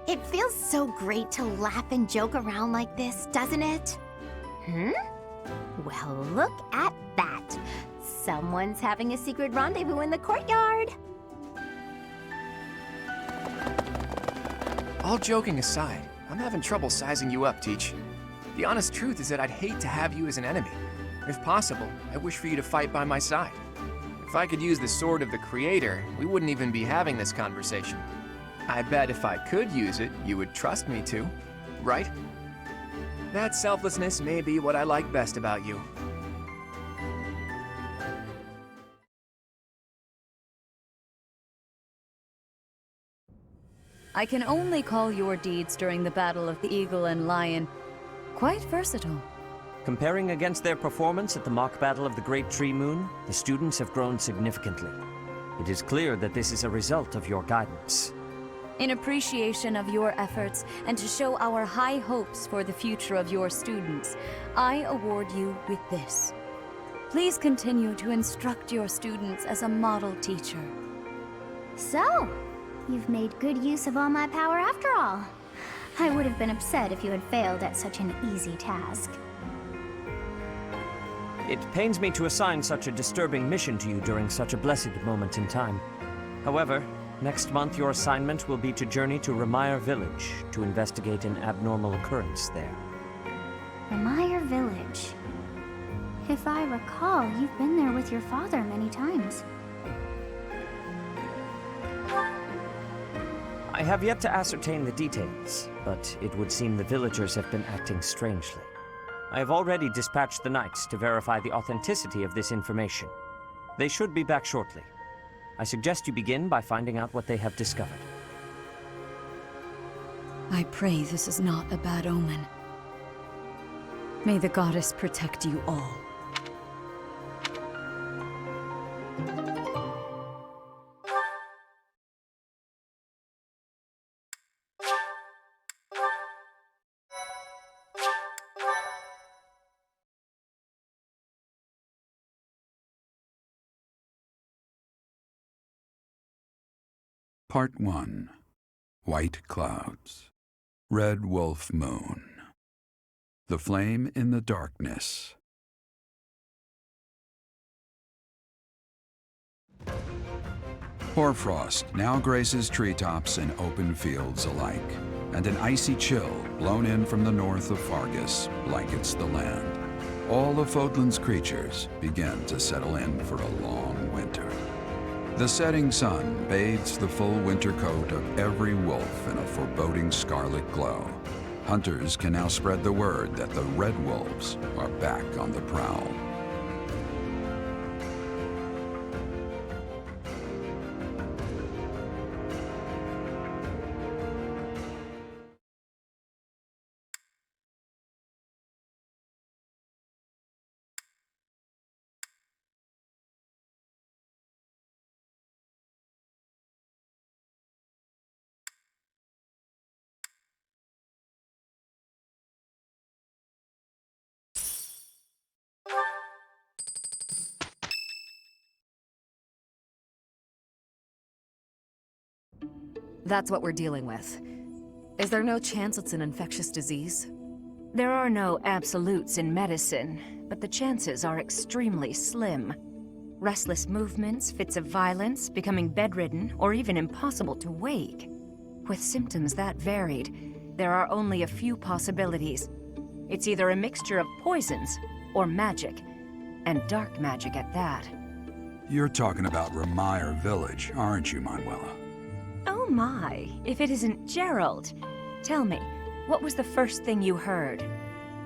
It feels so great to laugh and joke around like this, doesn't it? Well, look at that. Someone's having a secret rendezvous in the courtyard. All joking aside, I'm having trouble sizing you up, Teach. The honest truth is that I'd hate to have you as an enemy. If possible, I wish for you to fight by my side. If I could use the sword of the Creator, we wouldn't even be having this conversation. I bet if I could use it, you would trust me to, right? That selflessness may be what I like best about you. I can only call your deeds during the Battle of the Eagle and Lion quite versatile. Comparing against their performance at the mock battle of the Great Tree Moon, the students have grown significantly. It is clear that this is a result of your guidance. In appreciation of your efforts and to show our high hopes for the future of your students, I award you with this. Please continue to instruct your students as a model teacher. So, you've made good use of all my power after all. I would have been upset if you had failed at such an easy task. It pains me to assign such a disturbing mission to you during such a blessed moment in time. However, next month your assignment will be to journey to Ramire Village to investigate an abnormal occurrence there. Ramire Village. If I recall, you've been there with your father many times. I have yet to ascertain the details, but it would seem the villagers have been acting strangely. I have already dispatched the knights to verify the authenticity of this information. They should be back shortly. I suggest you begin by finding out what they have discovered. I pray this is not a bad omen. May the goddess protect you all. Part 1. White Clouds. Red Wolf Moon. The Flame in the Darkness. Hoarfrost now graces treetops and open fields alike, and an icy chill blown in from the north of Fargus blankets the land. All of Fodlan's creatures begin to settle in for a long winter. The setting sun bathes the full winter coat of every wolf in a foreboding scarlet glow, Hunters can now spread the word that the Red Wolves are back on the prowl. That's what we're dealing with. Is there no chance it's an infectious disease? There are no absolutes in medicine, but the chances are extremely slim. Restless movements, fits of violence, becoming bedridden, or even impossible to wake. With symptoms that varied, there are only a few possibilities. It's either a mixture of poisons or magic, and dark magic at that. You're talking about Remire Village, aren't you, Manuela? Oh my, if it isn't Gerald. Tell me, what was the first thing you heard?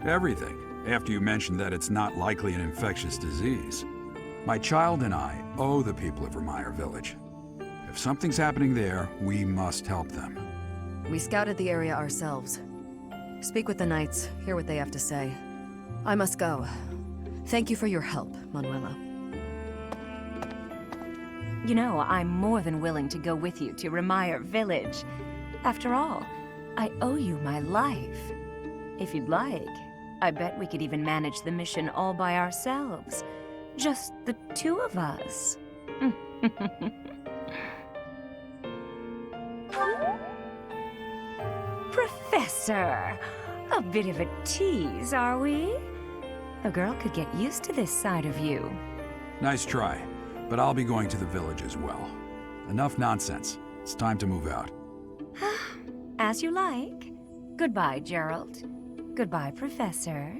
Everything, after you mentioned that it's not likely an infectious disease. My child and I owe the people of Remire Village. If something's happening there, we must help them. We scouted the area ourselves. Speak with the knights, hear what they have to say. I must go. Thank you for your help, Manuela. You know, I'm more than willing to go with you to Remire Village. After all, I owe you my life. If you'd like, I bet we could even manage the mission all by ourselves. Just the two of us. Professor! A bit of a tease, are we? A girl could get used to this side of you. Nice try, but I'll be going to the village as well. Enough nonsense. It's time to move out. As you like. Goodbye, Gerald. Goodbye, Professor.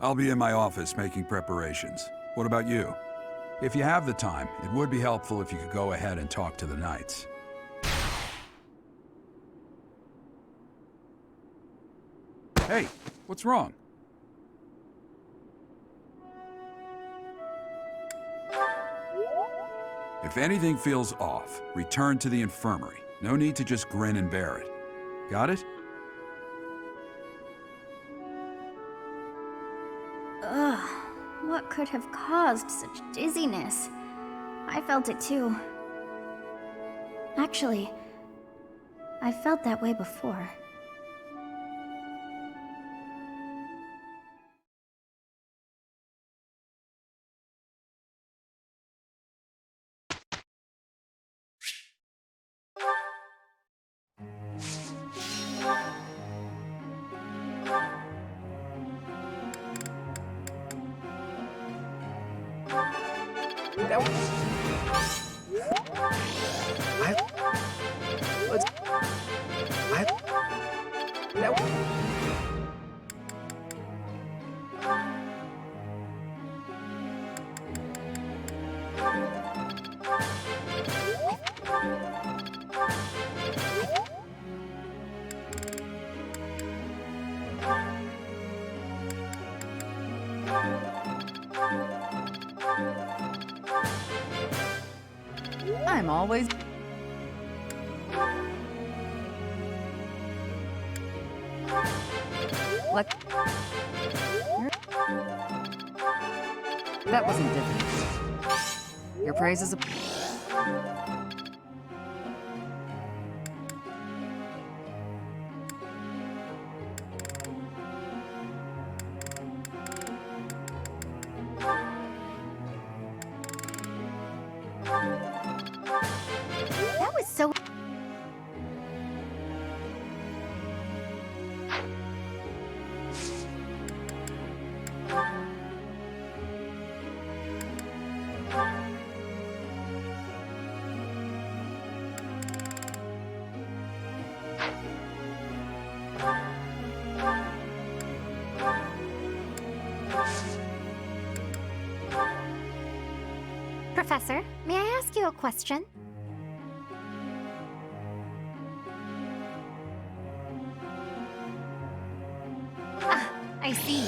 I'll be in my office making preparations. What about you? If you have the time, it would be helpful if you could go ahead and talk to the knights. Hey, what's wrong? If anything feels off, return to the infirmary. No need to just grin and bear it. Got it? Ugh, what could have caused such dizziness? I felt it too. Actually, I felt that way before. I'm always... Like... That wasn't different. Your praise is a... That was so... Professor, may I ask you a question? I see.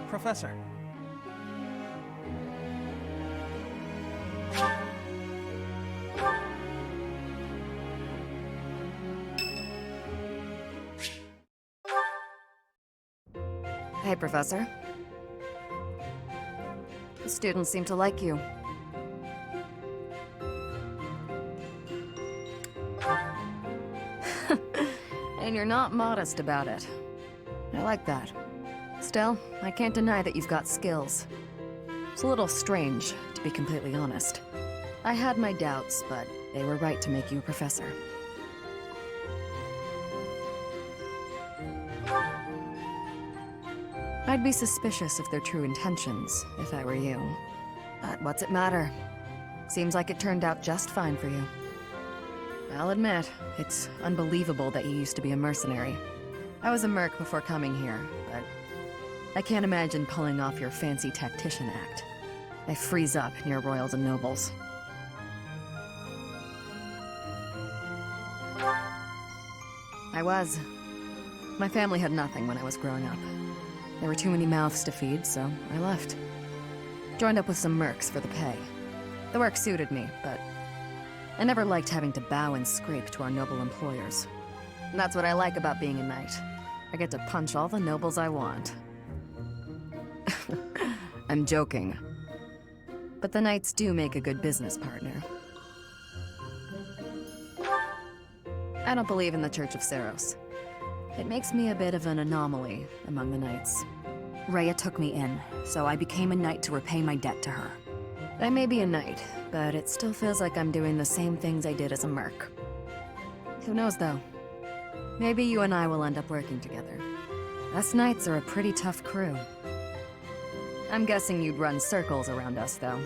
Professor. Hey, Professor. The students seem to like you. And you're not modest about it. I like that. Still, I can't deny that you've got skills. It's a little strange, to be completely honest. I had my doubts, but they were right to make you a professor. I'd be suspicious of their true intentions, if I were you. But what's it matter? Seems like it turned out just fine for you. I'll admit, it's unbelievable that you used to be a mercenary. I was a merc before coming here, but I can't imagine pulling off your fancy tactician act. I freeze up near royals and nobles. I was. My family had nothing when I was growing up. There were too many mouths to feed, so I left. Joined up with some mercs for the pay. The work suited me, but I never liked having to bow and scrape to our noble employers. And that's what I like about being a knight. I get to punch all the nobles I want. I'm joking. But the knights do make a good business partner. I don't believe in the Church of Saros. It makes me a bit of an anomaly among the knights. Rhea took me in, so I became a knight to repay my debt to her. I may be a knight, but it still feels like I'm doing the same things I did as a merc. Who knows, though? Maybe you and I will end up working together. Us knights are a pretty tough crew. I'm guessing you'd run circles around us, though.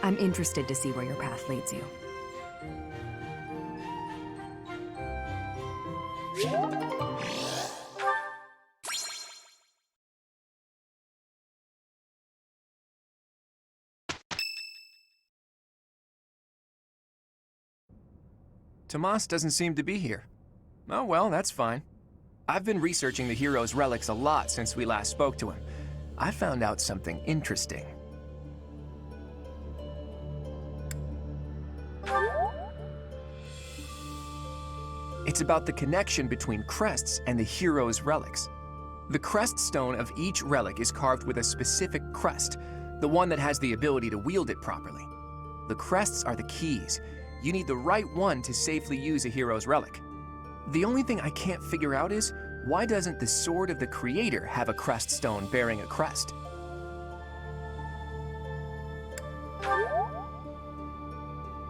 I'm interested to see where your path leads you. Tomas doesn't seem to be here. Oh well, that's fine. I've been researching the hero's relics a lot since we last spoke to him. I found out something interesting. It's about the connection between crests and the hero's relics. The crest stone of each relic is carved with a specific crest, the one that has the ability to wield it properly. The crests are the keys. You need the right one to safely use a hero's relic. The only thing I can't figure out is, why doesn't the Sword of the Creator have a crest stone bearing a crest?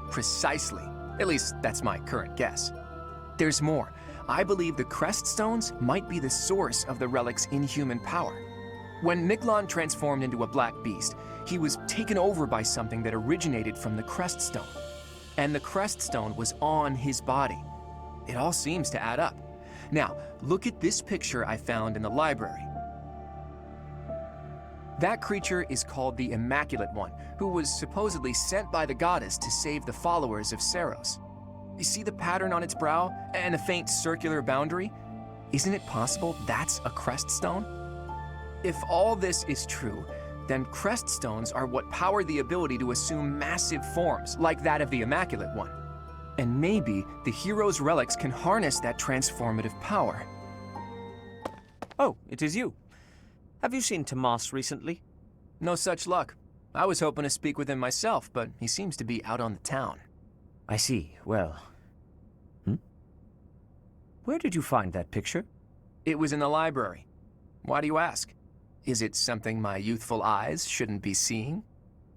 Precisely. At least, that's my current guess. There's more. I believe the crest stones might be the source of the relic's inhuman power. When Miklon transformed into a black beast, he was taken over by something that originated from the crest stone. And the crest stone was on his body. It all seems to add up. Now, look at this picture I found in the library. That creature is called the Immaculate One, who was supposedly sent by the goddess to save the followers of Saros. You see the pattern on its brow and the faint circular boundary? Isn't it possible that's a crest stone? If all this is true, then crest stones are what power the ability to assume massive forms, like that of the Immaculate One. And maybe the hero's relics can harness that transformative power. Oh, it is you. Have you seen Tomas recently? No such luck. I was hoping to speak with him myself, but he seems to be out on the town. I see. Well... Where did you find that picture? It was in the library. Why do you ask? Is it something my youthful eyes shouldn't be seeing?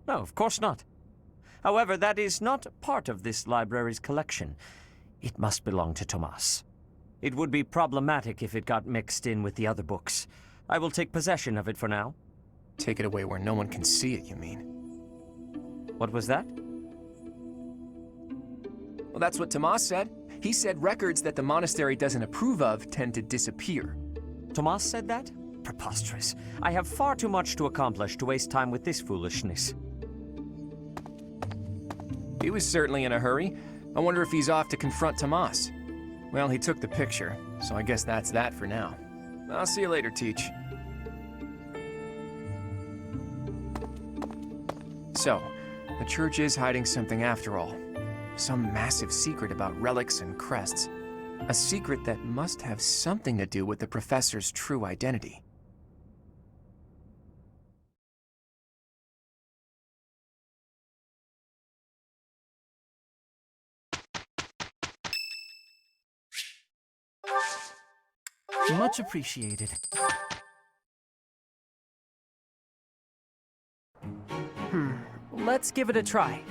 No, of course not. However, that is not part of this library's collection. It must belong to Tomas. It would be problematic if it got mixed in with the other books. I will take possession of it for now. Take it away where no one can see it, you mean? What was that? Well, that's what Tomas said. He said records that the monastery doesn't approve of tend to disappear. Tomas said that? Preposterous. I have far too much to accomplish to waste time with this foolishness. He was certainly in a hurry. I wonder if he's off to confront Tomas. Well, he took the picture, so I guess that's that for now. I'll see you later, Teach. So, the church is hiding something after all. Some massive secret about relics and crests. A secret that must have something to do with the professor's true identity. Much appreciated. Let's give it a try.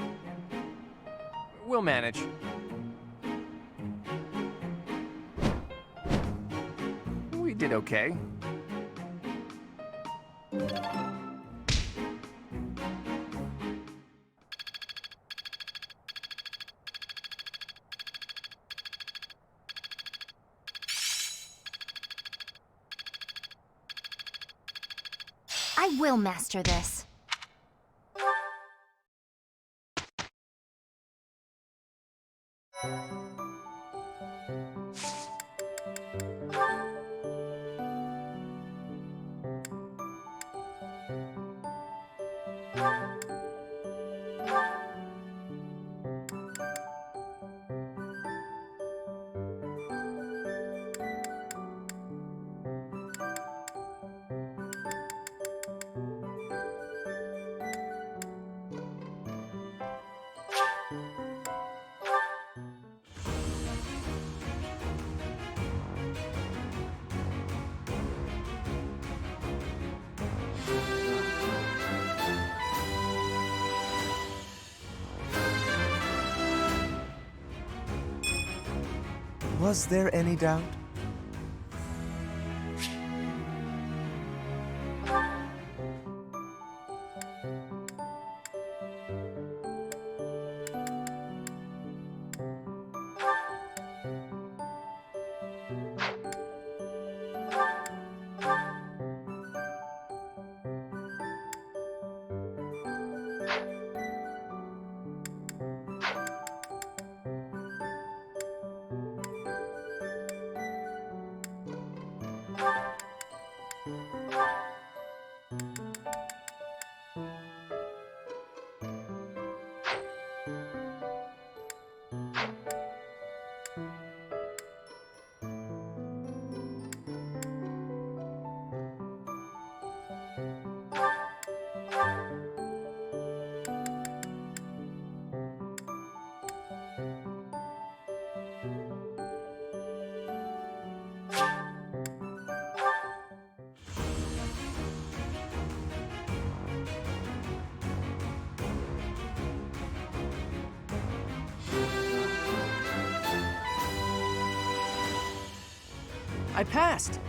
We'll manage. We did okay. I will master this. Was there any doubt? I passed!